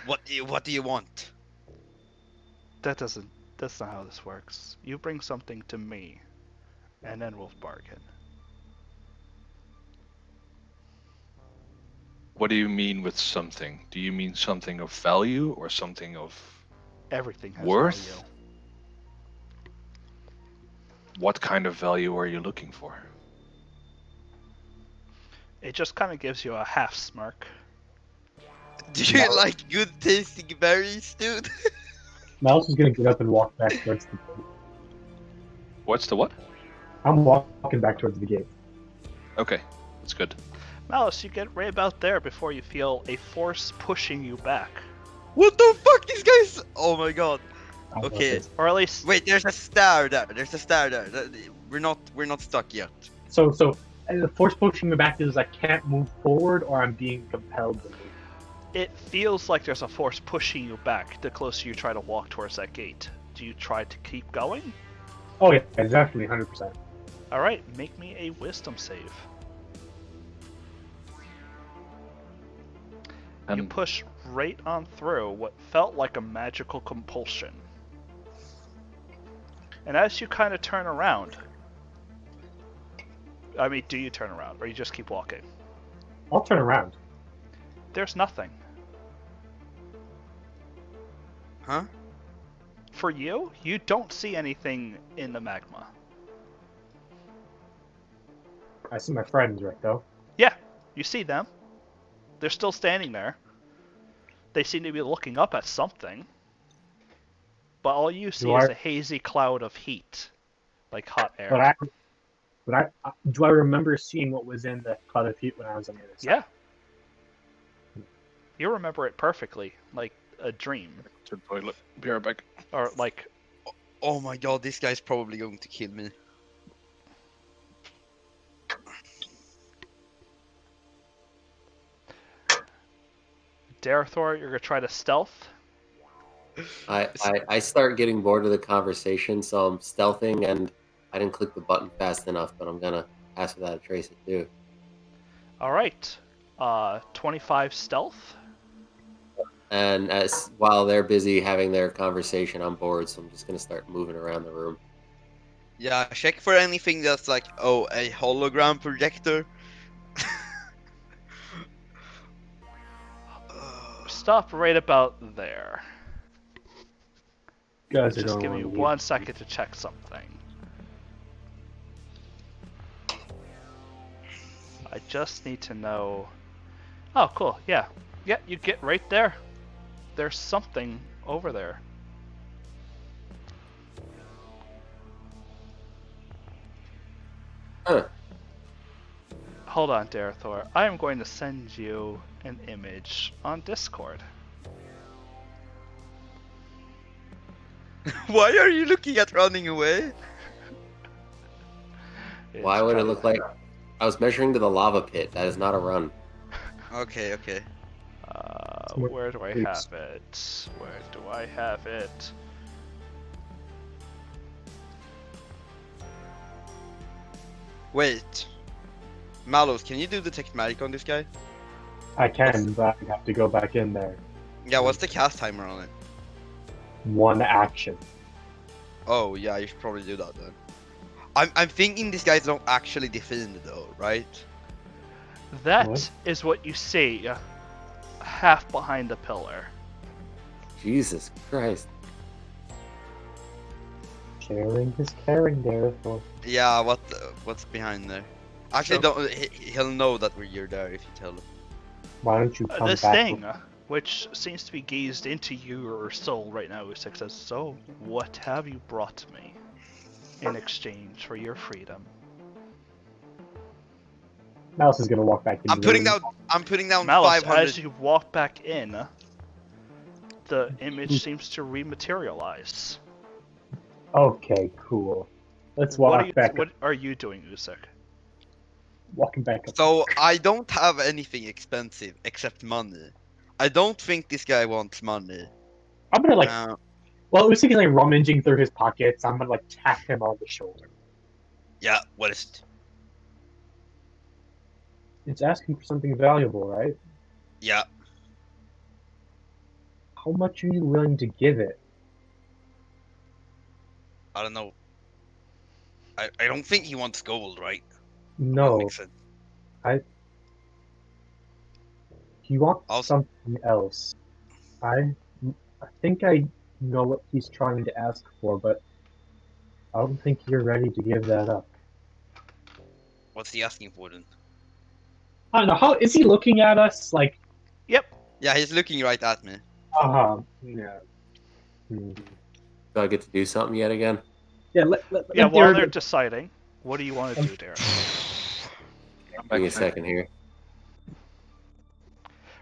Speaker 3: What do you want?
Speaker 1: That's not how this works. You bring something to me, and then we'll bargain.
Speaker 5: What do you mean with something? Do you mean something of value or something of
Speaker 1: Everything has
Speaker 5: worth?
Speaker 1: value.
Speaker 5: What kind of value are you looking for?
Speaker 1: It just kind of gives you a half smirk.
Speaker 3: Do you like good tasting berries, dude?
Speaker 4: Mouse is gonna get up and walk back towards the gate.
Speaker 5: What's the what?
Speaker 4: I'm walking back towards the gate.
Speaker 5: Okay, that's good.
Speaker 1: Malice, you get right about there before you feel a force pushing you back.
Speaker 3: What the fuck, these guys? Oh my god.
Speaker 4: I don't know
Speaker 3: Okay.
Speaker 4: if it's-
Speaker 1: Or at least...
Speaker 3: Wait, there's a star there. There's a star there. We're not stuck yet.
Speaker 4: So the force pushing me back is I can't move forward, or I'm being compelled to move.
Speaker 1: It feels like there's a force pushing you back the closer you try to walk towards that gate. Do you try to keep going?
Speaker 4: Oh yeah, definitely, 100%.
Speaker 1: Alright, make me a wisdom save. You
Speaker 5: And
Speaker 1: push right on through what felt like a magical compulsion. And as you kind of turn around... I mean, do you turn around, or you just keep walking?
Speaker 4: I'll turn around.
Speaker 1: There's nothing.
Speaker 3: Huh?
Speaker 1: For you, you don't see anything in the magma.
Speaker 4: I see my friends right though.
Speaker 1: Yeah, you see them. They're still standing there. They seem to be looking up at something. But all you see
Speaker 4: Do
Speaker 1: is
Speaker 4: I-
Speaker 1: a hazy cloud of heat. Like hot air.
Speaker 4: But I do I remember seeing what was in the cloud of heat when I was on the other side?
Speaker 1: Yeah. You remember it perfectly. Like a dream.
Speaker 5: to the toilet. Be right back.
Speaker 1: Or like...
Speaker 3: Oh my god, this guy's probably going to kill me.
Speaker 1: Darethor, you're gonna try to stealth?
Speaker 2: I start getting bored of the conversation, so I'm stealthing, and I didn't click the button fast enough, but I'm gonna pass without a trace it too.
Speaker 1: Alright. 25 stealth.
Speaker 2: And while they're busy having their conversation, I'm bored, so I'm just gonna start moving around the room.
Speaker 3: Yeah, check for anything that's like, oh, a hologram projector.
Speaker 1: Stop right about there.
Speaker 4: You guys are
Speaker 1: Just
Speaker 4: going
Speaker 1: give me
Speaker 4: on
Speaker 1: 1 second to check something. I just need to know... Oh, cool, yeah. Yeah, you get right there. There's something over there.
Speaker 2: Huh.
Speaker 1: Hold on, Darethor. I am going to send you an image on Discord.
Speaker 3: Why are you looking at running away?
Speaker 2: Why would it look like I was measuring to the lava pit? That is not a run.
Speaker 3: Okay, okay.
Speaker 1: Where do I have it? Where do I have it?
Speaker 3: Wait. Malos, can you do detect magic on this guy?
Speaker 4: I can, but I have to go back in there.
Speaker 3: Yeah, what's the cast timer on it?
Speaker 4: 1 action.
Speaker 3: Oh, yeah, you should probably do that then. I'm thinking these guys don't actually defend though, right?
Speaker 1: That is what you see half behind the pillar.
Speaker 2: Jesus Christ.
Speaker 4: Sharing is caring, Darethor.
Speaker 3: Yeah, what's behind there? Actually, don't. He'll know that you're there if you tell him.
Speaker 4: Why don't you come
Speaker 1: This
Speaker 4: back?
Speaker 1: thing, which seems to be gazed into your soul right now, Usik says, "So, what have you brought me in exchange for your freedom?"
Speaker 4: Mouse is gonna walk back in.
Speaker 3: I'm putting down
Speaker 1: Malice,
Speaker 3: 500.
Speaker 1: as you walk back in, the image seems to rematerialize.
Speaker 4: Okay, cool. Let's walk back.
Speaker 1: What are you doing, Usik?
Speaker 4: walking back up.
Speaker 3: So I don't have anything expensive except money. I don't think this guy wants money.
Speaker 4: I'm gonna like,
Speaker 3: Uh,
Speaker 4: well, Usik is like rummaging through his pockets. I'm gonna like tap him on the shoulder.
Speaker 3: yeah, what is it?
Speaker 4: It's asking for something valuable, right?
Speaker 3: Yeah,
Speaker 4: How much are you willing to give it?
Speaker 3: I don't know. I don't think he wants gold, right? That
Speaker 4: No,
Speaker 3: makes sense.
Speaker 4: he wants
Speaker 3: I'll-
Speaker 4: something else. I think I know what he's trying to ask for, but I don't think you're ready to give that up.
Speaker 3: What's he asking for then?
Speaker 4: I don't know. How is he looking at us? Like,
Speaker 1: Yep.
Speaker 3: Yeah, he's looking right at me.
Speaker 4: yeah. Hmm.
Speaker 2: Do I get to do something yet again?
Speaker 4: Yeah,
Speaker 1: Yeah,
Speaker 4: let
Speaker 1: while
Speaker 4: Derek-
Speaker 1: they're deciding, what do you want to do, Derek?
Speaker 2: Give me a second here.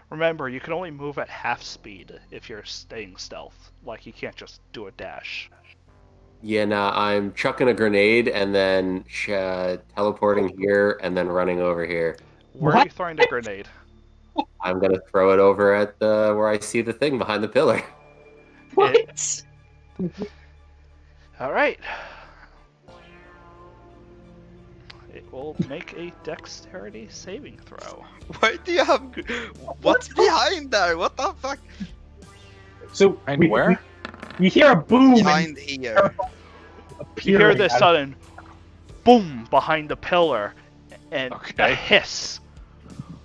Speaker 1: Remember, you can only move at half speed if you're staying stealth. Like, you can't just do a dash.
Speaker 2: Yeah, nah, I'm chucking a grenade and then teleporting here and then running over here.
Speaker 1: Where are
Speaker 4: What?
Speaker 1: you throwing the grenade?
Speaker 2: I'm gonna throw it over at the where I see the thing behind the pillar.
Speaker 4: What?
Speaker 1: Alright. It will make a dexterity saving throw.
Speaker 3: Why do you have? What's behind there? What the fuck?
Speaker 4: So
Speaker 5: And where?
Speaker 4: we hear a boom
Speaker 3: Behind here.
Speaker 1: You hear this sudden boom behind the pillar and a
Speaker 5: Okay.
Speaker 1: hiss.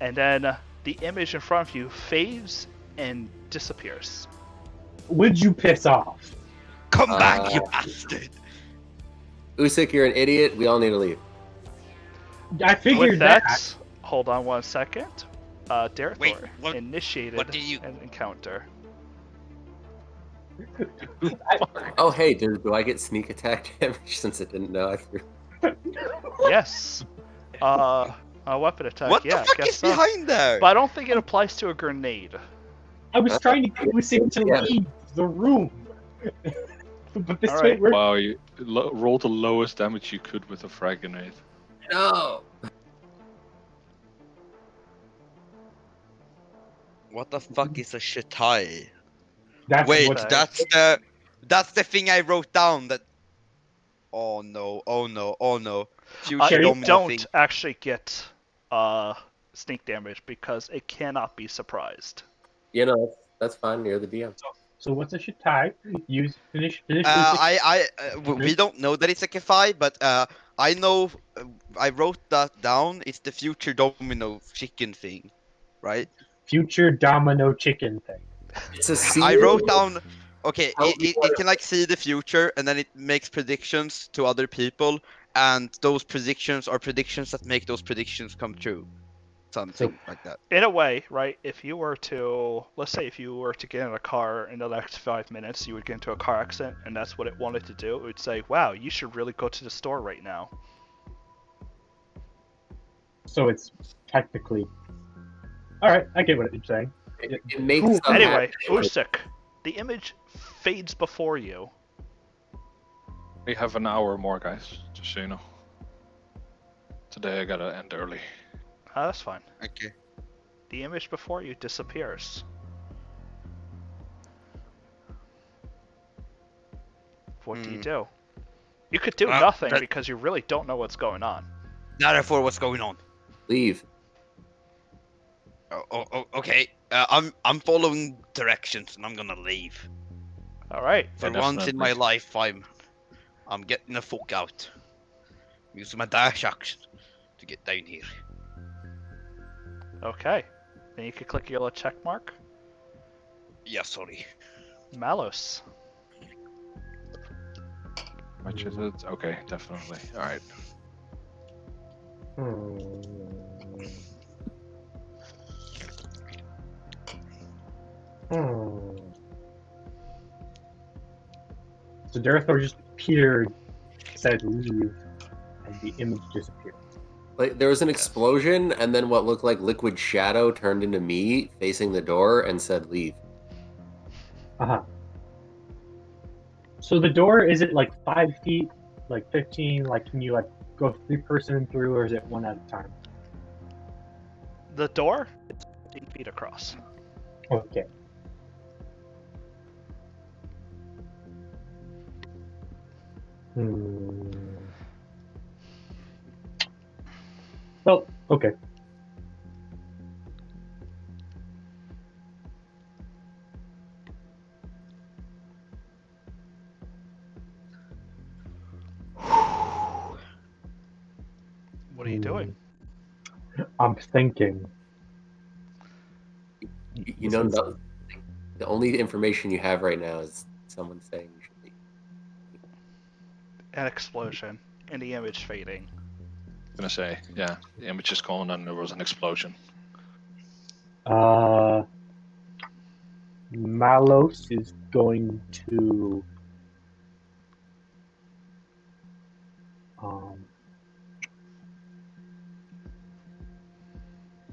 Speaker 1: And then the image in front of you fades and disappears.
Speaker 4: Would you piss off?
Speaker 3: Come back, you bastard!
Speaker 2: Usyk, you're an idiot. We all need to leave.
Speaker 4: I figured
Speaker 1: With that, hold on one second.
Speaker 3: Wait,
Speaker 1: Darethor
Speaker 3: what
Speaker 1: initiated
Speaker 3: did you-
Speaker 1: an encounter.
Speaker 2: Oh, hey, do I get sneak attack damage since I didn't know I threw?
Speaker 1: Yes. A weapon attack,
Speaker 3: What
Speaker 1: yeah,
Speaker 3: the fuck
Speaker 1: guess
Speaker 3: is
Speaker 1: so.
Speaker 3: behind there?
Speaker 1: But I don't think it applies to a grenade.
Speaker 4: I was trying to get Usik to
Speaker 2: Yeah.
Speaker 4: leave the room. But this
Speaker 1: All
Speaker 4: way,
Speaker 1: right.
Speaker 4: we're
Speaker 5: Wow, you rolled the lowest damage you could with a frag grenade.
Speaker 2: No.
Speaker 3: What the fuck is a Cthaeh?
Speaker 4: that's
Speaker 3: Wait,
Speaker 4: what
Speaker 1: Cthaeh.
Speaker 3: that's the thing I wrote down. That. Oh no! Oh no! Oh no! Future
Speaker 1: You
Speaker 3: domino
Speaker 1: don't
Speaker 3: thing.
Speaker 1: actually get sneak damage because it cannot be surprised.
Speaker 2: You know, that's fine. You're the DM.
Speaker 4: So what's a Cthaeh? Use finish.
Speaker 3: We don't know that it's a Cthaeh, but I know. I wrote that down. It's the future domino chicken thing, right?
Speaker 4: Future domino chicken thing.
Speaker 2: It's a seal.
Speaker 3: I wrote down. Okay,
Speaker 2: Help me
Speaker 3: it can like see the future, and then it makes predictions to other people, and those predictions are predictions that make those predictions come true. Something like that.
Speaker 1: In a way, right? If you were to, let's say, if you were to get in a car in the next 5 minutes, you would get into a car accident, and that's what it wanted to do. It would say, "Wow, you should really go to the store right now."
Speaker 4: So it's technically. All right, I get what you're saying.
Speaker 2: It makes.
Speaker 4: Cool.
Speaker 2: stuff
Speaker 1: Anyway,
Speaker 2: happen.
Speaker 1: Usyk, the image fades before you.
Speaker 5: We have an hour more, guys, just so you know. Today I gotta end early.
Speaker 1: That's fine.
Speaker 3: Okay.
Speaker 1: The image before you disappears. What do you do? You could do nothing
Speaker 3: that-
Speaker 1: because you really don't know what's going on.
Speaker 3: Therefore, what's going on?
Speaker 2: Leave.
Speaker 3: Okay. I'm following directions, and I'm gonna leave.
Speaker 1: All right.
Speaker 3: For
Speaker 5: Yeah,
Speaker 3: once in my
Speaker 5: definitely.
Speaker 3: life, I'm getting the fuck out. I'm using my dash action to get down here.
Speaker 1: Okay. Then you could click your little check mark.
Speaker 3: Yeah, sorry.
Speaker 1: Malos.
Speaker 5: Which is it? Okay, definitely. Alright.
Speaker 4: So Darethor just appeared, said leave, and the image disappeared.
Speaker 2: Like there was an explosion, and then what looked like liquid shadow turned into me facing the door and said, "Leave."
Speaker 4: Uh-huh. So the door, is it like 5 feet, like 15? Like, can you like go 3-person through, or is it one at a time?
Speaker 1: The door, it's 15 feet across.
Speaker 4: Okay. Well, okay.
Speaker 1: What are you doing?
Speaker 4: I'm thinking.
Speaker 2: You know, the only information you have right now is someone saying you should leave.
Speaker 1: An explosion, and the image fading.
Speaker 5: I'm gonna say, yeah, the image is gone and there was an explosion.
Speaker 4: Malos is going to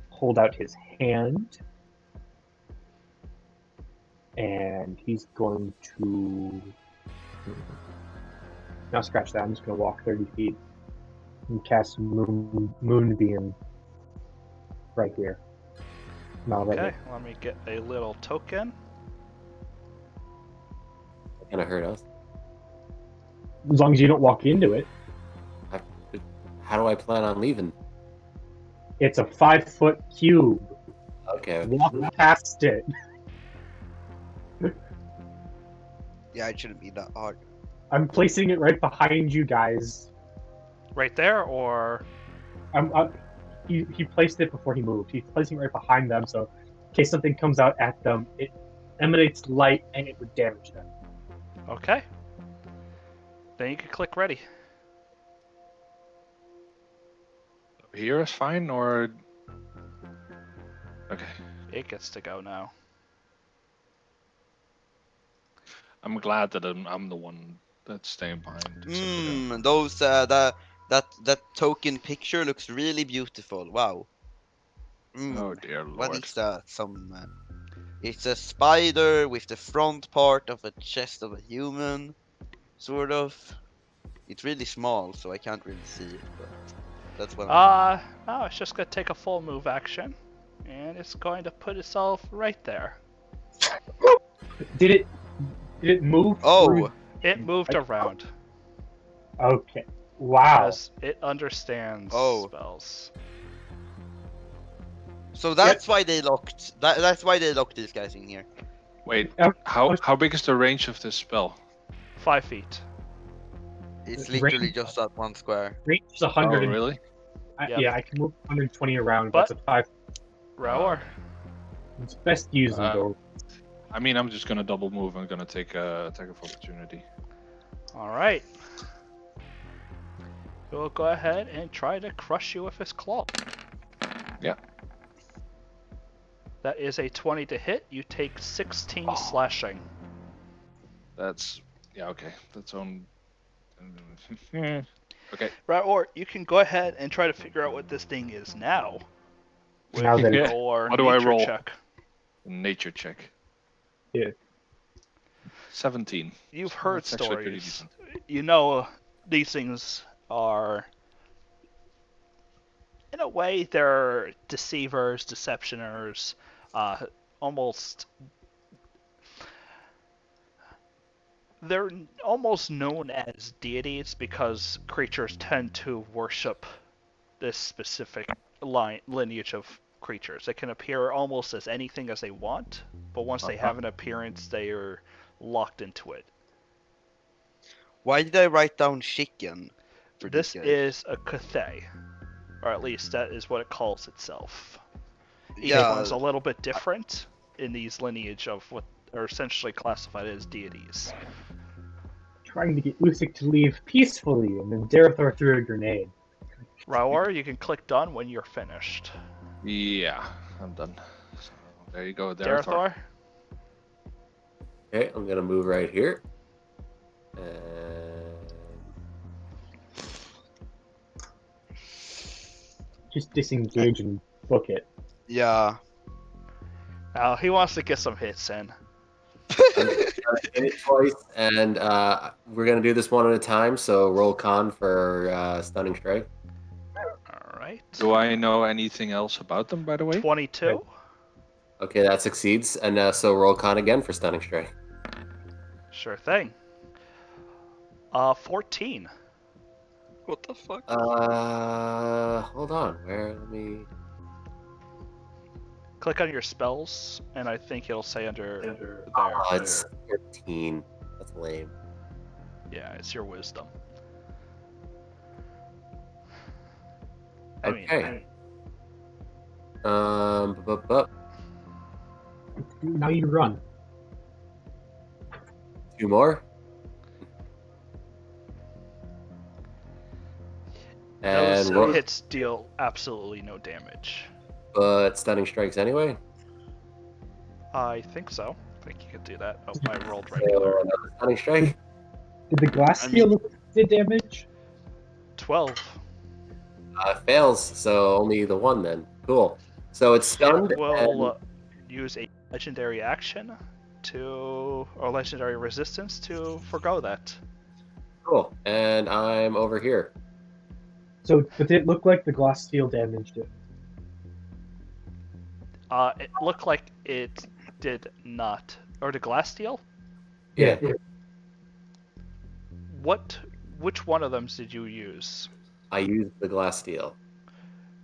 Speaker 4: hold out his hand, and he's going to. Now scratch that. I'm just going to walk 30 feet and cast Moonbeam right here.
Speaker 1: Okay, let me get a little token.
Speaker 2: That kind of hurt us.
Speaker 4: As long as you don't walk into it.
Speaker 2: How do I plan on leaving?
Speaker 4: It's a 5-foot cube.
Speaker 2: Okay.
Speaker 4: Walk past it.
Speaker 3: Yeah, it shouldn't be that hard.
Speaker 4: I'm placing it right behind you guys.
Speaker 1: Right there, or
Speaker 4: He placed it before he moved. He's placing it right behind them, so in case something comes out at them, it emanates light and it would damage them.
Speaker 1: okay. Then you can click ready.
Speaker 5: Here is fine, or okay.
Speaker 1: It gets to go now.
Speaker 5: I'm glad that I'm the one that's staying behind.
Speaker 3: Those that token picture looks really beautiful. Wow.
Speaker 5: Oh dear lord.
Speaker 3: What is that? It's a spider with the front part of a chest of a human, sort of. It's really small, so I can't really see it, but that's what
Speaker 1: No, it's just gonna take a full move action, and it's going to put itself right there.
Speaker 4: Did it move?
Speaker 3: Oh,
Speaker 1: It moved around.
Speaker 4: Okay. Wow.
Speaker 1: Because it understands
Speaker 3: Oh.
Speaker 1: spells.
Speaker 3: so that's why they locked. That's why they locked these guys in here.
Speaker 5: Wait,
Speaker 4: Um,
Speaker 5: how big is the range of this spell?
Speaker 1: 5 feet.
Speaker 3: It's
Speaker 4: It's
Speaker 3: literally
Speaker 4: range-
Speaker 3: just that one square.
Speaker 4: Range is
Speaker 5: Oh
Speaker 4: 100.
Speaker 5: really?
Speaker 1: Yep.
Speaker 4: Yeah, I can move 120 around,
Speaker 1: But-
Speaker 4: but it's a 5.
Speaker 1: Raor.
Speaker 4: It's best used indoors.
Speaker 5: I mean, I'm just gonna double move. I'm gonna take a attack of opportunity.
Speaker 1: Alright. He'll go ahead and try to crush you with his claw.
Speaker 5: Yeah.
Speaker 1: That is a 20 to hit. You take 16 slashing.
Speaker 5: That's yeah okay. That's on. Okay.
Speaker 1: Raor, you can go ahead and try to figure out what this thing is now. With
Speaker 4: Now then.
Speaker 1: your
Speaker 5: What do I
Speaker 1: nature
Speaker 5: roll?
Speaker 1: check.
Speaker 5: Nature check.
Speaker 4: Yeah.
Speaker 5: 17.
Speaker 1: You've heard
Speaker 5: That's actually pretty
Speaker 1: stories.
Speaker 5: decent.
Speaker 1: You know these things are, in a way, they're deceivers, deceptioners, almost. They're almost known as deities because creatures tend to worship this specific lineage of creatures. They can appear almost as anything as they want, but once they have an appearance, they are locked into it.
Speaker 3: Why did I write down chicken? For
Speaker 1: This
Speaker 3: these guys?
Speaker 1: is a Cthaeh, or at least that is what it calls itself. Each
Speaker 3: Yeah.
Speaker 1: one's a little bit different in these lineage of what are essentially classified as deities.
Speaker 4: Trying to get Usyk to leave peacefully, and then Darethor threw a grenade.
Speaker 1: Raor, you can click done when you're finished.
Speaker 5: Yeah, I'm done. So there you go, Darethor.
Speaker 1: Darethor?
Speaker 2: Okay, I'm gonna move right here.
Speaker 4: Just disengage and book it.
Speaker 3: Yeah.
Speaker 1: Now, he wants to get some hits in.
Speaker 2: I'm gonna hit it twice, and we're gonna do this one at a time. So roll con for stunning strike.
Speaker 1: Alright. Alright.
Speaker 5: Do I know anything else about them, by the way?
Speaker 1: 22.
Speaker 2: Okay, that succeeds. And so roll con again for stunning strike.
Speaker 1: Sure thing. 14.
Speaker 3: What the fuck?
Speaker 2: Hold on. Where? Let me.
Speaker 1: Click on your spells, and I think it'll say under there.
Speaker 2: Oh, it's 13. That's lame.
Speaker 1: Yeah, it's your wisdom.
Speaker 2: Okay.
Speaker 4: Now you run.
Speaker 2: 2 more.
Speaker 1: Those
Speaker 2: And
Speaker 1: hits deal absolutely no damage.
Speaker 2: but stunning strikes anyway.
Speaker 1: I think so. I think you could do that. Oh, I rolled
Speaker 2: So
Speaker 1: regular.
Speaker 2: another stunning strike.
Speaker 4: Did the glass steel did damage?
Speaker 1: 12.
Speaker 2: Fails. So only the 1 then. Cool. So it's stunned.
Speaker 1: It will use a legendary action or legendary resistance to forgo that.
Speaker 2: Cool. And I'm over here.
Speaker 4: So, but it looked like the glass steel damaged it.
Speaker 1: It looked like it did not. Or the glass steel?
Speaker 2: Yeah.
Speaker 1: Which one of them did you use?
Speaker 2: I used the glass steel.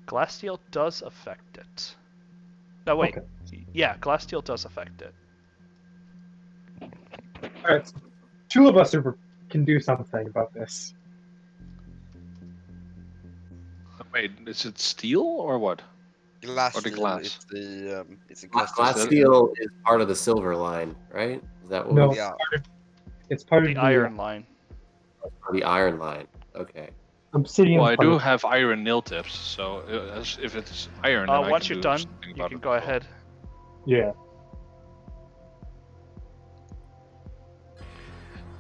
Speaker 1: Glass steel does affect it. No, wait.
Speaker 4: Okay.
Speaker 1: Yeah, glass steel does affect it.
Speaker 4: Alright, 2 of us can do something about this.
Speaker 5: Wait, is it steel or what?
Speaker 3: Glass
Speaker 5: Or the
Speaker 3: steel,
Speaker 5: glass?
Speaker 3: it's a glass
Speaker 2: Glass steel is part of the silver line, right? Is that what
Speaker 4: No,
Speaker 2: we
Speaker 3: Yeah.
Speaker 4: it's part
Speaker 1: The
Speaker 4: of
Speaker 1: iron line.
Speaker 2: the iron line? Okay.
Speaker 4: obsidian.
Speaker 5: Well, I do
Speaker 4: puddle.
Speaker 5: have iron nail tips, so if it's iron, then I
Speaker 1: Once
Speaker 5: can
Speaker 1: you're
Speaker 5: do
Speaker 1: done,
Speaker 5: something
Speaker 1: you
Speaker 5: about
Speaker 1: can
Speaker 5: it
Speaker 1: go
Speaker 5: as well.
Speaker 1: ahead.
Speaker 4: Yeah.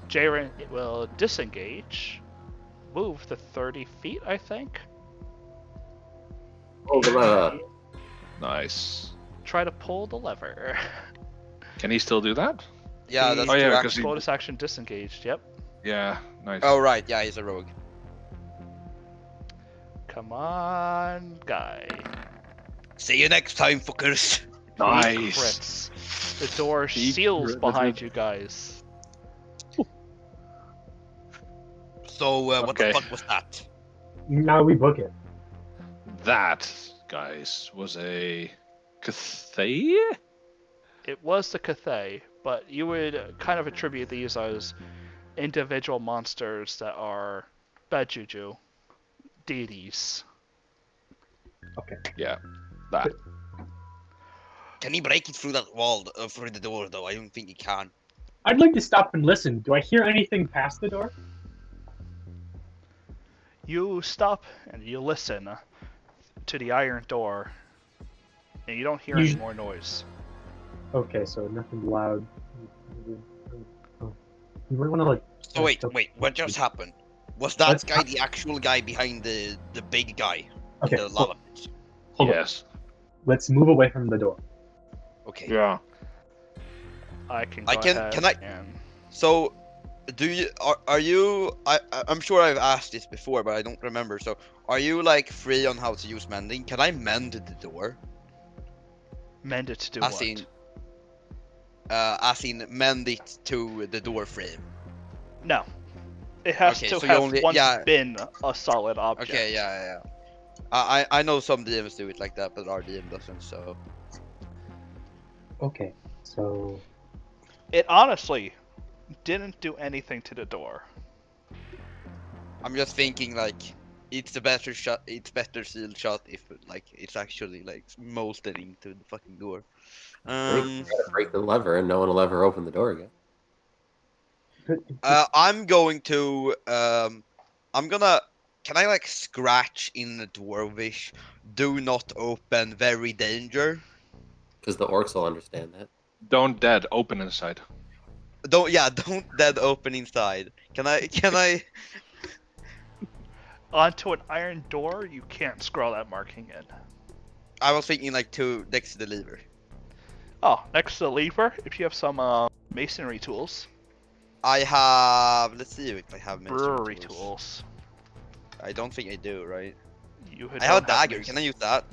Speaker 1: Jaren will disengage. Move to 30 feet, I think.
Speaker 2: Oh, the
Speaker 5: Nice.
Speaker 1: Try to pull the lever.
Speaker 5: Can he still do that?
Speaker 3: Yeah, that's
Speaker 5: Oh, yeah,
Speaker 3: correct.
Speaker 5: 'cause he-
Speaker 1: Bonus action disengaged, yep.
Speaker 5: Yeah, nice.
Speaker 3: Oh right, yeah, he's a rogue.
Speaker 1: Come on, guy.
Speaker 3: See you next time, fuckers.
Speaker 5: Nice.
Speaker 1: Crits. The door
Speaker 5: He
Speaker 1: seals
Speaker 5: crit-
Speaker 1: behind you guys.
Speaker 3: So what
Speaker 5: Okay.
Speaker 3: the fuck was that?
Speaker 4: Now we book it.
Speaker 5: That, guys, was a Cthaeh?
Speaker 1: It was the Cthaeh, but you would kind of attribute these as individual monsters that are bad juju deities.
Speaker 4: Okay.
Speaker 5: Yeah, that.
Speaker 3: Can he break it through that wall, through the door though? I don't think he can.
Speaker 4: I'd like to stop and listen. Do I hear anything past the door?
Speaker 1: You stop and you listen to the iron door, and you don't hear any more noise.
Speaker 4: Okay, so nothing loud. You might want to like.
Speaker 3: So wait, what just happened? Was that
Speaker 4: Let's-
Speaker 3: guy the actual guy behind the big guy
Speaker 4: Okay,
Speaker 3: in the lava pit?
Speaker 4: hold on.
Speaker 5: Yes.
Speaker 4: Let's move away from the door.
Speaker 3: Okay.
Speaker 5: Yeah.
Speaker 1: I can
Speaker 3: I
Speaker 1: go
Speaker 3: can-
Speaker 1: ahead
Speaker 3: can I-
Speaker 1: and
Speaker 3: So, are you? I'm sure I've asked this before, but I don't remember. So, are you like free on how to use mending? Can I mend the door?
Speaker 1: mend it to do
Speaker 3: As
Speaker 1: what?
Speaker 3: in mend it to the door frame.
Speaker 1: No. It has
Speaker 3: Okay,
Speaker 1: to
Speaker 3: so you
Speaker 1: have
Speaker 3: only-
Speaker 1: once
Speaker 3: yeah.
Speaker 1: been a solid object.
Speaker 3: Okay, yeah. I know some DMs do it like that, but our DM doesn't. So
Speaker 4: Okay, so
Speaker 1: It honestly didn't do anything to the door.
Speaker 3: I'm just thinking like it's a better shot. It's better sealed shot if like it's actually like molded into the fucking door.
Speaker 2: break the lever, and no one will ever open the door again.
Speaker 3: I'm going to I'm gonna. Can I like scratch in the dwarvish? Do not open. Very danger.
Speaker 2: Because the orcs will understand that.
Speaker 5: Don't dead, open inside.
Speaker 3: Don't dead open inside. Can I?
Speaker 1: Onto an iron door, you can't scroll that marking in.
Speaker 3: I was thinking like two next to the lever.
Speaker 1: Oh, next to the lever, if you have some masonry tools,
Speaker 3: I have. Let's see if I have masonry
Speaker 1: brewery tools.
Speaker 3: I don't think I do. Right.
Speaker 1: You
Speaker 3: I have a dagger. Can I use that?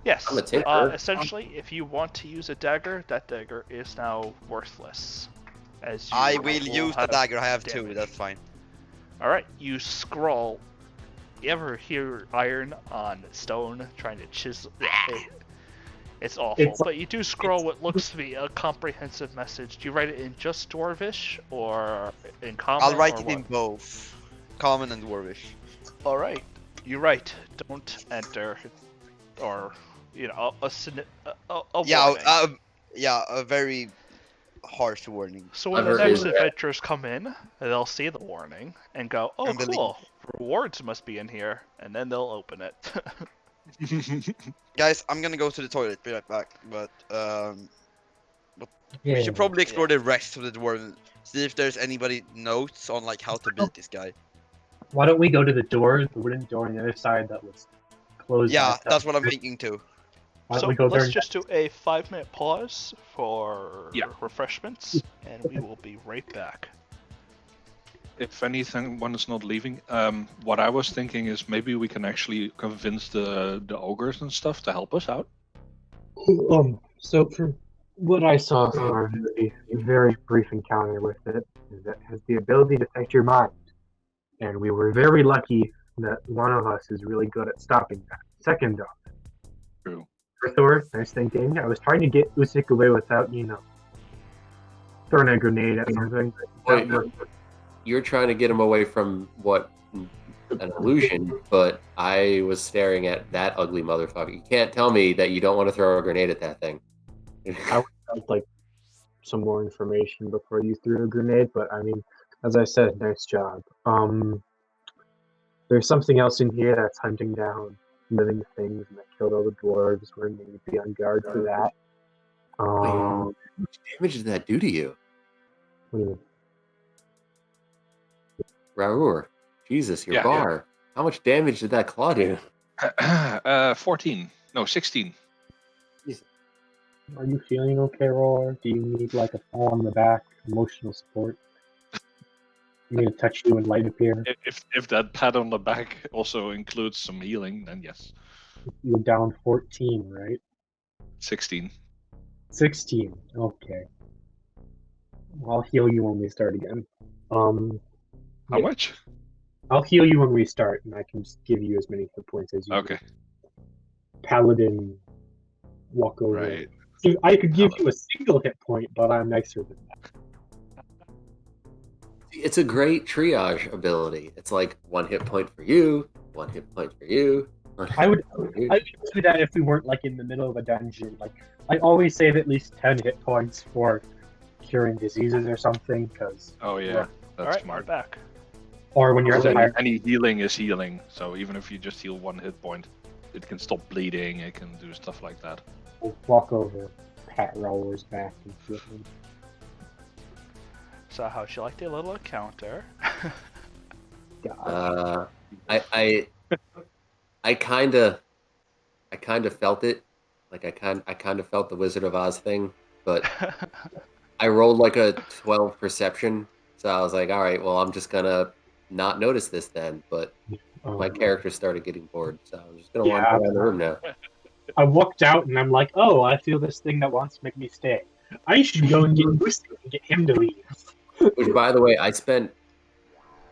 Speaker 1: Yes.
Speaker 2: I'm a tinker.
Speaker 1: Essentially, if you want to use a dagger, that dagger is now worthless. As you
Speaker 3: I will use the
Speaker 1: have
Speaker 3: dagger. I have
Speaker 1: damage.
Speaker 3: 2. That's fine.
Speaker 1: All right, you scroll. You ever hear iron on stone trying to chisel? It's awful, but you do scroll what looks to be a comprehensive message. Do you write it in just Dwarvish or in common?
Speaker 3: I'll write
Speaker 1: or
Speaker 3: it
Speaker 1: what?
Speaker 3: in both, common and dwarvish.
Speaker 1: All right, you write. Don't enter, or a
Speaker 3: Yeah,
Speaker 1: warning.
Speaker 3: a very harsh warning.
Speaker 1: So when the
Speaker 2: Clever
Speaker 1: next
Speaker 2: is-
Speaker 1: adventurers come in, they'll see the warning and go, "Oh,
Speaker 3: And believe.
Speaker 1: cool! Rewards must be in here," and then they'll open it.
Speaker 3: Guys, I'm gonna go to the toilet. Be right back. But
Speaker 4: Yeah.
Speaker 3: we should probably explore the rest of the dwarven. See if there's anybody notes on like how to beat this guy.
Speaker 4: Why don't we go to the door, the wooden door on the other side that was closed?
Speaker 3: Yeah,
Speaker 4: last
Speaker 3: that's
Speaker 4: time?
Speaker 3: what I'm thinking too.
Speaker 4: Why don't
Speaker 1: So
Speaker 4: we go there?
Speaker 1: let's just do a 5-minute pause for
Speaker 5: Yeah.
Speaker 1: refreshments, and we will be right back.
Speaker 5: If anything, one is not leaving. What I was thinking is maybe we can actually convince the ogres and stuff to help us out.
Speaker 4: So from what I saw from a very brief encounter with it, is that it has the ability to affect your mind. And we were very lucky that one of us is really good at stopping that. Second off,
Speaker 5: True.
Speaker 4: first order, I was thinking, I was trying to get Usyk away without, throwing a grenade at something.
Speaker 2: Wait, you're trying to get him away from what an illusion, but I was staring at that ugly motherfucker. You can't tell me that you don't want to throw a grenade at that thing.
Speaker 4: I'd like some more information before you threw a grenade, but I mean, as I said, nice job. There's something else in here that's hunting down living things, and that killed all the dwarves. We're going to be on guard for that.
Speaker 2: How much damage did that do to you?
Speaker 4: What do you mean?
Speaker 2: Raour, Jesus, your
Speaker 5: Yeah,
Speaker 2: bar. How much damage did that claw do?
Speaker 5: 14. No, 16.
Speaker 4: Are you feeling okay, Roar? Do you need like a fall on the back, emotional support? I'm going to touch you and light appear.
Speaker 5: If that pat on the back also includes some healing, then yes.
Speaker 4: You're down 14, right?
Speaker 5: 16.
Speaker 4: 16. Okay. I'll heal you when we start again.
Speaker 5: How much?
Speaker 4: I'll heal you when we start, and I can just give you as many hit points as you
Speaker 5: Okay.
Speaker 4: Paladin walk over.
Speaker 5: Right.
Speaker 4: See, I could give you a single hit point, but I'm nicer than that.
Speaker 2: It's a great triage ability. It's like 1 hit point for you, 1 hit point for you.
Speaker 4: I would
Speaker 2: for you.
Speaker 4: do that if we weren't like in the middle of a dungeon. Like I always save at least 10 hit points for curing diseases or something, because
Speaker 5: Oh yeah,
Speaker 1: All
Speaker 5: that's
Speaker 1: right, we're
Speaker 5: smart.
Speaker 1: back.
Speaker 4: or when you're at
Speaker 5: Because
Speaker 4: the higher,
Speaker 5: any healing is healing, so even if you just heal 1 hit point, it can stop bleeding, it can do stuff like that.
Speaker 4: walk over, pat Raoul's back, and heal him.
Speaker 1: So how'd you like the little encounter?
Speaker 4: God.
Speaker 2: I kind of felt it. Like I kind of felt the Wizard of Oz thing, but I rolled like a 12 perception, so I was like, all right, well, I'm just gonna not notice this then. But my character started getting bored, so I'm just gonna wander around the room now.
Speaker 4: I walked out and I'm like, oh, I feel this thing that wants to make me stay. I should go and get Lucy and get him to leave.
Speaker 2: Which, by the way, I spent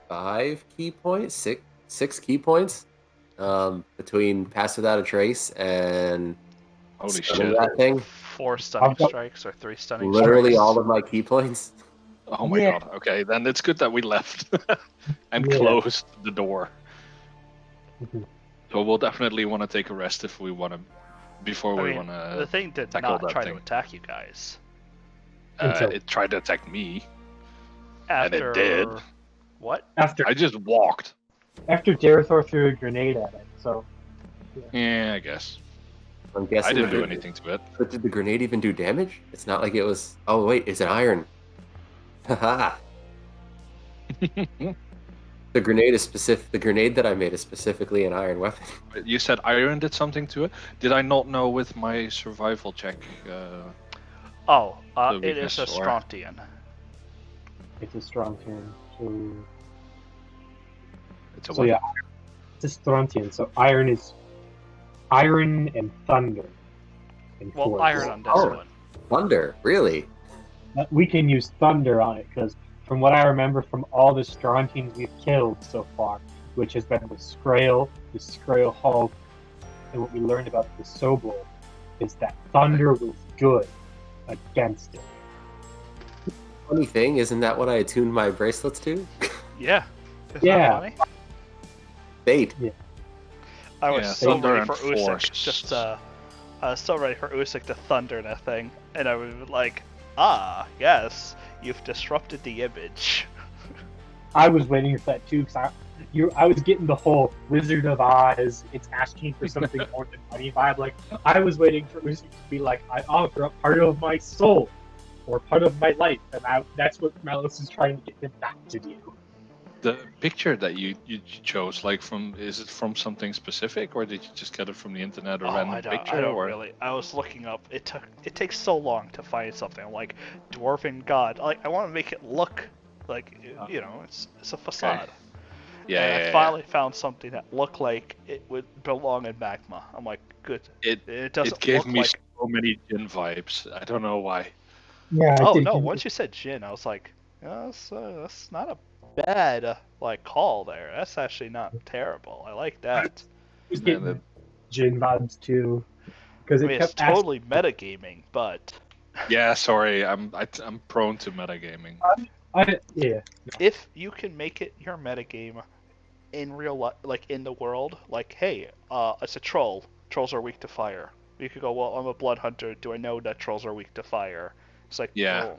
Speaker 2: 5 key points, 6 key points, between Pass Without a Trace and
Speaker 5: Holy
Speaker 2: stunning
Speaker 5: shit.
Speaker 2: that thing.
Speaker 1: 4 stunning
Speaker 4: I've got-
Speaker 1: strikes or 3 stunning
Speaker 2: Literally
Speaker 1: strikes.
Speaker 2: all of my key points.
Speaker 5: Oh my
Speaker 4: Yeah.
Speaker 5: god. Okay, then it's good that we left and
Speaker 4: Yeah.
Speaker 5: closed the door.
Speaker 4: Mhm.
Speaker 5: So we'll definitely want to take a rest if we want to, before
Speaker 1: I
Speaker 5: we
Speaker 1: mean,
Speaker 5: want
Speaker 1: the
Speaker 5: to.
Speaker 1: thing did
Speaker 5: tackle
Speaker 1: not
Speaker 5: that
Speaker 1: try
Speaker 5: thing.
Speaker 1: to attack you guys.
Speaker 5: It tried to attack me. And it
Speaker 1: After
Speaker 5: did.
Speaker 1: What?
Speaker 4: After
Speaker 5: I just walked.
Speaker 4: Darethor threw a grenade at it, so
Speaker 5: Yeah, I guess.
Speaker 2: I'm guessing.
Speaker 5: I didn't
Speaker 2: the
Speaker 5: do
Speaker 2: gr-
Speaker 5: anything to it.
Speaker 2: But did the grenade even do damage? It's not like it was. Oh wait, is it iron? Haha. The grenade is specific. The grenade that I made is specifically an iron weapon.
Speaker 5: You said iron did something to it. Did I not know with my survival check?
Speaker 1: Oh,
Speaker 5: The
Speaker 1: it is a
Speaker 5: weakness or-
Speaker 1: Strontian.
Speaker 4: it's a strong turn. So,
Speaker 5: It's a
Speaker 4: so yeah, This is Strontian, so iron and thunder. And
Speaker 1: Well,
Speaker 4: force.
Speaker 1: iron on this
Speaker 2: Oh.
Speaker 1: one.
Speaker 2: Thunder, really?
Speaker 4: We can use thunder on it because, from what I remember from all the Strontians we've killed so far, which has been the Scrael Hold, and what we learned about the Sobol, is that thunder was good against it.
Speaker 2: Funny thing, isn't that what I attuned my bracelets to?
Speaker 1: Yeah. Isn't
Speaker 4: Yeah.
Speaker 1: that funny?
Speaker 2: Fate.
Speaker 1: I was
Speaker 5: Yeah,
Speaker 1: so
Speaker 5: thunder
Speaker 1: ready for
Speaker 5: and
Speaker 1: Usyk.
Speaker 5: force.
Speaker 1: Just I was so ready for Usyk to thunder that thing, and I was like, yes, you've disrupted the image.
Speaker 4: I was waiting for that too, because I was getting the whole Wizard of Oz, it's asking for something more than money vibe. Like, I was waiting for Usyk to be like, I offer up part of my soul, or part of my life, and that's what Malus is trying to get him back to do.
Speaker 5: The picture that you chose, is it from something specific, or did you just get it from the internet, or random picture?
Speaker 1: I don't
Speaker 5: or...
Speaker 1: really. I was looking up. It takes so long to find something. I'm like, Dwarven God. Like, I want to make it look like, it's a facade.
Speaker 5: Yeah,
Speaker 1: and I finally found something that looked like it would belong in magma. I'm like, good. It doesn't
Speaker 5: It gave
Speaker 1: look
Speaker 5: me
Speaker 1: like.
Speaker 5: so many Jin vibes. I don't know why.
Speaker 4: Yeah.
Speaker 1: Oh no! Once you said Jin, I was like, that's not a bad call there. That's actually not terrible. I like that.
Speaker 4: was getting Jin vibes too, because
Speaker 1: I mean, it's totally metagaming, but
Speaker 5: Yeah, sorry, I'm prone to metagaming.
Speaker 4: yeah.
Speaker 1: if you can make it your metagame in real life, like in the world, like, hey, it's a troll. Trolls are weak to fire. You could go, well, I'm a blood hunter. Do I know that trolls are weak to fire? It's like,
Speaker 5: Yeah.
Speaker 1: well,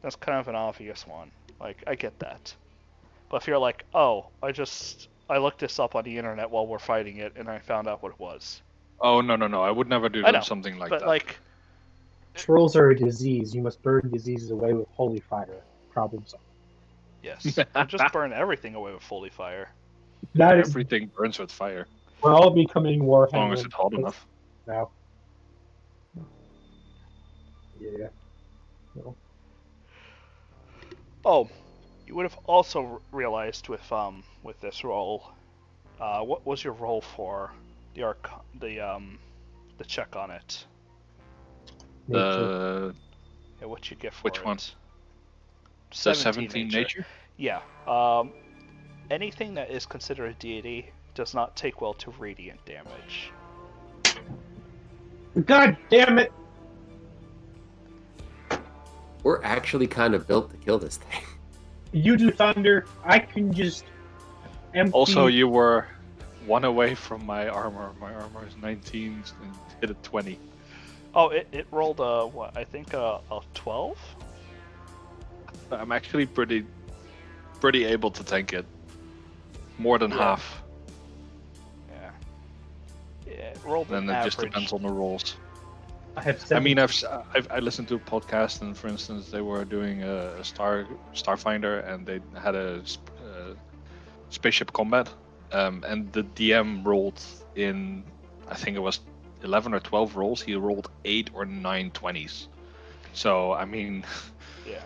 Speaker 1: that's kind of an obvious one. Like, I get that. But if you're like, oh, I looked this up on the internet while we're fighting it, and I found out what it was.
Speaker 5: Oh no, I would never do something like
Speaker 1: but
Speaker 5: that.
Speaker 1: Like,
Speaker 4: trolls are a disease. You must burn diseases away with holy fire. Problem solved.
Speaker 1: yes, or just burn everything away with holy fire.
Speaker 4: That is,
Speaker 5: Everything burns with fire,
Speaker 4: we're all becoming Warhammer.
Speaker 5: as long as it's hot enough.
Speaker 4: now. Yeah. No.
Speaker 1: Oh, you would have also realized with this roll, what was your roll for the check on it?
Speaker 5: The
Speaker 1: Yeah, what you get for
Speaker 5: which
Speaker 1: it?
Speaker 5: one?
Speaker 1: 17
Speaker 5: nature.
Speaker 1: Yeah. Anything that is considered a deity does not take well to radiant damage.
Speaker 4: God damn it!
Speaker 2: We're actually kind of built to kill this thing.
Speaker 4: You do thunder. I can just empty.
Speaker 5: Also, you were 1 away from my armor. My armor is 19 and hit a 20.
Speaker 1: Oh, it rolled I think a 12.
Speaker 5: I'm actually pretty able to tank it. More than half.
Speaker 1: Yeah. Yeah, it rolled
Speaker 5: Then
Speaker 1: an
Speaker 5: it
Speaker 1: average.
Speaker 5: just depends on the rolls.
Speaker 4: I have.
Speaker 5: I mean, I listened to a podcast, and for instance, they were doing a Starfinder, and they had a spaceship combat, and the DM rolled in, I think it was 11 or 12 rolls. He rolled 8 or 9 20s. So I mean,
Speaker 1: Yeah,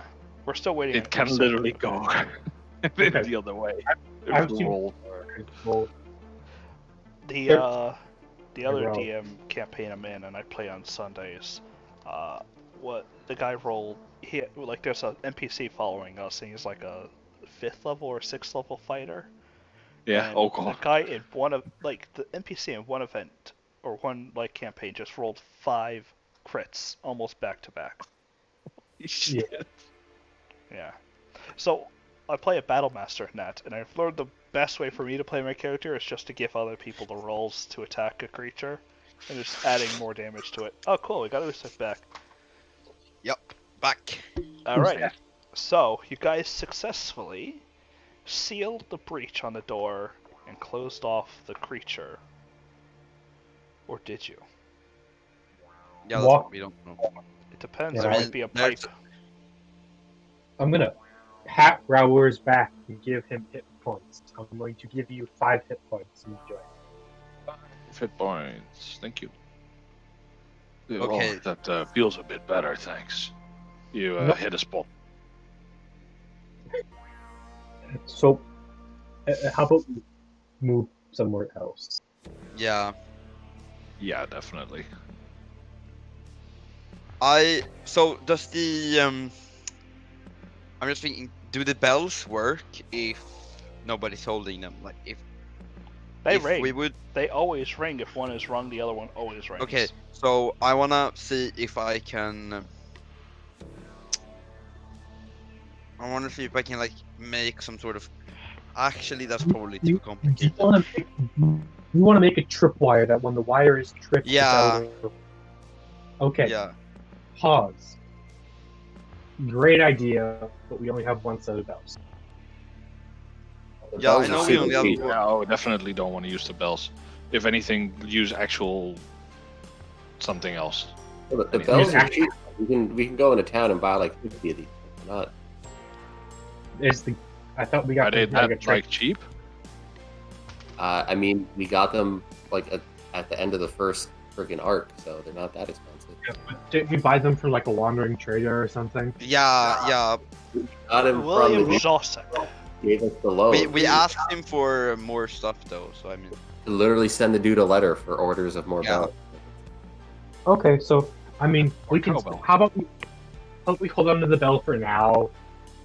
Speaker 1: we're still waiting.
Speaker 5: it can literally go the other way.
Speaker 4: I've
Speaker 5: If the
Speaker 4: seen-
Speaker 5: roll.
Speaker 1: The other
Speaker 4: roll.
Speaker 1: DM campaign I'm in, and I play on Sundays. What the guy rolled? There's an NPC following us, and he's like a 5th level or 6th level fighter.
Speaker 5: Yeah.
Speaker 1: And
Speaker 5: Oh god.
Speaker 1: the guy in the NPC in one event or one campaign just rolled 5 crits almost back to back.
Speaker 5: Shit.
Speaker 1: Yeah. So I play a battle master in that, and I've learned the best way for me to play my character is just to give other people the rolls to attack a creature, and just adding more damage to it. Oh, cool! We got Usyk back.
Speaker 3: Yep, back.
Speaker 1: All right. So you guys successfully sealed the breach on the door and closed off the creature, or did you?
Speaker 3: Yeah, that's
Speaker 4: Walk.
Speaker 3: what we don't know.
Speaker 1: It depends.
Speaker 4: Yeah,
Speaker 1: There
Speaker 4: I
Speaker 1: might be a pipe.
Speaker 4: I'm gonna pat Raoul's back and give him hit points. I'm going to give you 5 hit points. Enjoy.
Speaker 5: 5 hit points. Thank you.
Speaker 3: Okay.
Speaker 5: Oh, that feels a bit better, thanks. You
Speaker 4: Nope.
Speaker 5: hit a spot.
Speaker 4: So, how about we move somewhere else.
Speaker 3: Yeah.
Speaker 5: Yeah, definitely.
Speaker 3: So does the I'm just thinking, do the bells work if nobody's holding them? Like if
Speaker 1: They
Speaker 3: if
Speaker 1: ring.
Speaker 3: we would.
Speaker 1: They always ring. If one is rung, the other one always rings.
Speaker 3: Okay, so I wanna see if I can. I wanna see if I can like make some sort of. Actually, that's probably too complicated.
Speaker 4: You want to make a tripwire that when the wire is tripped, the
Speaker 3: Yeah.
Speaker 4: bell will- Okay,
Speaker 3: Yeah.
Speaker 4: pause. Great idea, but we only have one set of bells.
Speaker 2: The
Speaker 3: Yeah, I
Speaker 2: bells are
Speaker 3: know we
Speaker 2: super
Speaker 3: only have
Speaker 2: cheap.
Speaker 3: one.
Speaker 5: No, definitely don't want to use the bells. If anything, use actual something else.
Speaker 2: Well, the
Speaker 5: Use
Speaker 2: bells are
Speaker 4: actual-
Speaker 2: cheap. We can go into town and buy like 50 of these. Why not?
Speaker 4: I thought we
Speaker 5: Are
Speaker 4: got
Speaker 5: they
Speaker 4: the, like, a
Speaker 5: that
Speaker 4: trick.
Speaker 5: like cheap?
Speaker 2: I mean, we got them like at the end of the first freaking arc, so they're not that expensive.
Speaker 4: Didn't we buy them for like a wandering trader or something?
Speaker 3: Yeah.
Speaker 2: We got him
Speaker 1: William
Speaker 2: from the
Speaker 1: Josek.
Speaker 2: gave us the loan.
Speaker 3: We asked him for more stuff though, so I mean.
Speaker 2: to literally send the dude a letter for orders of more
Speaker 3: Yeah.
Speaker 2: bells.
Speaker 4: Okay, so I mean, we can.
Speaker 5: cowbell.
Speaker 4: How about we hold on to the bell for now,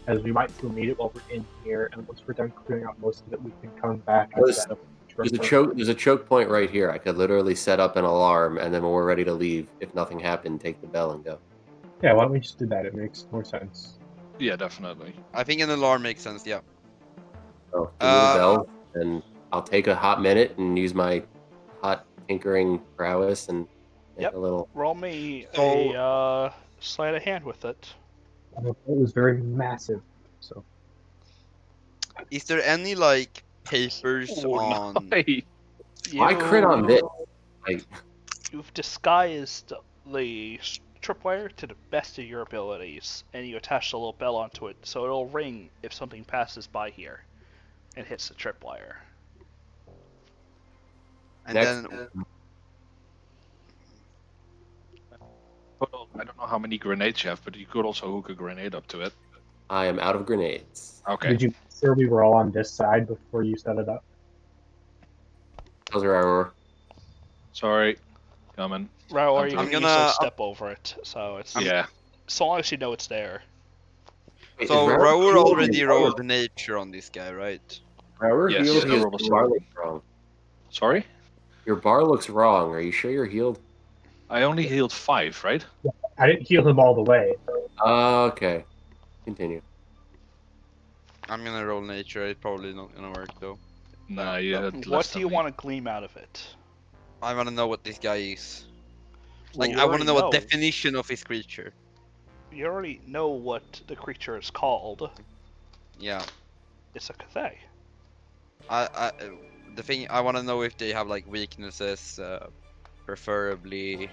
Speaker 4: as we might still need it while we're in here, and once we're done clearing out most of it, we can come back and
Speaker 2: There's-
Speaker 4: set up.
Speaker 2: There's a choke point right here. I could literally set up an alarm, and then when we're ready to leave, if nothing happened, take the bell and go.
Speaker 4: Yeah, why don't we just do that? It makes more sense.
Speaker 5: Yeah, definitely.
Speaker 3: I think an alarm makes sense. Yeah.
Speaker 2: So give me the bell, and I'll take a hot minute and use my hot tinkering prowess and make
Speaker 1: Yep.
Speaker 2: a little.
Speaker 1: Roll me
Speaker 3: So-
Speaker 1: a sleight of hand with it.
Speaker 4: It was very massive, so
Speaker 3: Is there any like papers
Speaker 5: Oh,
Speaker 3: on?
Speaker 5: Hey,
Speaker 2: I crit on this.
Speaker 1: You've disguised the tripwire to the best of your abilities, and you attach a little bell onto it, so it'll ring if something passes by here and hits the tripwire.
Speaker 3: And
Speaker 2: Next.
Speaker 3: then
Speaker 5: I don't know how many grenades you have, but you could also hook a grenade up to it.
Speaker 2: I am out of grenades.
Speaker 5: Okay.
Speaker 4: did you make sure we were all on this side before you set it up?
Speaker 2: Those are our.
Speaker 5: Sorry. Coming.
Speaker 1: Or you
Speaker 5: I'm
Speaker 1: can
Speaker 3: gonna-
Speaker 1: easily step over it, so it's
Speaker 5: Yeah.
Speaker 1: so long as you know it's there.
Speaker 2: Wait,
Speaker 3: so
Speaker 2: is Raoul
Speaker 3: Raoul
Speaker 2: healed?
Speaker 3: already rolled nature on this guy, right?
Speaker 2: Raoul
Speaker 5: Yes,
Speaker 2: healed.
Speaker 5: I
Speaker 2: Your
Speaker 5: rolled a
Speaker 2: bar
Speaker 5: seven.
Speaker 2: looks wrong.
Speaker 5: Sorry?
Speaker 2: Your bar looks wrong. Are you sure you're healed?
Speaker 5: I only healed 5, right?
Speaker 4: I didn't heal him all the way.
Speaker 2: Okay. Continue.
Speaker 3: I'm gonna roll nature. It's probably not gonna work though.
Speaker 5: Nah, you had
Speaker 1: What
Speaker 5: less
Speaker 1: do
Speaker 5: than
Speaker 1: you
Speaker 5: me.
Speaker 1: want to gleam out of it?
Speaker 3: I wanna know what this guy is. Like,
Speaker 1: You
Speaker 3: I wanna
Speaker 1: already
Speaker 3: know what definition of his creature.
Speaker 1: You already know what the creature is called.
Speaker 3: Yeah.
Speaker 1: It's a Cthaeh.
Speaker 3: The thing I wanna know if they have like weaknesses, preferably.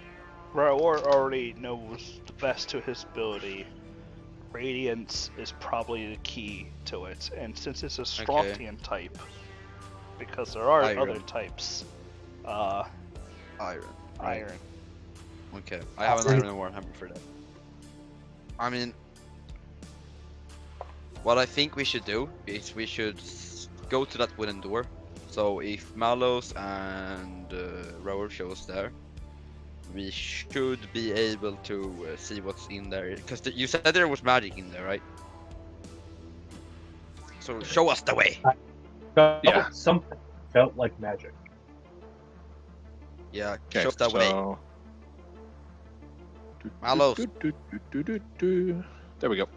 Speaker 1: Raor already knows the best to his ability. Radiance is probably the key to it, and since it's a Strontian type, because there are
Speaker 3: Iron.
Speaker 1: other types,
Speaker 3: Iron. Right.
Speaker 1: iron.
Speaker 3: Okay, I have an iron warhammer for that. I mean, what I think we should do is we should go to that wooden door. So if Malos and Rower shows there, we should be able to see what's in there. Because you said there was magic in there, right? So show us the way.
Speaker 5: Yeah.
Speaker 4: Something felt like magic.
Speaker 3: Yeah,
Speaker 5: Okay,
Speaker 3: show us the way.
Speaker 5: so...
Speaker 3: Malos.
Speaker 5: There we go.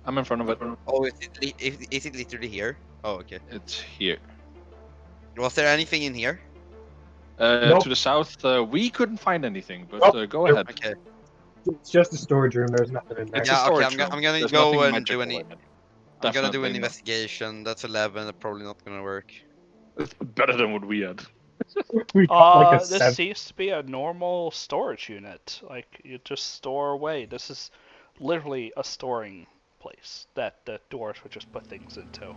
Speaker 5: I'm in front of it.
Speaker 3: Oh, is it literally here? Oh, okay.
Speaker 5: It's here.
Speaker 3: Was there anything in here?
Speaker 4: Nope.
Speaker 5: To the south, we couldn't find anything, but
Speaker 4: Nope.
Speaker 5: go ahead.
Speaker 3: Okay.
Speaker 4: It's just a storage room. There's nothing in there.
Speaker 5: It's a
Speaker 3: Yeah, okay,
Speaker 5: storage
Speaker 3: I'm gonna
Speaker 5: room. There's
Speaker 3: go
Speaker 5: nothing
Speaker 3: and
Speaker 5: magical
Speaker 3: do
Speaker 5: in
Speaker 3: any.
Speaker 5: it.
Speaker 3: I'm gonna do an
Speaker 5: Definitely not.
Speaker 3: investigation. That's 11. That's probably not gonna work.
Speaker 5: It's better than what we had.
Speaker 4: We got like a
Speaker 1: This
Speaker 4: 7.
Speaker 1: seems to be a normal storage unit. Like, you just store away. This is literally a storing place that the dwarves would just put things into.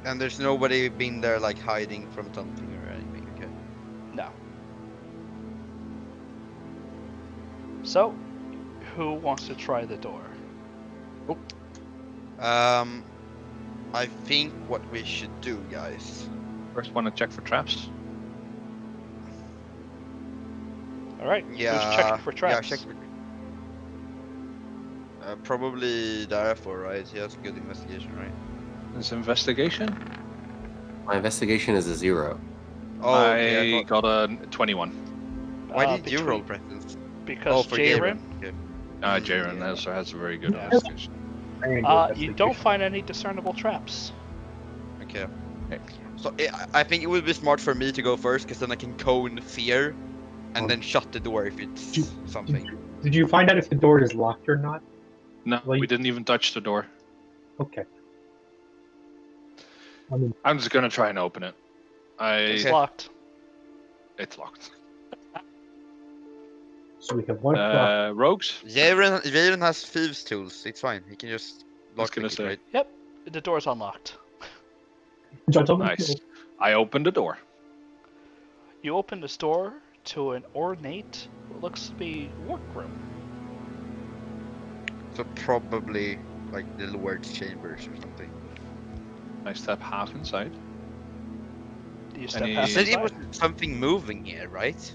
Speaker 3: And there's nobody been there like hiding from something or anything. Okay.
Speaker 1: No. So, who wants to try the door?
Speaker 3: I think what we should do, guys,
Speaker 5: First, want to check for traps.
Speaker 1: All right.
Speaker 3: Yeah.
Speaker 1: Who's checking for traps?
Speaker 3: Yeah, check. Probably Darfur, right? He has good investigation, right?
Speaker 5: This investigation.
Speaker 2: My investigation is a 0.
Speaker 3: Oh,
Speaker 5: I
Speaker 3: okay.
Speaker 5: got a 21.
Speaker 3: Why did you roll
Speaker 1: between-
Speaker 3: presence?
Speaker 1: Because
Speaker 3: for
Speaker 1: Jaren,
Speaker 3: Okay.
Speaker 5: Jaren
Speaker 3: Yeah.
Speaker 5: also has a very good
Speaker 1: Yeah.
Speaker 5: investigation.
Speaker 4: I'm gonna go
Speaker 1: you
Speaker 4: investigation.
Speaker 1: don't find any discernible traps.
Speaker 3: Okay.
Speaker 5: Okay.
Speaker 3: So I think it would be smart for me to go first, because then I can cone fear, and then shut the door if it's something.
Speaker 4: Did you find out if the door is locked or not?
Speaker 5: No,
Speaker 4: Well,
Speaker 5: we didn't even touch the door.
Speaker 4: Okay. I mean,
Speaker 5: I'm just gonna try and open it.
Speaker 1: It's
Speaker 3: Okay.
Speaker 1: locked.
Speaker 5: It's locked.
Speaker 4: so we have one clock.
Speaker 5: Rogues.
Speaker 3: Jaren has thieves tools. It's fine. He can just lock
Speaker 5: gonna
Speaker 3: it,
Speaker 5: say.
Speaker 3: right?
Speaker 1: Yep. The door's unlocked.
Speaker 4: Gentlemen,
Speaker 5: Nice. I opened the door.
Speaker 1: You open this door to an ornate, what looks to be workroom.
Speaker 3: So probably like the Lord's chambers or something.
Speaker 5: I step half inside.
Speaker 1: Do you step
Speaker 5: Any-
Speaker 3: You
Speaker 1: past
Speaker 3: said it
Speaker 1: inside?
Speaker 3: was something moving here, right?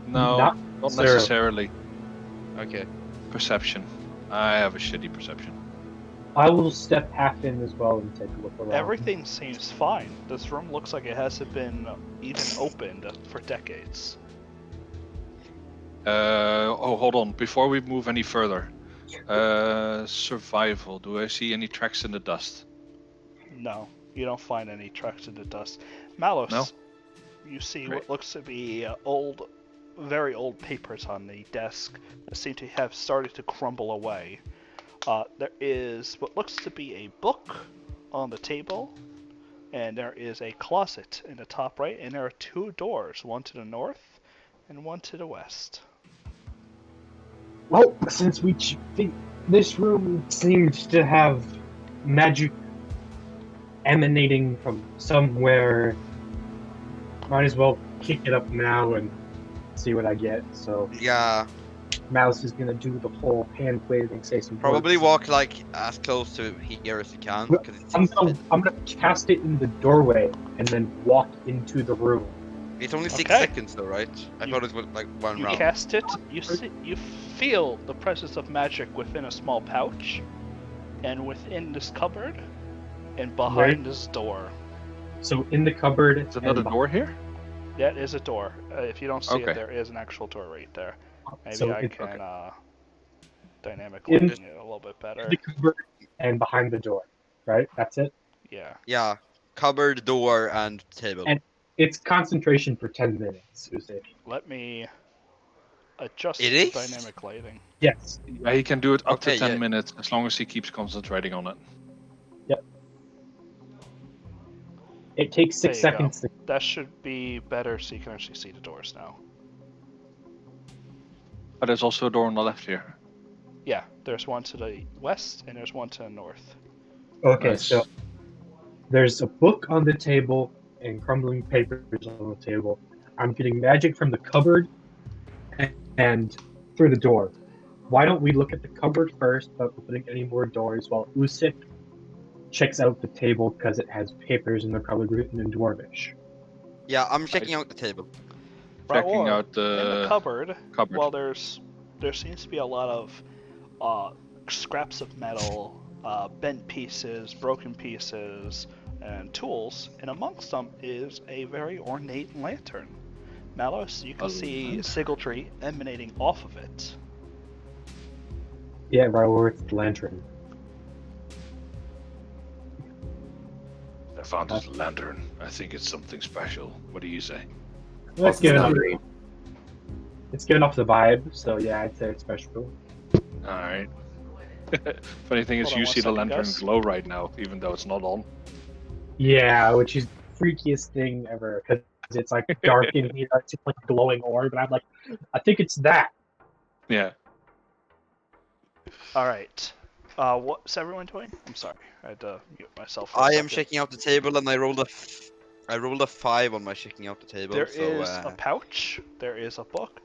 Speaker 5: No,
Speaker 4: Not
Speaker 5: not necessarily.
Speaker 3: Okay.
Speaker 5: Perception. I have a shitty perception.
Speaker 4: I will step half in as well and take a look around.
Speaker 1: Everything seems fine. This room looks like it hasn't been even opened for decades.
Speaker 5: Hold on. Before we move any further, survival. Do I see any tracks in the dust?
Speaker 1: No, you don't find any tracks in the dust. Malos,
Speaker 5: No?
Speaker 1: you see
Speaker 5: Great.
Speaker 1: what looks to be very old papers on the desk that seem to have started to crumble away. There is what looks to be a book on the table, and there is a closet in the top right, and there are 2 doors, one to the north and one to the west.
Speaker 4: Well, since this room seems to have magic emanating from somewhere, might as well kick it up now and see what I get. So
Speaker 3: Yeah.
Speaker 4: Mouse is gonna do the whole hand waving, say some
Speaker 3: Probably
Speaker 4: words.
Speaker 3: walk like as close to here as you can.
Speaker 4: Well,
Speaker 3: 'Cause it's,
Speaker 4: I'm gonna cast it in the doorway and then walk into the room.
Speaker 3: it's only 6
Speaker 1: Okay.
Speaker 3: seconds though, right? I
Speaker 1: You-
Speaker 3: thought it was like one
Speaker 1: You
Speaker 3: round.
Speaker 1: cast it. You feel the presence of magic within a small pouch, and within this cupboard, and behind this door.
Speaker 4: So in the cupboard,
Speaker 5: Is another
Speaker 4: and
Speaker 5: door here?
Speaker 1: That is a door. If you don't see
Speaker 5: Okay.
Speaker 1: it, there is an actual door right there. Maybe
Speaker 4: so
Speaker 1: I
Speaker 4: it's
Speaker 1: can
Speaker 5: okay.
Speaker 1: dynamic
Speaker 4: In-
Speaker 1: lighting it a little bit better.
Speaker 4: the cupboard and behind the door, right? That's it.
Speaker 1: Yeah.
Speaker 3: Yeah. Cupboard, door, and table.
Speaker 4: And- It's concentration for 10 minutes, Usyk.
Speaker 1: Let me adjust
Speaker 3: It
Speaker 1: the
Speaker 3: is?
Speaker 1: dynamic lighting.
Speaker 4: Yes.
Speaker 5: Yeah, he can do it up
Speaker 3: Okay,
Speaker 5: to 10
Speaker 3: yeah.
Speaker 5: minutes as long as he keeps concentrating on it.
Speaker 4: It takes 6
Speaker 1: There you go.
Speaker 4: seconds to.
Speaker 1: That should be better, so you can actually see the doors now.
Speaker 5: But there's also a door on the left here.
Speaker 1: Yeah, there's one to the west and there's one to the north.
Speaker 4: Okay,
Speaker 5: Nice.
Speaker 4: so there's a book on the table and crumbling papers on the table. I'm getting magic from the cupboard and through the door. Why don't we look at the cupboard first without opening any more doors while Usyk checks out the table because it has papers and they're probably written in Dwarvish.
Speaker 3: Yeah, I'm checking out the table.
Speaker 5: Checking
Speaker 1: Raoul,
Speaker 5: out
Speaker 1: in
Speaker 5: the
Speaker 1: the cupboard,
Speaker 5: cupboard.
Speaker 1: well, there seems to be a lot of scraps of metal, bent pieces, broken pieces, and tools, and amongst them is a very ornate lantern. Malos, you can
Speaker 5: A
Speaker 1: see
Speaker 5: lantern?
Speaker 1: sigiltry emanating off of it.
Speaker 4: Yeah, Raoul, it's the lantern.
Speaker 5: I found this lantern. I think it's something special. What do you say?
Speaker 4: Let's
Speaker 2: Also,
Speaker 4: give
Speaker 2: it's
Speaker 4: it
Speaker 2: not
Speaker 4: up.
Speaker 2: green.
Speaker 4: It's giving off the vibe, so yeah, I'd say it's special.
Speaker 5: Alright. Funny thing is,
Speaker 1: Hold on
Speaker 5: you
Speaker 1: one
Speaker 5: see the
Speaker 1: second,
Speaker 5: lantern
Speaker 1: guys.
Speaker 5: glow right now, even though it's not on.
Speaker 4: Yeah, which is the freakiest thing ever because it's like dark in here. It's just like a glowing orb, and I'm like, I think it's that.
Speaker 5: Yeah.
Speaker 1: All right. What's everyone doing? I'm sorry, I had to mute myself. For a
Speaker 3: I am
Speaker 1: second.
Speaker 3: checking out the table, and I rolled a 5 on my checking out the table.
Speaker 1: There
Speaker 3: so,
Speaker 1: is a pouch, there is a book,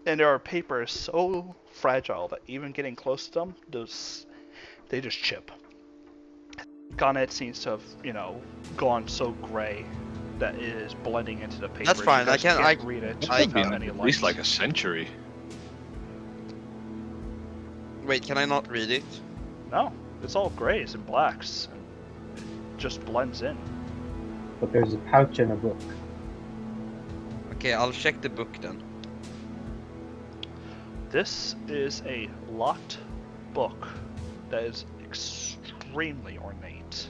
Speaker 1: and there are papers so fragile that even getting close to them, they just chip. On it seems to have, gone so gray that is blending into the paper.
Speaker 3: That's fine,
Speaker 1: You
Speaker 3: I
Speaker 1: guys
Speaker 3: can-
Speaker 1: can't
Speaker 3: I-
Speaker 1: read it
Speaker 5: It's
Speaker 3: I-
Speaker 1: without
Speaker 5: been
Speaker 1: any
Speaker 5: at
Speaker 1: light.
Speaker 5: least like a century.
Speaker 3: Wait, can I not read it?
Speaker 1: No, it's all grays and blacks. And it just blends in.
Speaker 4: But there's a pouch and a book.
Speaker 3: Okay, I'll check the book then.
Speaker 1: This is a locked book that is extremely ornate.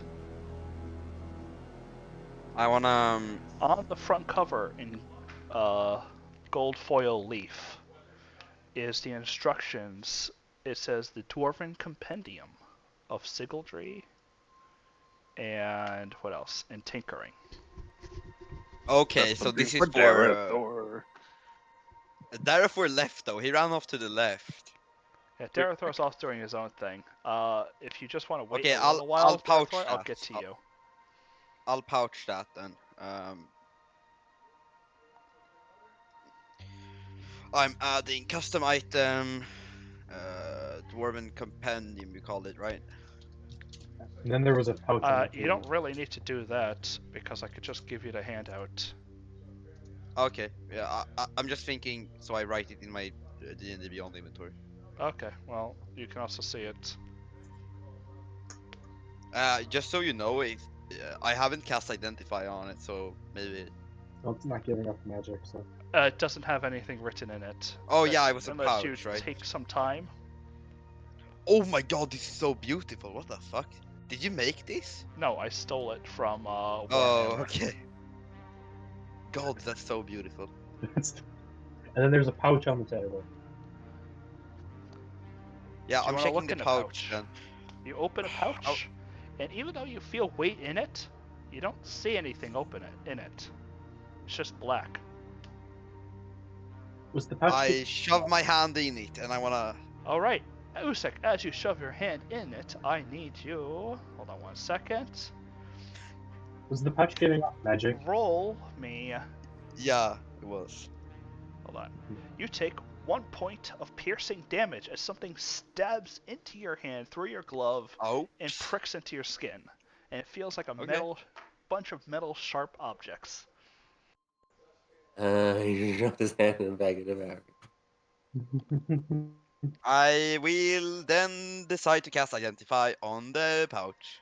Speaker 3: I wanna.
Speaker 1: On the front cover in gold foil leaf is the instructions. It says the Dwarven Compendium of Sigildry and what else? And Tinkering.
Speaker 3: Okay,
Speaker 5: That's
Speaker 3: so
Speaker 5: something
Speaker 3: this is
Speaker 5: for Darren,
Speaker 3: for.
Speaker 5: or
Speaker 3: Darethor left though. He ran off to the left.
Speaker 1: Yeah, Darethor's off doing his own thing. If you just want to wait
Speaker 3: Okay,
Speaker 1: a
Speaker 3: I'll-
Speaker 1: little while,
Speaker 3: I'll pouch
Speaker 1: Darethor, I'll
Speaker 3: that.
Speaker 1: get to you.
Speaker 3: I'll pouch that then. I'm adding custom item. Dwarven Compendium, you called it, right?
Speaker 4: And then there was a pouch on the
Speaker 1: You
Speaker 4: table.
Speaker 1: don't really need to do that because I could just give you the handout.
Speaker 3: Okay, yeah, I'm just thinking, so I write it in my D&D Beyond inventory.
Speaker 1: Okay, well, you can also see it.
Speaker 3: Just so you know, I haven't cast Identify on it, so maybe.
Speaker 4: Well, it's not giving up magic, so.
Speaker 1: It doesn't have anything written in it.
Speaker 3: Oh yeah, it was a
Speaker 1: Unless
Speaker 3: pouch,
Speaker 1: you
Speaker 3: right?
Speaker 1: take some time.
Speaker 3: Oh my god, this is so beautiful. What the fuck? Did you make this?
Speaker 1: No, I stole it from
Speaker 3: Oh,
Speaker 1: Warhammer.
Speaker 3: okay. God, that's so beautiful.
Speaker 4: And then there's a pouch on the table.
Speaker 3: Yeah,
Speaker 1: Do you
Speaker 3: I'm
Speaker 1: wanna
Speaker 3: checking
Speaker 1: look
Speaker 3: the
Speaker 1: in the
Speaker 3: pouch
Speaker 1: pouch?
Speaker 3: then.
Speaker 1: You open a pouch, and even though you feel weight in it, you don't see anything in it. It's just black.
Speaker 4: Was the pouch?
Speaker 3: I shove my hand in it, and I wanna.
Speaker 1: All right, Usek, as you shove your hand in it, I need you. Hold on 1 second.
Speaker 4: Was the pouch giving off magic?
Speaker 1: Roll me.
Speaker 3: Yeah, it was.
Speaker 1: Hold on. You take 1 point of piercing damage as something stabs into your hand through your glove
Speaker 3: Oh.
Speaker 1: and pricks into your skin, and it feels like a
Speaker 3: Okay.
Speaker 1: bunch of metal sharp objects.
Speaker 2: He shoved his hand in the back of the bag.
Speaker 3: I will then decide to cast Identify on the pouch.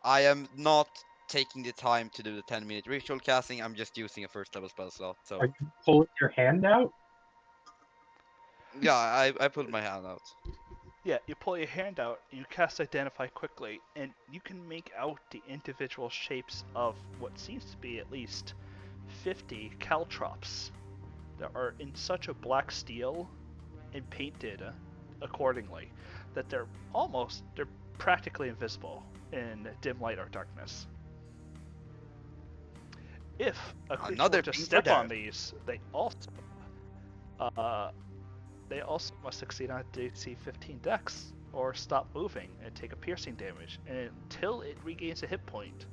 Speaker 3: I am not taking the time to do the 10-minute ritual casting. I'm just using a first level spell slot. So
Speaker 4: Are you pulling your hand out?
Speaker 3: yeah, I pulled my hand out.
Speaker 1: Yeah, you pull your hand out, and you cast Identify quickly, and you can make out the individual shapes of what seems to be at least 50 caltrops that are in such a black steel and painted accordingly that they're practically invisible in dim light or darkness. If a creature
Speaker 3: Another
Speaker 1: were to
Speaker 3: thing for
Speaker 1: step on
Speaker 3: Darren.
Speaker 1: these, they also must succeed on DC 15 Dex or stop moving and take a piercing damage. And until it regains a hit point,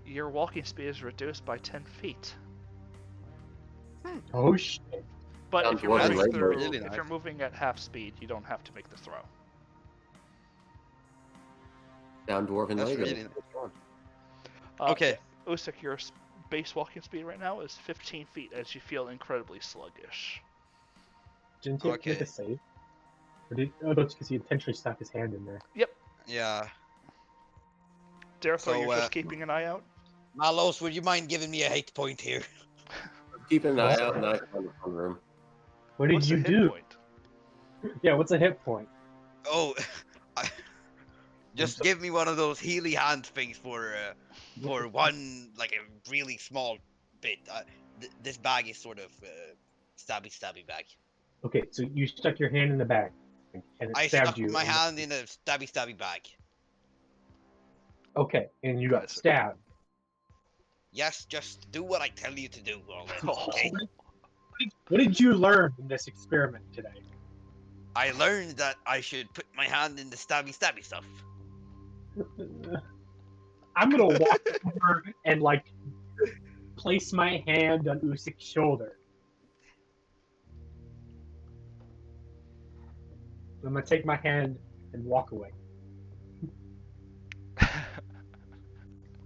Speaker 1: your walking speed is reduced by 10 feet.
Speaker 4: Oh shit!
Speaker 1: But
Speaker 2: Sounds
Speaker 1: if you're
Speaker 2: wonderful.
Speaker 1: moving through,
Speaker 3: Really
Speaker 1: if
Speaker 3: nice.
Speaker 1: you're moving at half speed, you don't have to make the throw.
Speaker 2: Down Dwarven
Speaker 3: That's
Speaker 2: Lego.
Speaker 3: really-
Speaker 1: Uh,
Speaker 3: Okay.
Speaker 1: Usik, your base walking speed right now is 15 feet as you feel incredibly sluggish.
Speaker 4: Didn't he make
Speaker 3: Okay.
Speaker 4: a save? Or did? Oh, that's because he intentionally stuck his hand in there.
Speaker 3: Yeah.
Speaker 1: Darethor,
Speaker 3: So,
Speaker 1: you're just keeping an eye out?
Speaker 3: Malos, would you mind giving me a hate point here?
Speaker 2: Keeping an eye out in the front room.
Speaker 4: What did
Speaker 1: What's
Speaker 4: you
Speaker 1: the hit
Speaker 4: do?
Speaker 1: point?
Speaker 4: Yeah, what's a hit point?
Speaker 3: Oh, just give me one of those healy hand things for one, like a really small bit. This bag is sort of stabby bag.
Speaker 4: Okay, so you stuck your hand in the bag, and it
Speaker 3: I
Speaker 4: stabbed
Speaker 3: stuck
Speaker 4: you.
Speaker 3: my
Speaker 4: and-
Speaker 3: hand in a stabby bag.
Speaker 4: Okay, and you got
Speaker 1: Guys.
Speaker 4: stabbed.
Speaker 3: Yes, just do what I tell you to do, Wallace.
Speaker 1: Oh.
Speaker 3: Okay?
Speaker 4: What did you learn in this experiment today?
Speaker 3: I learned that I should put my hand in the stabby stuff.
Speaker 4: I'm gonna walk over and like place my hand on Usyk's shoulder. I'm gonna take my hand and walk away.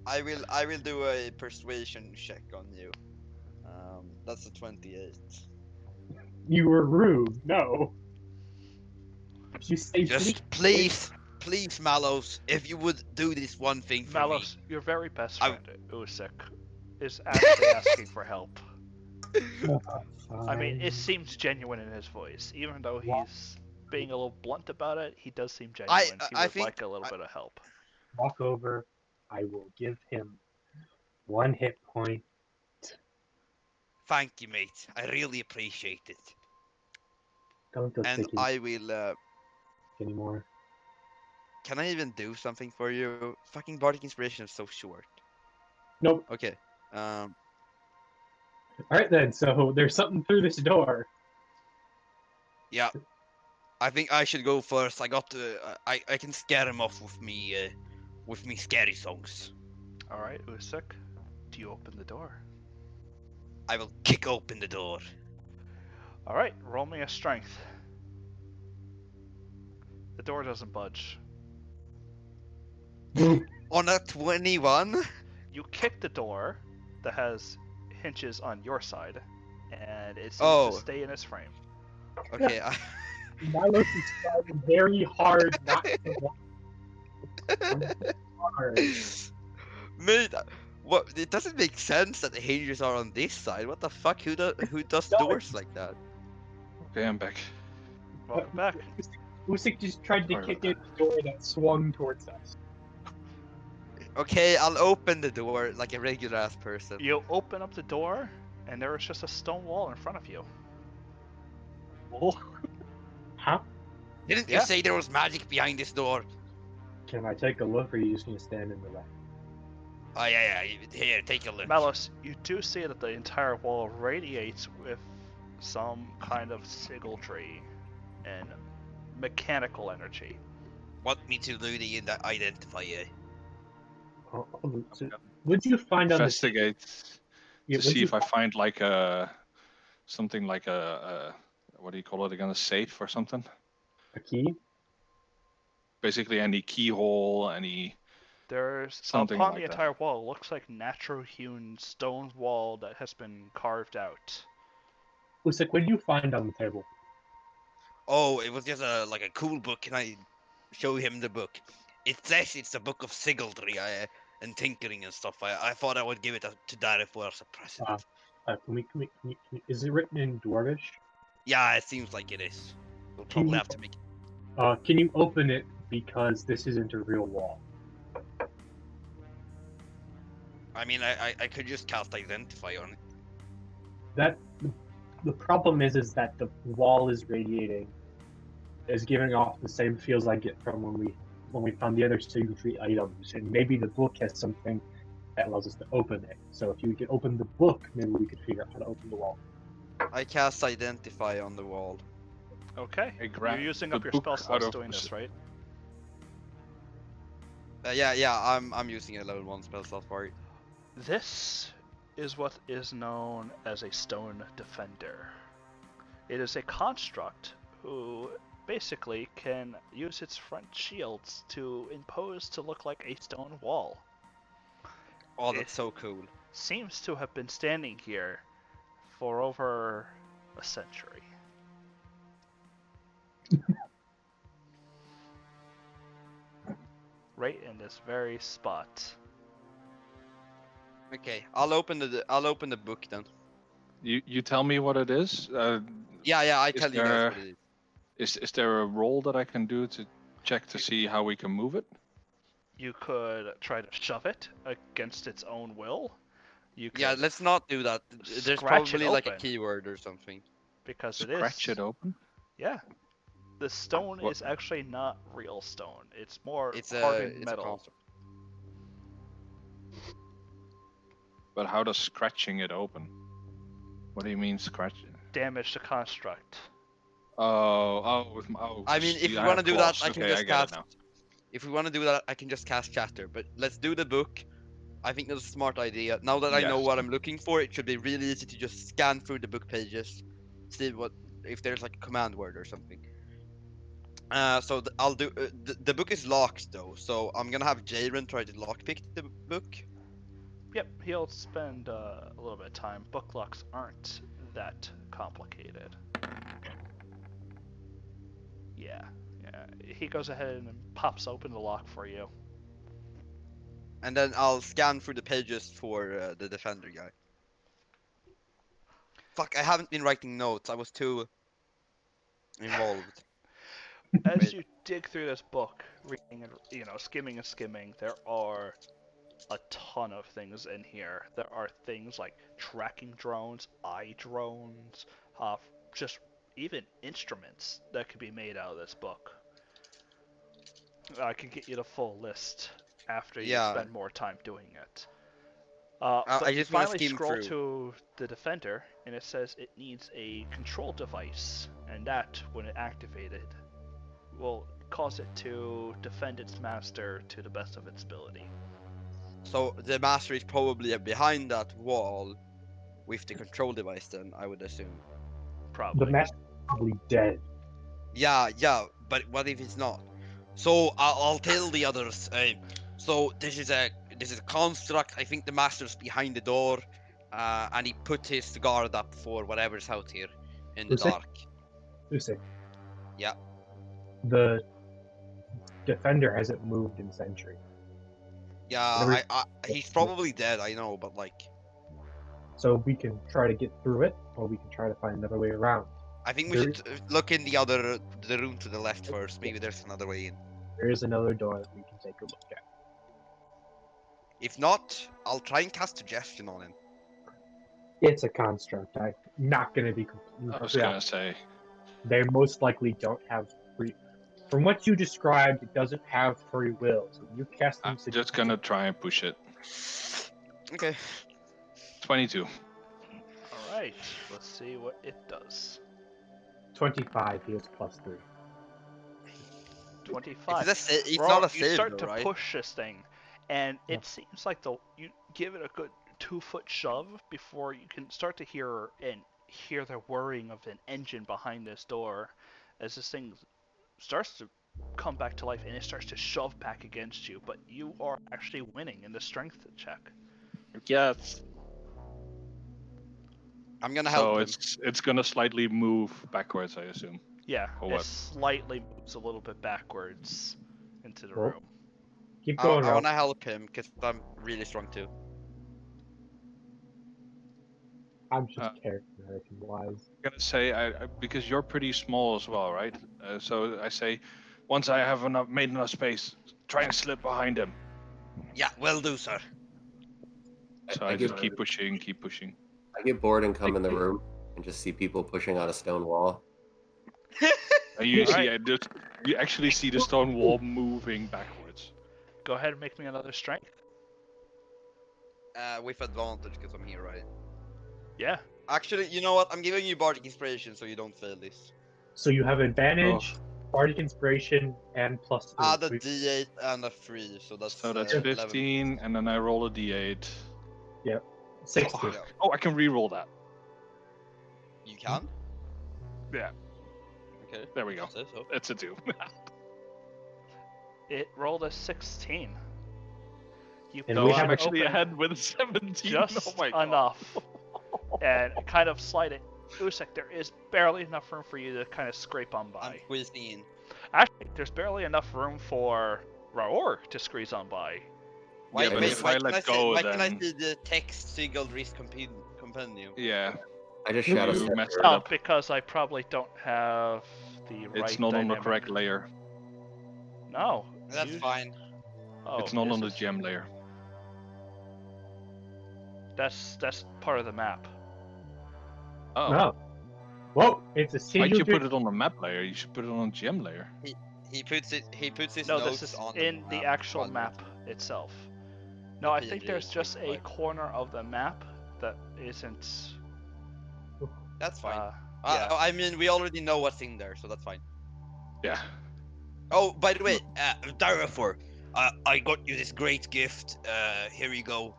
Speaker 3: I will do a persuasion check on you. That's a 28.
Speaker 4: You were rude. No. You say
Speaker 3: Just
Speaker 4: please.
Speaker 3: please, Mallows, if you would do this one thing for
Speaker 1: Malos, your very best
Speaker 3: I-
Speaker 1: friend, Usik, is actually asking for help. I mean, it
Speaker 4: Fine.
Speaker 1: seems genuine in his voice. Even though he's being a little blunt about it, he does seem
Speaker 3: I
Speaker 1: genuine. He
Speaker 3: I
Speaker 1: would
Speaker 3: think
Speaker 1: like a little bit of help.
Speaker 4: Walk over. I will give him 1 hit point.
Speaker 3: thank you, mate. I really appreciate it.
Speaker 4: Don't go
Speaker 3: And
Speaker 4: sticky
Speaker 3: I will.
Speaker 4: anymore.
Speaker 3: Can I even do something for you? Fucking bardic inspiration is so short.
Speaker 4: Nope.
Speaker 3: Okay.
Speaker 4: Alright then, so there's something through this door.
Speaker 3: Yeah. I think I should go first. I got to. I can scare him off with me scary songs.
Speaker 1: All right, Usik, do you open the door?
Speaker 3: I will kick open the door.
Speaker 1: All right, roll me a strength. The door doesn't budge.
Speaker 3: On a 21.
Speaker 1: You kick the door that has hinges on your side, and it seems
Speaker 3: Oh.
Speaker 1: to stay in its frame.
Speaker 3: Okay.
Speaker 4: Milos is trying very hard not to walk. Hard.
Speaker 3: Mate, what? It doesn't make sense that the hinges are on this side. What the fuck? Who does doors like that?
Speaker 5: Okay, I'm back.
Speaker 1: Welcome back.
Speaker 4: Usyk just tried to
Speaker 5: Sorry
Speaker 4: kick
Speaker 5: about
Speaker 4: in the door that swung towards us.
Speaker 3: Okay, I'll open the door like a regular ass person.
Speaker 1: You open up the door, and there is just a stone wall in front of you.
Speaker 4: Huh?
Speaker 3: Didn't
Speaker 1: Yeah.
Speaker 3: you say there was magic behind this door?
Speaker 4: Can I take a look, or are you just gonna stand in the way?
Speaker 3: Oh yeah. Here, take a look.
Speaker 1: Malos, you do see that the entire wall radiates with some kind of sigiltry and mechanical energy.
Speaker 3: Want me to do the identifier?
Speaker 4: So, would you find on the
Speaker 5: Investigate
Speaker 4: yeah,
Speaker 5: to
Speaker 4: would
Speaker 5: see
Speaker 4: you
Speaker 5: if I find like something like a what do you call it again? A safe or something?
Speaker 4: a key?
Speaker 5: Basically, any keyhole, any.
Speaker 1: There's
Speaker 5: Something
Speaker 1: upon
Speaker 5: like
Speaker 1: the
Speaker 5: that.
Speaker 1: entire wall looks like natural hewn stone wall that has been carved out.
Speaker 4: Usyk, what did you find on the table?
Speaker 3: Oh, it was just a cool book. Can I show him the book? It says it's a book of sigildry and tinkering and stuff. I thought I would give it to Darifur as a present.
Speaker 4: Is it written in Dwarvish?
Speaker 3: Yeah, it seems like it is. We'll
Speaker 4: Can
Speaker 3: probably
Speaker 4: you-
Speaker 3: have to make.
Speaker 4: Can you open it because this isn't a real wall?
Speaker 3: I mean, I could just cast identify on it.
Speaker 4: That the problem is that the wall is radiating, is giving off the same feels I get from when we found the other signature items, and maybe the book has something that allows us to open it. So if you could open the book, maybe we could figure out how to open the wall.
Speaker 3: I cast identify on the wall.
Speaker 1: Okay,
Speaker 5: I grab
Speaker 1: you're using
Speaker 5: the
Speaker 1: up your
Speaker 5: book
Speaker 1: spell
Speaker 5: out
Speaker 1: slots
Speaker 5: of
Speaker 1: doing
Speaker 5: the
Speaker 1: this, right?
Speaker 3: Yeah, I'm using a level 1 spell slot for it.
Speaker 1: This is what is known as a stone defender. It is a construct who basically can use its front shields to impose to look like a stone wall.
Speaker 3: Oh, that's so cool.
Speaker 1: Seems to have been standing here for over a century. Right in this very spot.
Speaker 3: Okay, I'll open the book then.
Speaker 5: You tell me what it is.
Speaker 3: Yeah, I
Speaker 5: Is
Speaker 3: tell you guys
Speaker 5: there-
Speaker 3: what it is.
Speaker 5: Is there a roll that I can do to check to see how we can move it?
Speaker 1: You could try to shove it against its own will. You could,
Speaker 3: Yeah, let's not do that. There's
Speaker 1: scratch it
Speaker 3: probably like a
Speaker 1: open.
Speaker 3: keyword or something.
Speaker 1: because
Speaker 5: Scratch
Speaker 1: it is.
Speaker 5: it open.
Speaker 1: Yeah. The stone
Speaker 5: What-
Speaker 1: is actually not real stone. It's more
Speaker 3: It's
Speaker 1: hardened
Speaker 3: a
Speaker 1: metal.
Speaker 3: construct.
Speaker 5: But how does scratching it open? What do you mean scratching?
Speaker 1: Damage the construct.
Speaker 3: I mean, if
Speaker 5: you
Speaker 3: we
Speaker 5: have
Speaker 3: want to do that,
Speaker 5: gloves.
Speaker 3: I can
Speaker 5: Okay,
Speaker 3: just
Speaker 5: get it
Speaker 3: cast.
Speaker 5: now.
Speaker 3: If we want to do that, I can just cast Chatter. But let's do the book. I think that's a smart idea. Now that I know
Speaker 5: Yes.
Speaker 3: what I'm looking for, it should be really easy to just scan through the book pages, see if there's like a command word or something. I'll do. The book is locked though, so I'm gonna have Jaren try to lockpick the book.
Speaker 1: Yep, he'll spend a little bit of time. Book locks aren't that complicated. Yeah. He goes ahead and pops open the lock for you.
Speaker 3: And then I'll scan through the pages for the defender guy. Fuck, I haven't been writing notes. I was too involved.
Speaker 1: As
Speaker 3: Wait.
Speaker 1: you dig through this book, reading and skimming and skimming, there are a ton of things in here. There are things like tracking drones, eye drones, just even instruments that could be made out of this book. I could get you the full list after you
Speaker 3: Yeah.
Speaker 1: spend more time doing it.
Speaker 3: I
Speaker 1: But you
Speaker 3: just wanna
Speaker 1: finally
Speaker 3: skim
Speaker 1: scroll
Speaker 3: through.
Speaker 1: to the defender, and it says it needs a control device, and that, when it activated, will cause it to defend its master to the best of its ability.
Speaker 3: So the master is probably behind that wall with the control device then, I would assume.
Speaker 4: The
Speaker 1: Probably.
Speaker 4: master's probably dead.
Speaker 3: Yeah, but what if it's not? So I'll tell the others. So this is a construct. I think the master's behind the door, and he put his guard up for whatever's out here in the
Speaker 4: Who's it?
Speaker 3: dark.
Speaker 4: Usyk.
Speaker 3: Yeah.
Speaker 4: The defender hasn't moved in century.
Speaker 3: Yeah,
Speaker 4: Whatever-
Speaker 3: he's probably dead. I know, but like,
Speaker 4: So we can try to get through it, or we can try to find another way around.
Speaker 3: I think we
Speaker 4: There
Speaker 3: should look in the room to the left first. Maybe there's another way in.
Speaker 4: There is another door that we can take a look at.
Speaker 3: If not, I'll try and cast suggestion on him.
Speaker 4: It's a construct. I'm not going to be completely.
Speaker 5: I was gonna say.
Speaker 4: They most likely don't have free. From what you described, it doesn't have free will. So you cast
Speaker 5: I'm
Speaker 4: them.
Speaker 5: just gonna try and push it.
Speaker 3: Okay.
Speaker 5: 22.
Speaker 1: Alright, let's see what it does.
Speaker 4: 25. He has +3.
Speaker 1: 25.
Speaker 3: It's
Speaker 1: Roll,
Speaker 3: not a
Speaker 1: you
Speaker 3: save,
Speaker 1: start
Speaker 3: though,
Speaker 1: to
Speaker 3: right?
Speaker 1: push this thing, and
Speaker 4: Yeah.
Speaker 1: it seems like you give it a good 2-foot shove before you can start to hear the whirring of an engine behind this door as this thing starts to come back to life and it starts to shove back against you, but you are actually winning in the strength check.
Speaker 5: Yes.
Speaker 3: I'm gonna help
Speaker 5: So
Speaker 3: him.
Speaker 5: it's gonna slightly move backwards, I assume.
Speaker 1: Yeah,
Speaker 5: Or
Speaker 1: it
Speaker 5: what?
Speaker 1: slightly moves a little bit backwards into the
Speaker 4: Well,
Speaker 1: room.
Speaker 4: Keep
Speaker 3: I
Speaker 4: going,
Speaker 3: want
Speaker 4: Ralph.
Speaker 3: to help him because I'm really strong too.
Speaker 4: I'm just
Speaker 5: Uh,
Speaker 4: character wise.
Speaker 5: I'm gonna say because you're pretty small as well, right? So I say, once I have made enough space, try and slip behind him.
Speaker 3: Yeah, will do, sir.
Speaker 5: So
Speaker 2: I
Speaker 5: I just
Speaker 2: give-
Speaker 5: keep pushing.
Speaker 2: I get bored and come in the room and just see people pushing on a stone wall.
Speaker 5: And you see,
Speaker 1: Alright.
Speaker 5: you actually see the stone wall moving backwards.
Speaker 1: Go ahead and make me another strength.
Speaker 3: With advantage because I'm here, right?
Speaker 1: Yeah.
Speaker 3: Actually, you know what? I'm giving you bardic inspiration so you don't fail this.
Speaker 4: So you have advantage,
Speaker 5: Oh.
Speaker 4: bardic inspiration, and +3.
Speaker 3: Add a d8 and a 3, so that's
Speaker 5: So that's
Speaker 3: 11.
Speaker 5: 15, and then I roll a d8.
Speaker 4: 16.
Speaker 3: Yeah.
Speaker 5: Oh, I can re-roll that.
Speaker 3: You can?
Speaker 5: Yeah.
Speaker 3: Okay.
Speaker 5: There we go.
Speaker 3: That's it, so.
Speaker 5: It's a 2.
Speaker 1: It rolled a 16. You
Speaker 4: And
Speaker 1: go
Speaker 4: we
Speaker 1: out
Speaker 4: have
Speaker 1: and
Speaker 5: actually
Speaker 1: open
Speaker 5: ahead with 17.
Speaker 1: just
Speaker 5: Oh my God.
Speaker 1: enough. And kind of slide it. Usyk, there is barely enough room for you to kind of scrape on
Speaker 3: I'm
Speaker 1: by.
Speaker 3: squeezing in.
Speaker 1: Actually, there's barely enough room for Raor to squeeze on by.
Speaker 3: Why,
Speaker 5: but
Speaker 3: wait,
Speaker 5: if
Speaker 3: why
Speaker 5: I
Speaker 3: can
Speaker 5: let
Speaker 3: I see,
Speaker 5: go,
Speaker 3: why can I
Speaker 5: then-
Speaker 3: see the text single risk compendium?
Speaker 5: Yeah.
Speaker 2: I just shadow
Speaker 5: You
Speaker 2: step
Speaker 5: messed
Speaker 2: her.
Speaker 5: it
Speaker 1: Oh,
Speaker 5: up.
Speaker 1: because I probably don't have the right
Speaker 5: It's not on the
Speaker 1: dynamic.
Speaker 5: correct layer.
Speaker 1: No.
Speaker 3: That's
Speaker 1: you-
Speaker 3: fine.
Speaker 1: Oh,
Speaker 5: It's not
Speaker 1: is
Speaker 5: on the
Speaker 1: it?
Speaker 5: gem layer.
Speaker 1: That's part of the map.
Speaker 5: Oh.
Speaker 4: No. Whoa! It's a
Speaker 5: Why'd
Speaker 4: single.
Speaker 5: you put it on the map layer? You should put it on the gem layer.
Speaker 3: He puts his
Speaker 1: No,
Speaker 3: notes
Speaker 1: this is
Speaker 3: on
Speaker 1: in the actual
Speaker 3: quadrant.
Speaker 1: map itself. No, I think
Speaker 3: PNG,
Speaker 1: there's just a
Speaker 3: like-
Speaker 1: corner of the map that isn't.
Speaker 3: That's fine.
Speaker 1: Yeah.
Speaker 3: I mean, we already know what's in there, so that's fine.
Speaker 5: Yeah.
Speaker 3: Oh, by the way, Darafor, I got you this great gift. Here you go.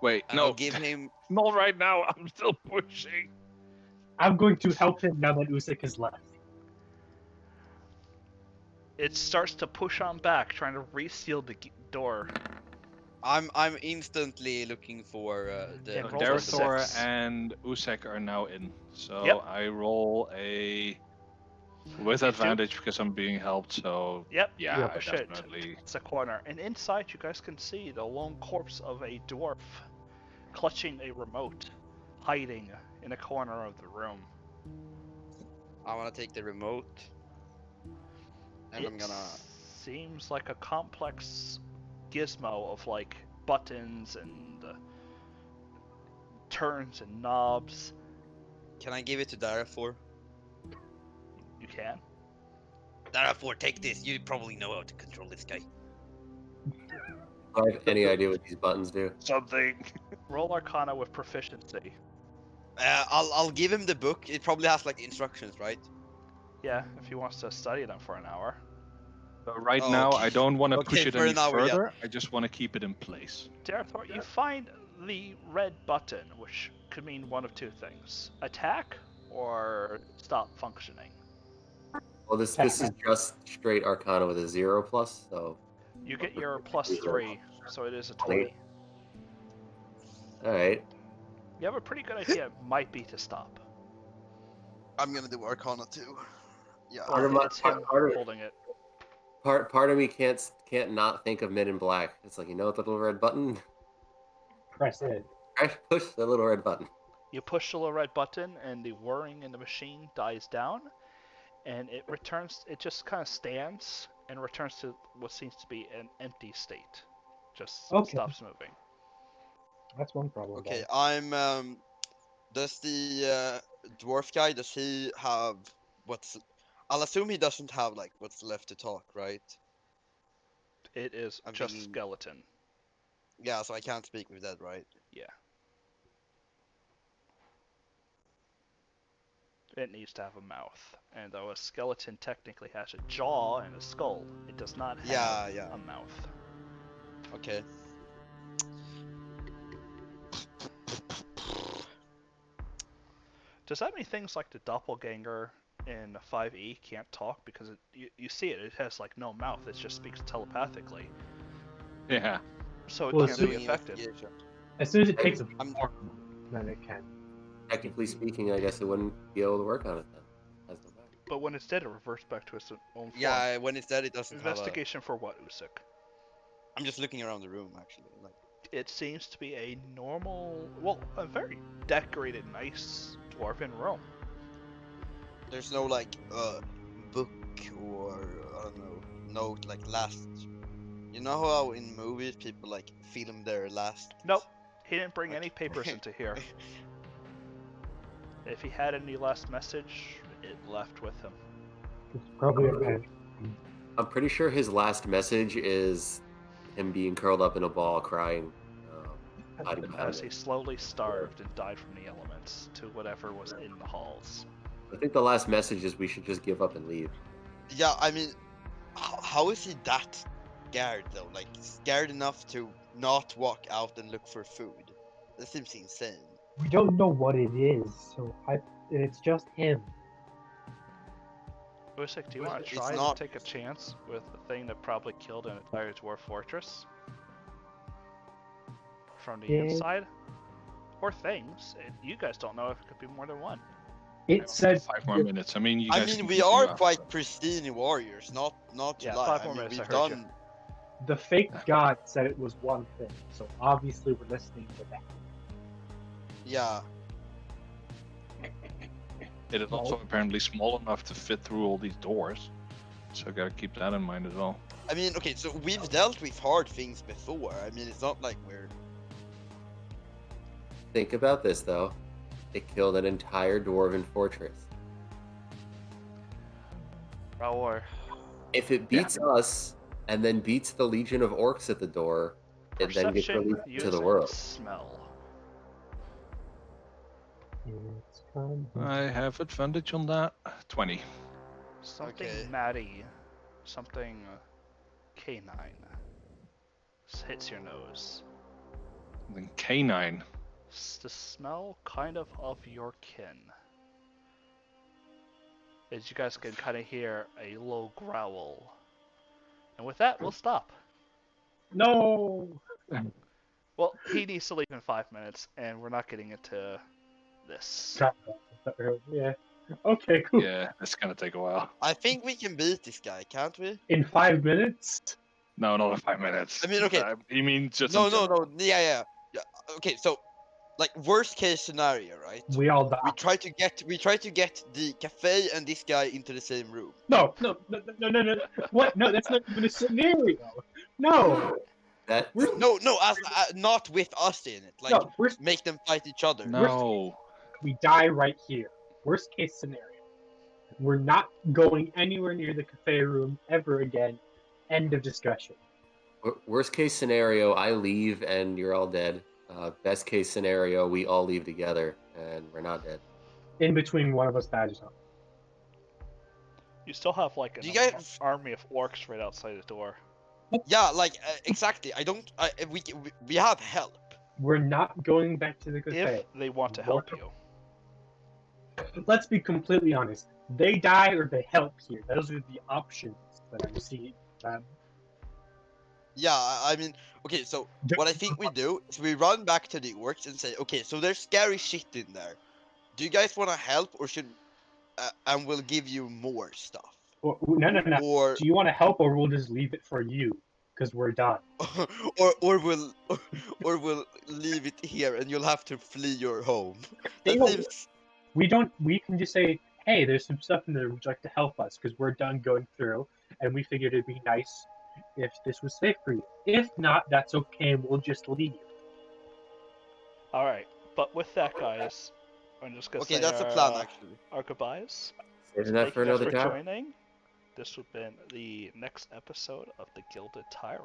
Speaker 5: Wait,
Speaker 3: And
Speaker 5: no.
Speaker 3: I'll give him.
Speaker 5: Not right now. I'm still pushing.
Speaker 4: I'm going to help him now that Usyk has left.
Speaker 1: It starts to push on back, trying to reseal the door.
Speaker 3: I'm instantly looking for the
Speaker 1: And
Speaker 5: So
Speaker 1: roll a
Speaker 5: Darathor
Speaker 1: 6.
Speaker 5: and Usek are now in. So
Speaker 1: Yep.
Speaker 5: I roll a with
Speaker 1: You do?
Speaker 5: advantage because I'm being helped. So
Speaker 1: Yep,
Speaker 5: yeah,
Speaker 1: you
Speaker 5: I
Speaker 1: push it.
Speaker 5: definitely.
Speaker 1: It's a corner. And inside, you guys can see the lone corpse of a dwarf clutching a remote, hiding in a corner of the room.
Speaker 3: I want to take the remote, and I'm
Speaker 1: It
Speaker 3: gonna.
Speaker 1: seems like a complex gizmo of like buttons and turns and knobs.
Speaker 3: Can I give it to Darafor?
Speaker 1: You can.
Speaker 3: Darafor, take this. You probably know how to control this guy.
Speaker 2: Do I have any idea what these buttons do?
Speaker 5: Something.
Speaker 1: Roll Arcana with proficiency.
Speaker 3: I'll give him the book. It probably has like instructions, right?
Speaker 1: Yeah, if he wants to study them for an hour.
Speaker 5: So right
Speaker 3: Oh,
Speaker 5: now,
Speaker 3: okay.
Speaker 5: I don't want to
Speaker 3: Okay,
Speaker 5: push it
Speaker 3: for
Speaker 5: any
Speaker 3: an hour, yeah.
Speaker 5: further. I just want to keep it in place.
Speaker 1: Darathor, you find the red button, which could mean one of two things: attack or stop functioning.
Speaker 2: Well, this is just straight Arcana with a 0 plus, so
Speaker 1: You get your +3, so it is a
Speaker 2: 20.
Speaker 1: 20.
Speaker 2: all right.
Speaker 1: You have a pretty good idea it might be to stop.
Speaker 3: I'm gonna do Arcana too. Yeah.
Speaker 2: Part of
Speaker 1: Or
Speaker 2: my-
Speaker 1: it's him
Speaker 2: part of-
Speaker 1: holding it.
Speaker 2: Part of me can't not think of Men in Black. It's like, you know what, the little red button?
Speaker 4: Press it.
Speaker 2: Push the little red button.
Speaker 1: You push the little red button, and the whirring in the machine dies down, and it returns. It just kind of stands and returns to what seems to be an empty state. Just
Speaker 4: Okay.
Speaker 1: stops moving.
Speaker 4: That's one problem.
Speaker 3: Okay,
Speaker 4: then.
Speaker 3: I'm. Does the dwarf guy? Does he have what's? I'll assume he doesn't have like what's left to talk, right?
Speaker 1: It is
Speaker 3: I'm
Speaker 1: just
Speaker 3: thinking-
Speaker 1: skeleton.
Speaker 3: Yeah, so I can't speak with that, right?
Speaker 1: Yeah. It needs to have a mouth, and though a skeleton technically has a jaw and a skull, it does not have
Speaker 3: Yeah.
Speaker 1: a mouth.
Speaker 3: Okay.
Speaker 1: Does that mean things like the doppelganger in 5e can't talk because you see it? It has like no mouth. It just speaks telepathically,
Speaker 5: Yeah.
Speaker 1: so it
Speaker 4: Well,
Speaker 1: can't
Speaker 4: so-
Speaker 1: be affected.
Speaker 3: Investigation.
Speaker 4: As soon as it takes a
Speaker 3: I'm-
Speaker 4: form, then it can.
Speaker 2: Technically speaking, I guess it wouldn't be able to work on it then. Has no back.
Speaker 1: But when it's dead, it reverts back to its own form.
Speaker 3: Yeah, when it's dead, it doesn't have a.
Speaker 1: Investigation for what, Usik?
Speaker 3: I'm just looking around the room actually. Like,
Speaker 1: It seems to be a normal, well, a very decorated, nice dwarven room.
Speaker 3: there's no like book or I don't know note like last. You know how in movies people like film their last.
Speaker 1: Nope, he didn't bring
Speaker 3: Okay.
Speaker 1: any papers into here. If he had any last message, it left with him.
Speaker 4: It's probably a bad.
Speaker 2: I'm pretty sure his last message is him being curled up in a ball crying. Hiding behind
Speaker 1: As he
Speaker 2: it.
Speaker 1: slowly starved and died from the elements to whatever was in the halls.
Speaker 2: I think the last message is we should just give up and leave.
Speaker 3: Yeah, I mean, how is he that scared though? Like scared enough to not walk out and look for food? That seems insane.
Speaker 4: We don't know what it is, so it's just him.
Speaker 1: Usik, do you want to
Speaker 3: It's
Speaker 1: try
Speaker 3: not-
Speaker 1: to take a chance with the thing that probably killed an entire dwarf fortress? From the
Speaker 4: Yeah.
Speaker 1: inside? Or things. You guys don't know if it could be more than one.
Speaker 4: It said
Speaker 5: 5 more minutes. I mean, you guys.
Speaker 3: I mean,
Speaker 5: can
Speaker 3: we
Speaker 5: continue
Speaker 3: are
Speaker 5: after.
Speaker 3: quite pristine warriors, not to
Speaker 1: Yeah,
Speaker 3: lie.
Speaker 1: 5
Speaker 3: I
Speaker 1: more
Speaker 3: mean,
Speaker 1: minutes, I
Speaker 3: we've
Speaker 1: heard you.
Speaker 3: done.
Speaker 4: the fake god said it was one thing, so obviously we're listening to that.
Speaker 3: Yeah,
Speaker 5: It is also apparently small enough to fit through all these doors. So gotta keep that in mind as well.
Speaker 3: I mean, okay, so we've dealt with hard things before. I mean, it's not like we're.
Speaker 2: Think about this though. It killed an entire dwarven fortress.
Speaker 1: Raor.
Speaker 2: If it beats us and then beats the legion of orcs at the door, it then gets
Speaker 1: Perception
Speaker 2: released to the
Speaker 1: using
Speaker 2: world.
Speaker 1: smell.
Speaker 4: It's kind
Speaker 5: I have advantage on that. 20.
Speaker 1: Something
Speaker 3: Okay.
Speaker 1: matty. Something canine. Hits your nose.
Speaker 5: Then canine.
Speaker 1: The smell kind of your kin. As you guys can kind of hear a low growl. And with that, we'll stop.
Speaker 4: No!
Speaker 1: Well, he needs to leave in 5 minutes, and we're not getting into this.
Speaker 4: Yeah. Okay, cool.
Speaker 5: Yeah, it's gonna take a while.
Speaker 3: I think we can beat this guy, can't we?
Speaker 4: In 5 minutes,
Speaker 5: No, not in 5 minutes.
Speaker 3: I mean, okay.
Speaker 5: You mean just
Speaker 3: No,
Speaker 5: in
Speaker 3: no,
Speaker 5: general.
Speaker 3: no. Yeah. Okay, so like worst case scenario, right?
Speaker 4: we all die.
Speaker 3: We try to get the Cthaeh and this guy into the same room.
Speaker 4: No. What? No, that's not even a scenario. No.
Speaker 2: That
Speaker 3: No, as not with us in it. Like
Speaker 4: No,
Speaker 3: make them fight each other.
Speaker 5: No.
Speaker 4: we die right here. Worst case scenario. We're not going anywhere near the Cthaeh room ever again. End of discussion.
Speaker 2: worst case scenario, I leave and you're all dead. Best case scenario, we all leave together and we're not dead.
Speaker 4: In between, one of us dies or something.
Speaker 1: You still have like
Speaker 3: Do
Speaker 1: an
Speaker 3: you guys-
Speaker 1: army of orcs right outside the door.
Speaker 3: Yeah, like exactly. I don't. We have help.
Speaker 4: We're not going back to the Cthaeh.
Speaker 1: If they want to help you.
Speaker 4: Let's be completely honest. They die or they help here. Those are the options that I'm seeing.
Speaker 3: Yeah, I mean, okay. So what I think we do is we run back to the orcs and say, okay, so there's scary shit in there. Do you guys want to help, or should? And we'll give you more stuff.
Speaker 4: No.
Speaker 3: Or
Speaker 4: Do you want to help, or we'll just leave it for you? Because we're done.
Speaker 3: or we'll leave it here and you'll have to flee your home.
Speaker 4: They
Speaker 3: That
Speaker 4: don't-
Speaker 3: seems
Speaker 4: We can just say, hey, there's some stuff in there. Would you like to help us? Because we're done going through, and we figured it'd be nice if this was safe for you. If not, that's okay. We'll just leave.
Speaker 1: Alright, but with that, guys, I'm just gonna
Speaker 3: okay.
Speaker 1: say
Speaker 3: That's the
Speaker 1: our,
Speaker 3: plan actually.
Speaker 1: our goodbyes.
Speaker 2: Saving that
Speaker 1: Thank
Speaker 2: for
Speaker 1: you guys
Speaker 2: another
Speaker 1: for
Speaker 2: time.
Speaker 1: joining. This has been the next episode of the Gilded Tyrant.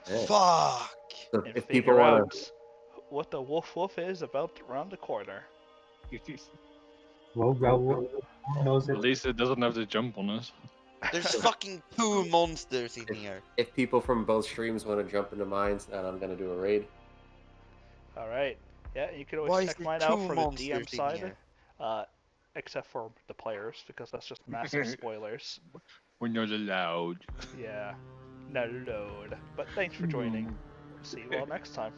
Speaker 2: Yeah.
Speaker 3: Fuck.
Speaker 2: So
Speaker 1: And
Speaker 2: if
Speaker 1: figure
Speaker 2: people want
Speaker 1: out what the wolf is about around the corner.
Speaker 4: Well, knows
Speaker 5: At
Speaker 4: it.
Speaker 5: least it doesn't have to jump on us.
Speaker 3: There's fucking 2 monsters in here.
Speaker 2: if people from both streams want to jump into mine, and I'm gonna do a raid.
Speaker 1: Alright. Yeah, you can always
Speaker 3: Why is
Speaker 1: check
Speaker 3: there
Speaker 1: mine
Speaker 3: 2
Speaker 1: out for the
Speaker 3: monsters
Speaker 1: DM
Speaker 3: in
Speaker 1: side.
Speaker 3: here?
Speaker 1: Except for the players, because that's just massive spoilers.
Speaker 5: We're not allowed.
Speaker 1: Yeah. No load. But thanks for joining. See you all next time.